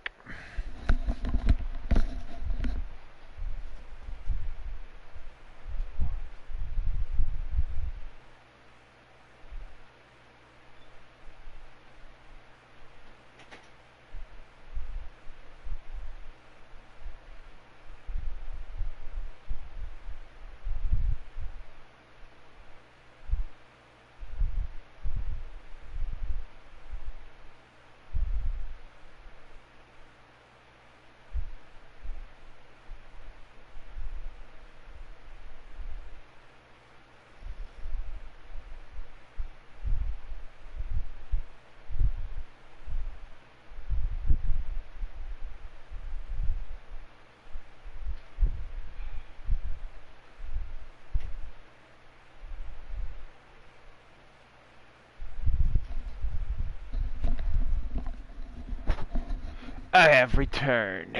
I have returned.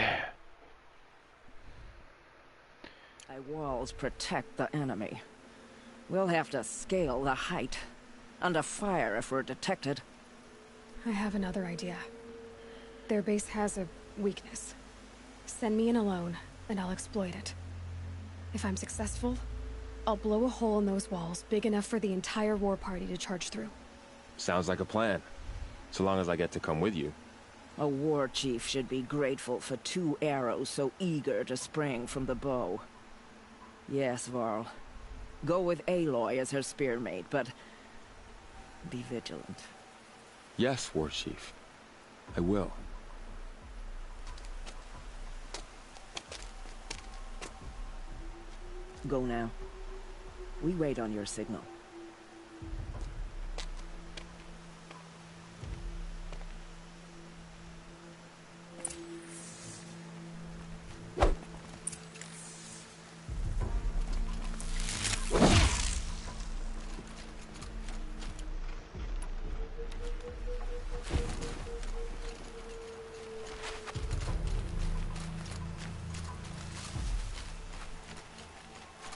My walls protect the enemy. We'll have to scale the height. Under fire if we're detected. I have another idea. Their base has a weakness. Send me in alone, and I'll exploit it. If I'm successful, I'll blow a hole in those walls big enough for the entire war party to charge through. Sounds like a plan. So long as I get to come with you. A war chief should be grateful for 2 arrows so eager to spring from the bow. Yes, Varl. Go with Aloy as her spearmate, but be vigilant. Yes, War Chief. I will. Go now. We wait on your signal.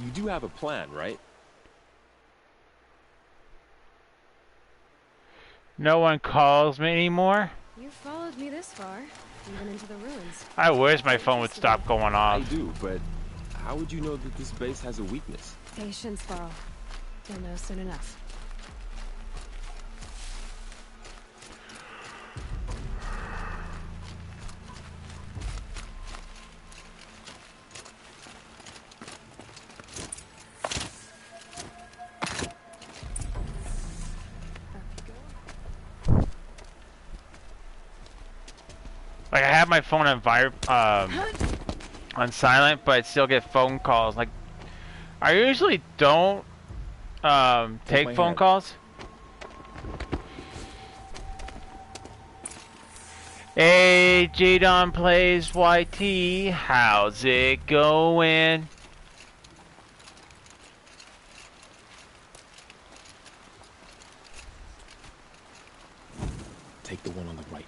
You do have a plan, right? No one calls me anymore? followed me this far, even into the ruins. I wish my phone would stop going off. I do, but how would you know that this base has a weakness? Patience, Varl. You'll know soon enough. Like, I have my phone on silent, but I still get phone calls. Like, I usually don't take phone calls. Hey, Jadon plays YT. How's it going? Take the one on the right.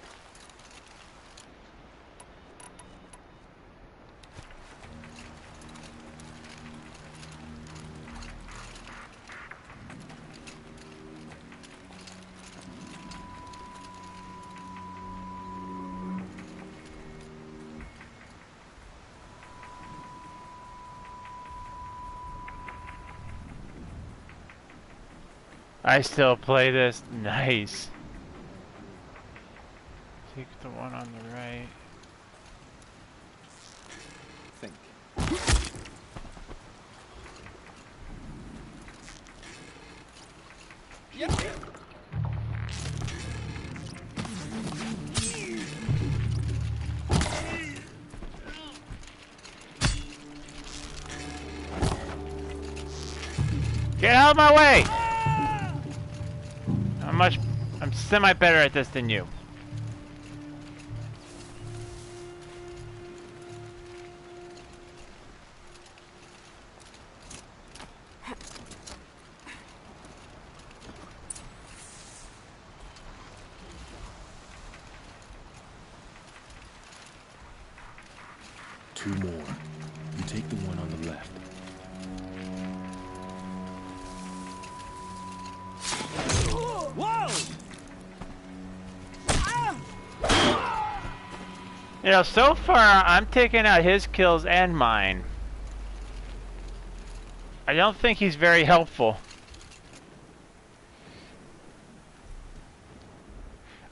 I still play this. Nice. Take the one on the right. Think. Get out of my way! I'm semi better at this than you. Two more. You take the one on the left. Whoa! You know, so far I'm taking out his kills and mine. I don't think he's very helpful.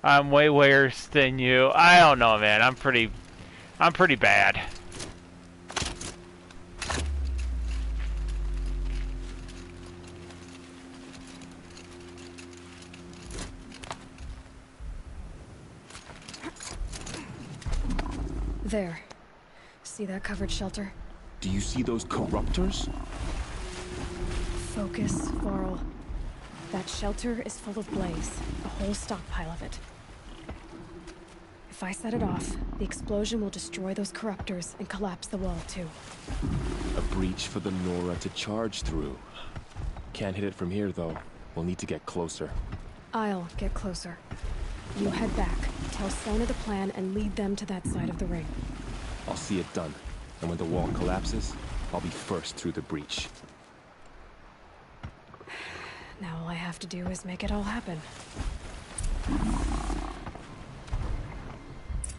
I'm way worse than you. I don't know, man. I'm pretty bad. There. See that covered shelter? Do you see those corruptors? Focus, Varl. That shelter is full of blaze. A whole stockpile of it. If I set it off, the explosion will destroy those corruptors and collapse the wall, too. A breach for the Nora to charge through. Can't hit it from here, though. We'll need to get closer. I'll get closer. You head back, tell Sona the plan, and lead them to that side of the ring. I'll see it done. And when the wall collapses, I'll be first through the breach. Now all I have to do is make it all happen.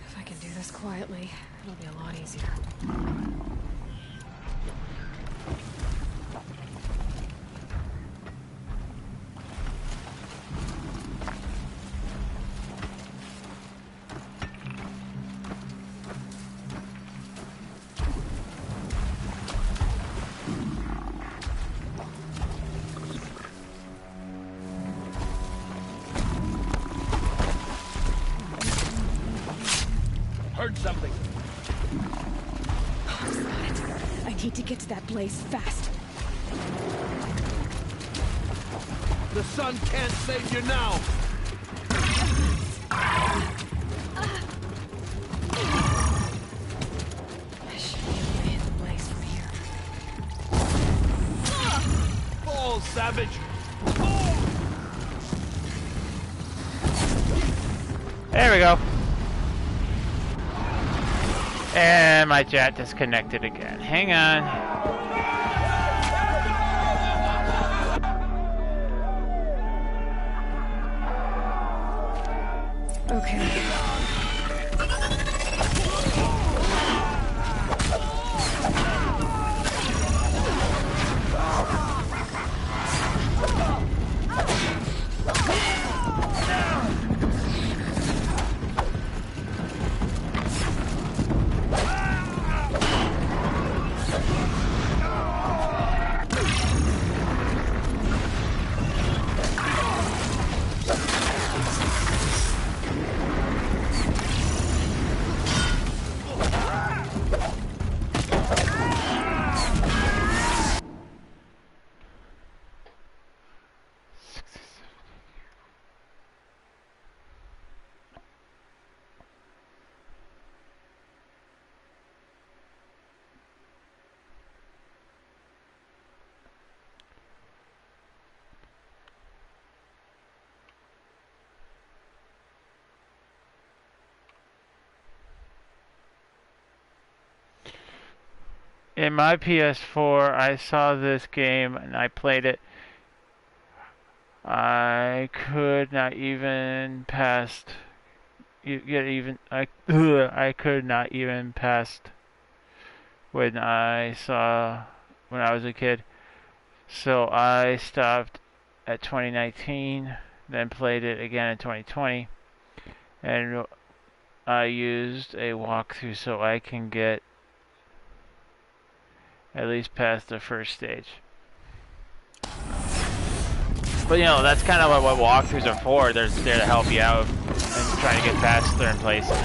If I can do this quietly, it'll be a lot easier. Heard something. I need to get to that blaze fast. The sun can't save you now. I should be able to hit the blaze from here. Fall, savage. There we go. And my chat disconnected again. Hang on. Okay. In my PS4, I saw this game and I played it. I could not even past. I could not even past when I was a kid. So I stopped at 2019, then played it again in 2020, and I used a walkthrough so I can get at least past the first stage. But you know, that's kind of what walkthroughs are for. They're there to help you out and trying to get past certain places.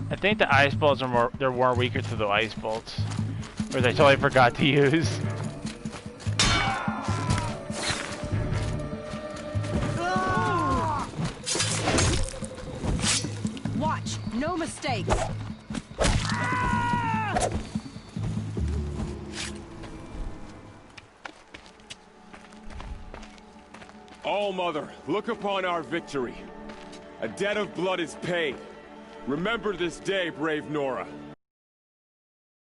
I think the ice bolts are more weaker to the ice bolts, which I totally forgot to use. Watch, no mistakes. All-Mother, look upon our victory. A debt of blood is paid. Remember this day, brave Nora.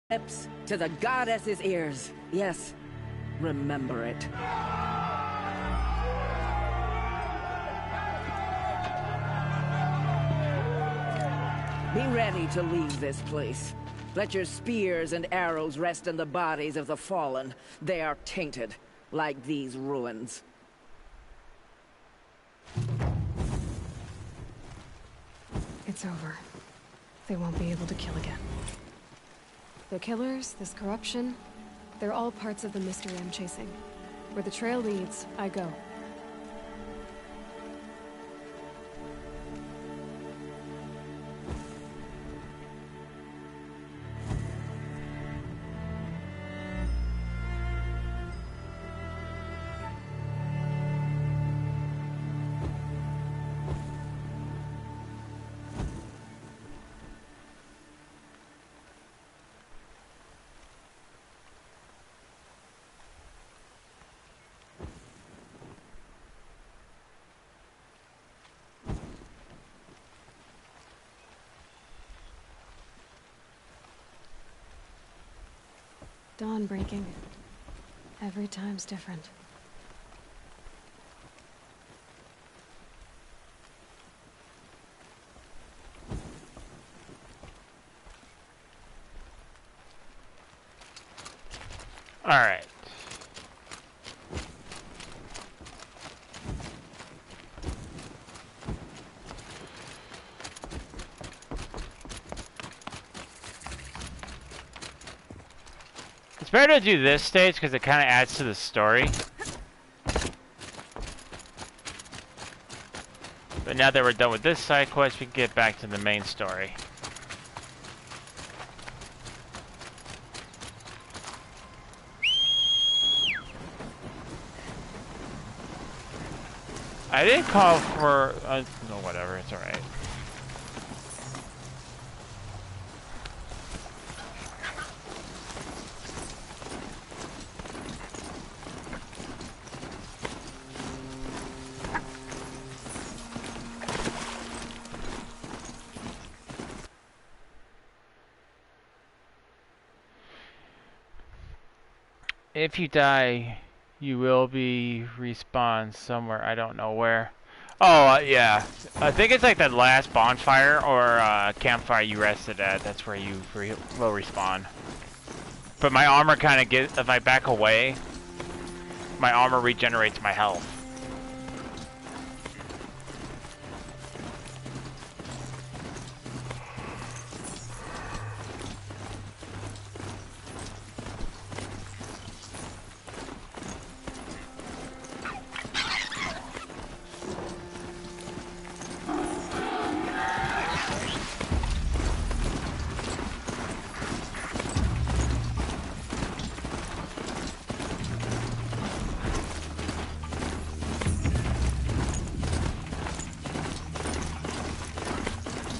Lips to the goddess's ears. Yes, remember it. Be ready to leave this place. Let your spears and arrows rest in the bodies of the fallen. They are tainted, like these ruins. It's over. They won't be able to kill again. The killers, this corruption, they're all parts of the mystery I'm chasing. Where the trail leads, I go. Dawn breaking. Every time's different. All right. It's better to do this stage because it kind of adds to the story. But now that we're done with this side quest, we can get back to the main story. I didn't call for... no, whatever, it's alright. If you die, you will be respawned somewhere. I don't know where. Oh, yeah. I think it's like that last bonfire or campfire you rested at. That's where you will respawn. But my armor kind of gets... If I back away, my armor regenerates my health.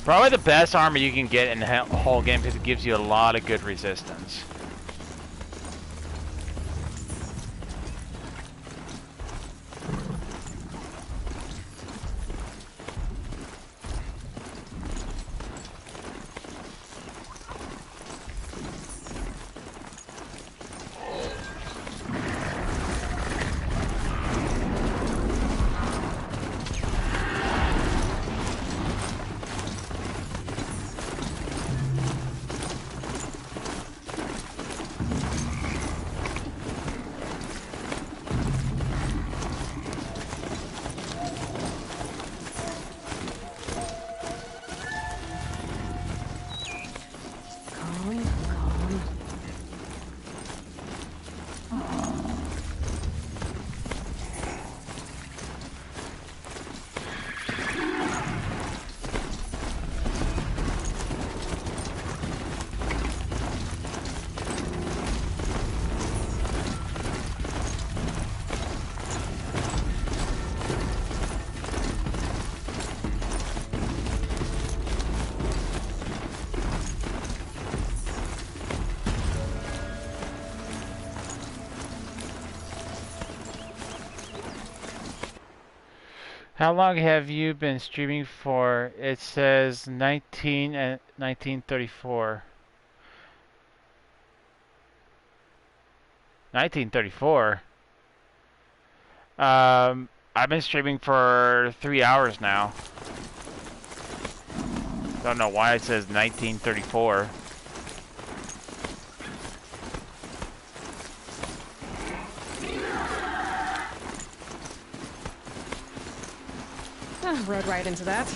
Probably the best armor you can get in the whole game because it gives you a lot of good resistance. How long have you been streaming for? It says 1934. 1934? I've been streaming for 3 hours now. Don't know why it says 1934. Rode right into that.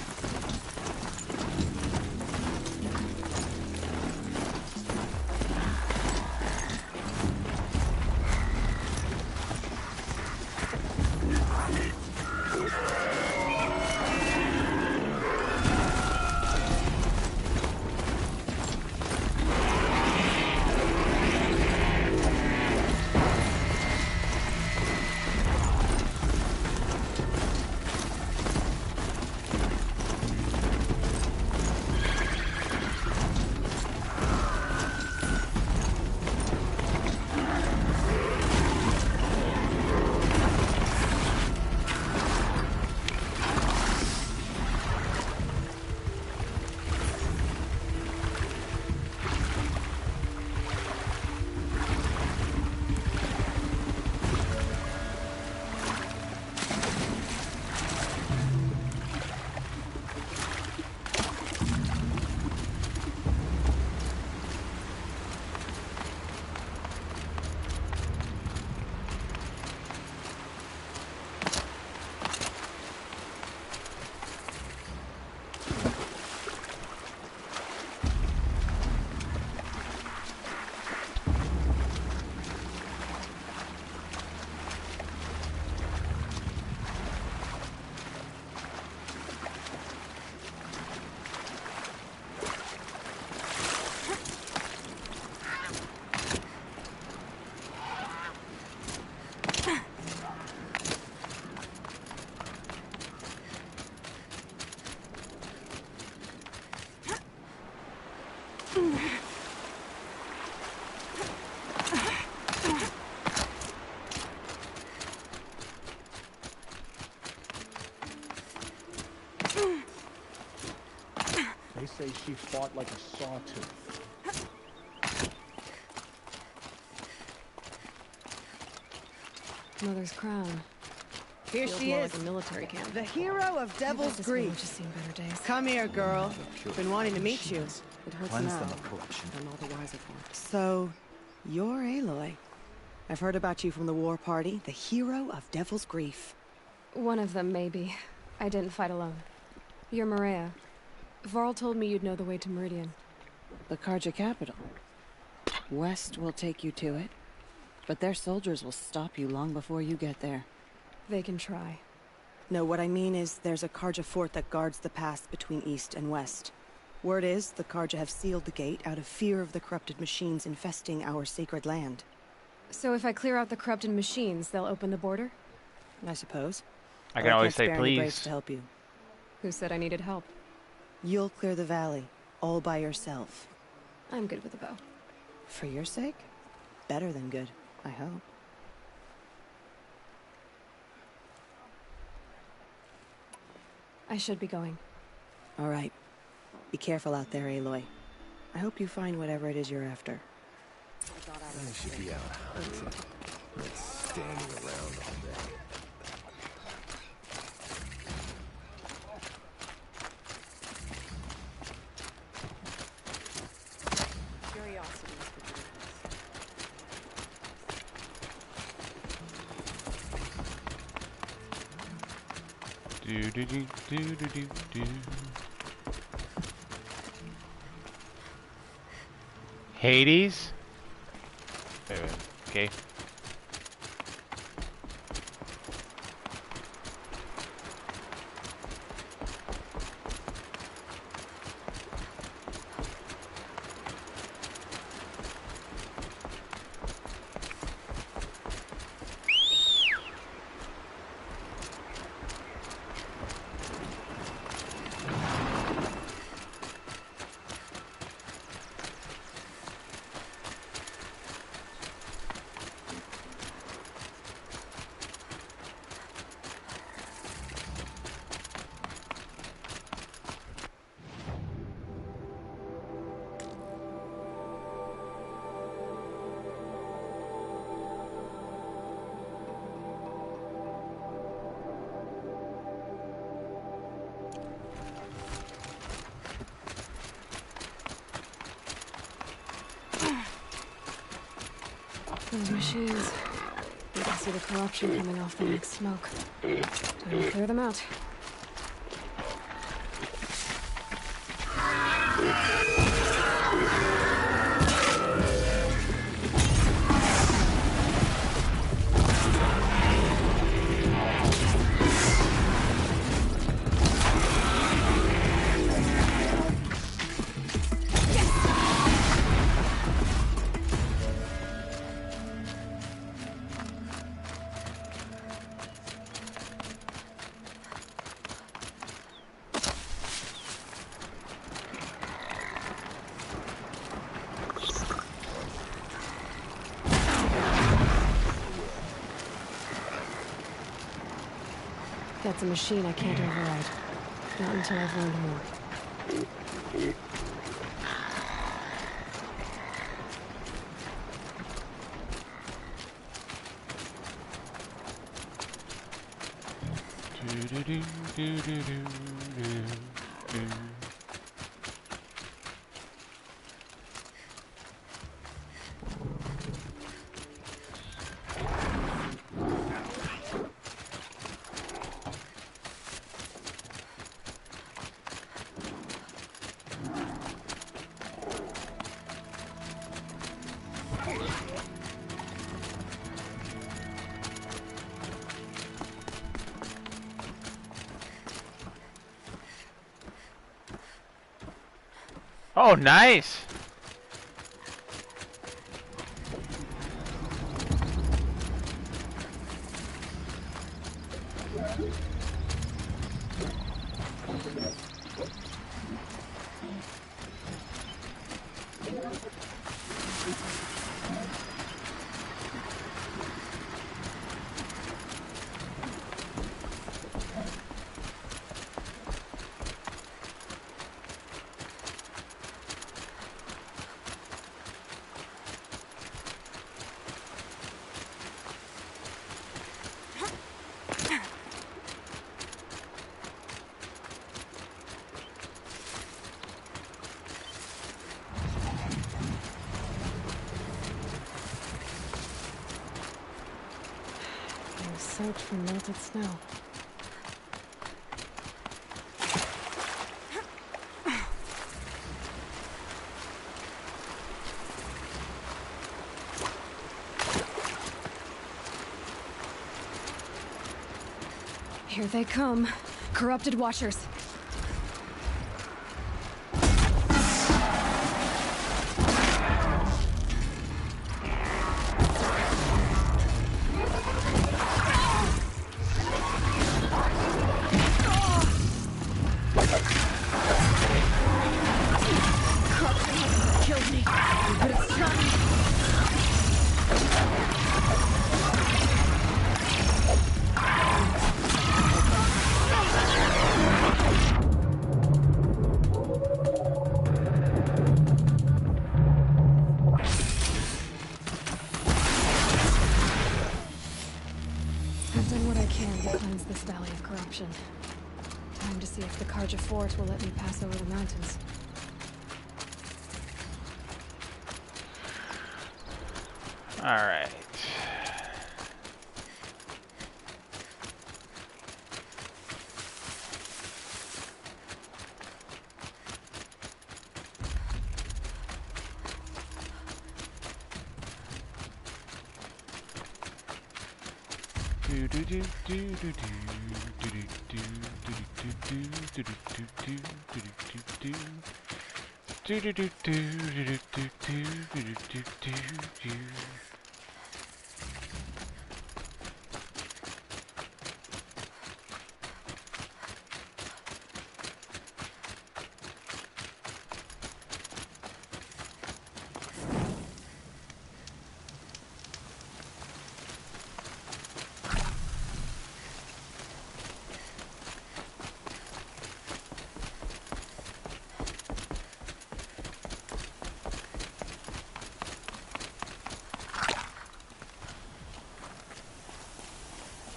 They say she fought like a sawtooth. Mother's crown. Here Feels she more is, like a military camp. the hero of I bet Devil's this village Grief. has seen better days. Come here, girl. Been wanting to meet you. It hurts Cleanse now. them of corruption. I'm all the wiser for it. So, you're Aloy. I've heard about you from the war party, the hero of Devil's Grief. One of them, maybe. I didn't fight alone. You're Maria. Varl told me you'd know the way to Meridian. The Karja capital. West will take you to it, but their soldiers will stop you long before you get there. They can try. No, what I mean is there's a Karja fort that guards the pass between East and West. Word is, the Karja have sealed the gate out of fear of the corrupted machines infesting our sacred land. So if I clear out the corrupted machines, they'll open the border? I suppose. I can always say can't spare any please. braves to help you. Who said I needed help? You'll clear the valley, all by yourself. I'm good with a bow. For your sake? Better than good, I hope. I should be going. All right. Be careful out there, Aloy. I hope you find whatever it is you're after. I should be out hunting, not standing around all day. Do do do do do do do. Hades? Wait, wait. Okay. Those machines. You can see the corruption coming off them like smoke. Time to clear them out. That's a machine I can't override. Not until I've learned more. Do do do do do do do. Oh, nice! soaked from melted snow. Here they come. Corrupted Watchers. Killed me, but it's time. I've done what I can to cleanse this valley of corruption. Time to see if the Karja Fort will let me pass over the mountains. Alright.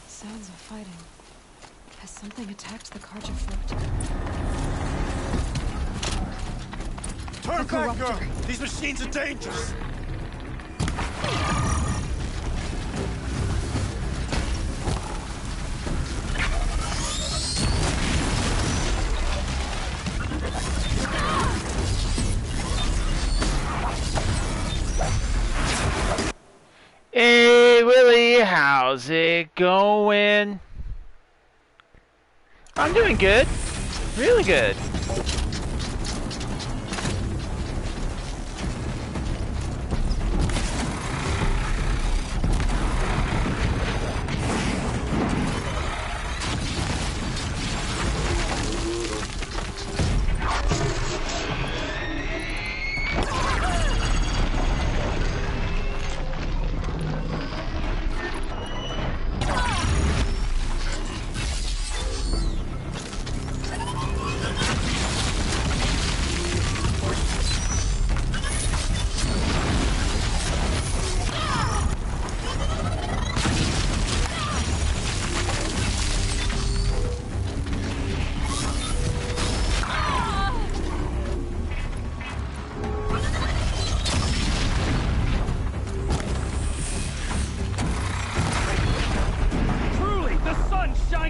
Sounds of fighting. Has something attacked the Karja Fort? Turn back, girl! These machines are dangerous! Hey Willie, how's it going? I'm doing good. Really good.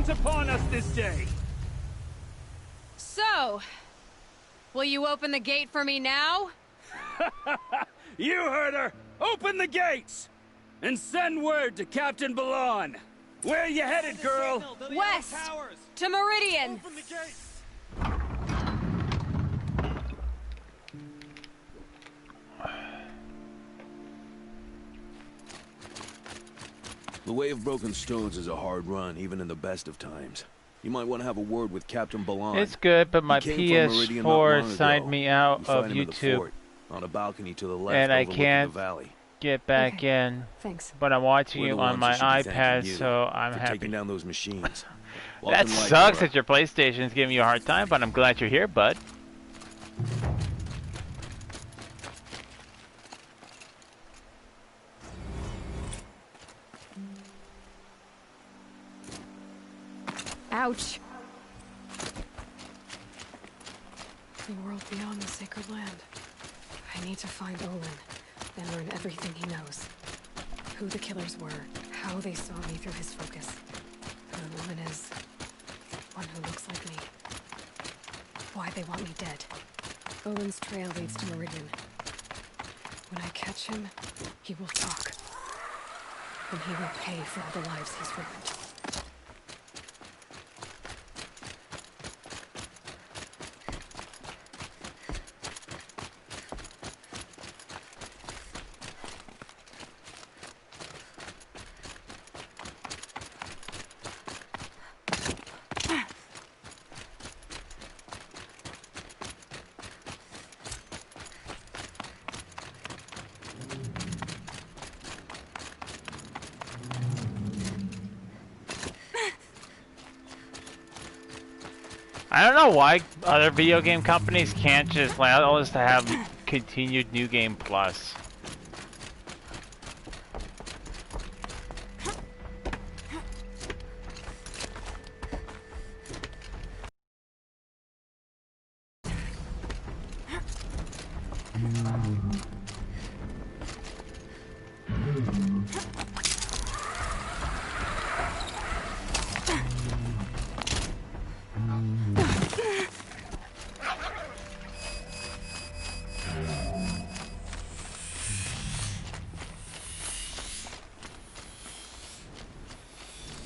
Upon us this day. So, will you open the gate for me now? You heard her! Open the gates! And send word to Captain Balon. Where you headed, girl? West! To Meridian! Open the gates! The Way of Broken Stones is a hard run, even in the best of times. You might want to have a word with Captain Balon. It's good, but my PS4 signed me out of YouTube. On a balcony to the left, and I overlooking can't the valley. get back in. Thanks. But I'm watching We're you the on ones my who should be iPad, thanking you so I'm for happy. taking down those machines. That Welcome, sucks Laura. that your PlayStation's giving you a hard time, but I'm glad you're here, bud. Ouch! The world beyond the sacred land. I need to find Olin, and learn everything he knows. Who the killers were, how they saw me through his focus. And the woman is one who looks like me. Why they want me dead. Owen's trail leads to Meridian. When I catch him, he will talk. And he will pay for all the lives he's ruined. I don't know why other video game companies can't just allow us to have continued New Game Plus.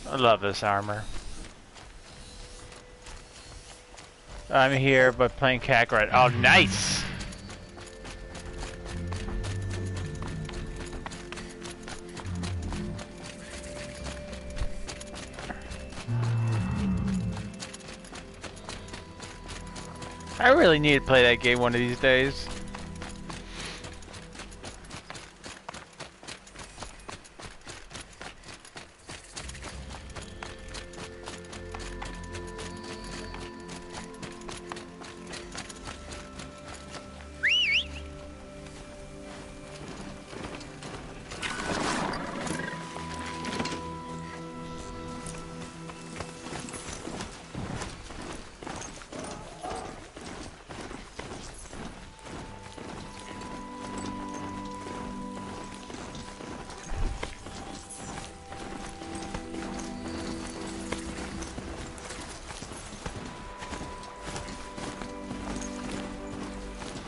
I love this armor. I'm here, but playing Kakarot. Oh, nice! I really need to play that game one of these days.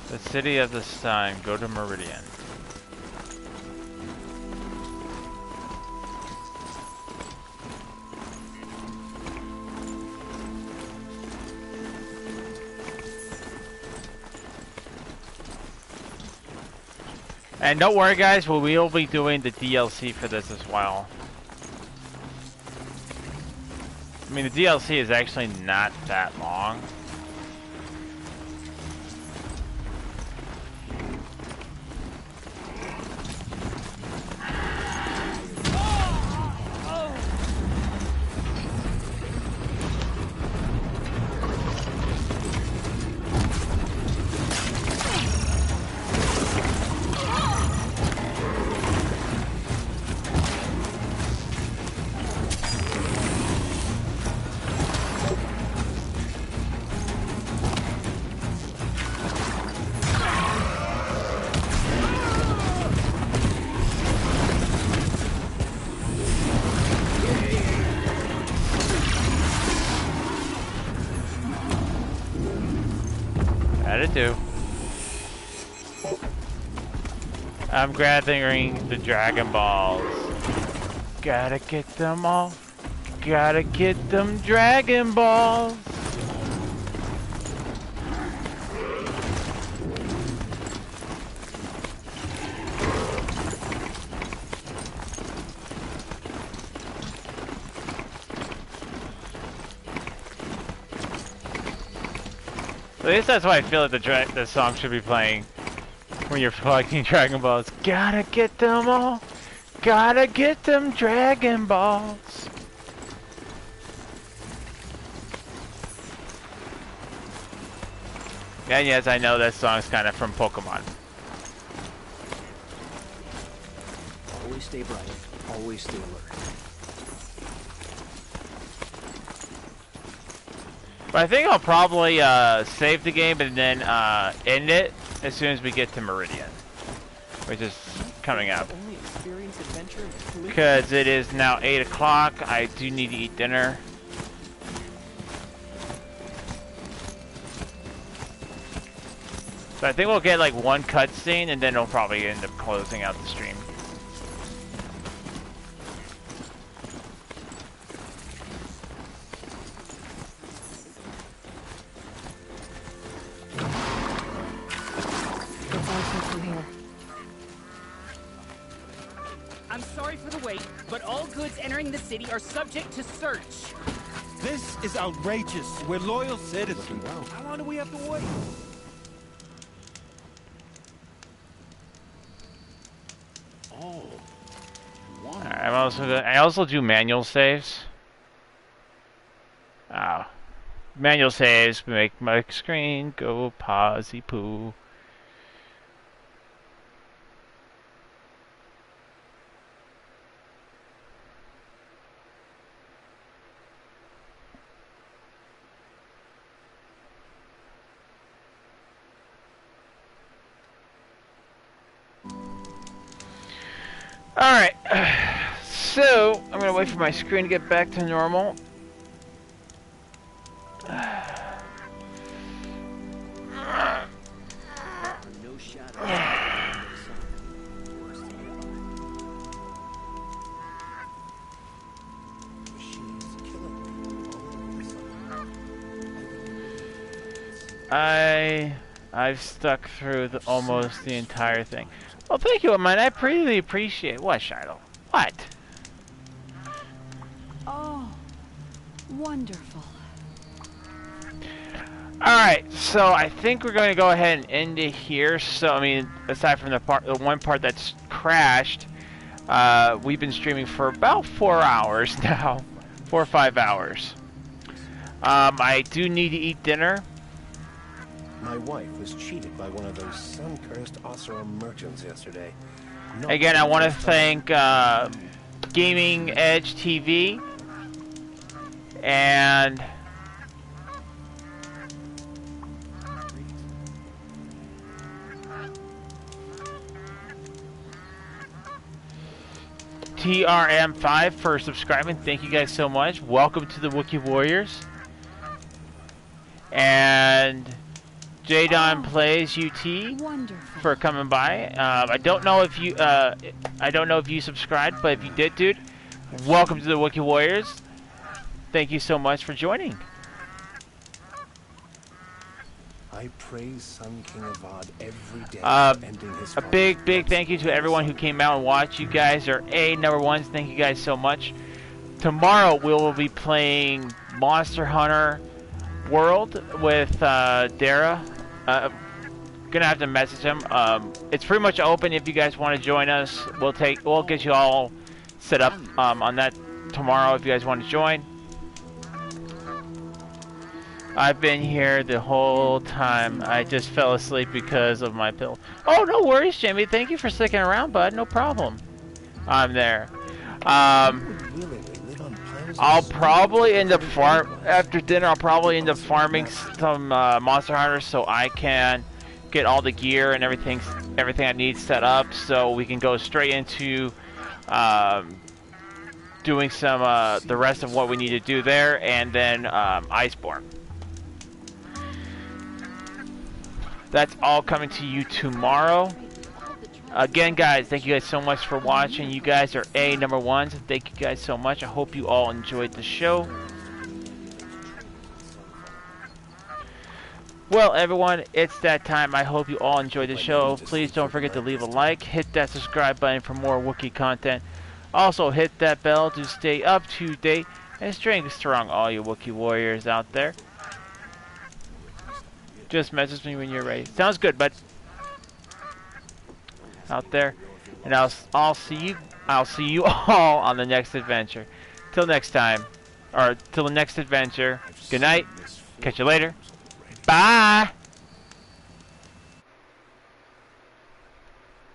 The City of the Sun. Go to Meridian. And don't worry guys, we will be doing the DLC for this as well. I mean, the DLC is actually not that long. That'd do. I'm gathering the Dragon Balls. Gotta get them all. Gotta get them Dragon Balls. At least that's why I feel like the song should be playing when you're collecting Dragon Balls. Gotta get them all. Gotta get them Dragon Balls. And yes, I know that song's kind of from Pokemon. Always stay bright. Always stay alert. But I think I'll probably save the game and then end it as soon as we get to Meridian, which is coming up. Only experience adventure in because it is now 8 o'clock. I do need to eat dinner. So I think we'll get like one cutscene and then it'll probably end up closing out the stream. I'm sorry for the wait, but all goods entering the city are subject to search. This is outrageous. We're loyal citizens. How long do we have to wait? Oh. I also do manual saves. Oh. Manual saves make my screen go posy poo. Alright, so I'm gonna wait for my screen to get back to normal. I've stuck through almost the entire thing. Well, thank you, man. I really appreciate. What, Shiloh? What? Oh, wonderful. Alright, so I think we're going to go ahead and end it here. So, I mean, aside from the one part that's crashed, we've been streaming for about 4 hours now. 4 or 5 hours. I do need to eat dinner. My wife was cheated by one of those sun-cursed Oseram merchants yesterday. Again, I want to thank Gaming Edge TV and TRM5 for subscribing. Thank you guys so much. Welcome to the Wookiee Warriors. And Jadon Plays UT for coming by. I don't know if you subscribed, but if you did, dude, welcome to the Wookiee Warriors. Thank you so much for joining. I praise Sun King Avad every day for ending his A big thank you to everyone who came out and watched. You guys are number ones. Thank you guys so much. Tomorrow we will be playing Monster Hunter World with Dara. Gonna have to message him. It's pretty much open if you guys want to join us. We'll get you all set up on that tomorrow if you guys want to join. I've been here the whole time. I just fell asleep because of my pill. Oh, no worries, Jimmy. Thank you for sticking around, bud. No problem. I'm there. I'll probably end up after dinner. I'll probably end up farming some Monster Hunters so I can get all the gear and everything I need set up, so we can go straight into doing some the rest of what we need to do there, and then Iceborne. That's all coming to you tomorrow. Again, guys, thank you guys so much for watching. You guys are number ones. Thank you guys so much. I hope you all enjoyed the show. Well, everyone, it's that time. I hope you all enjoyed the show. Please don't forget to leave a like. Hit that subscribe button for more Wookiee content. Also, hit that bell to stay up to date. And stay strong, all you Wookiee warriors out there. Just message me when you're ready. Sounds good, bud. Out there, and I'll see you all on the next adventure. Till next time, or till the next adventure. Good night. Catch you later. Bye.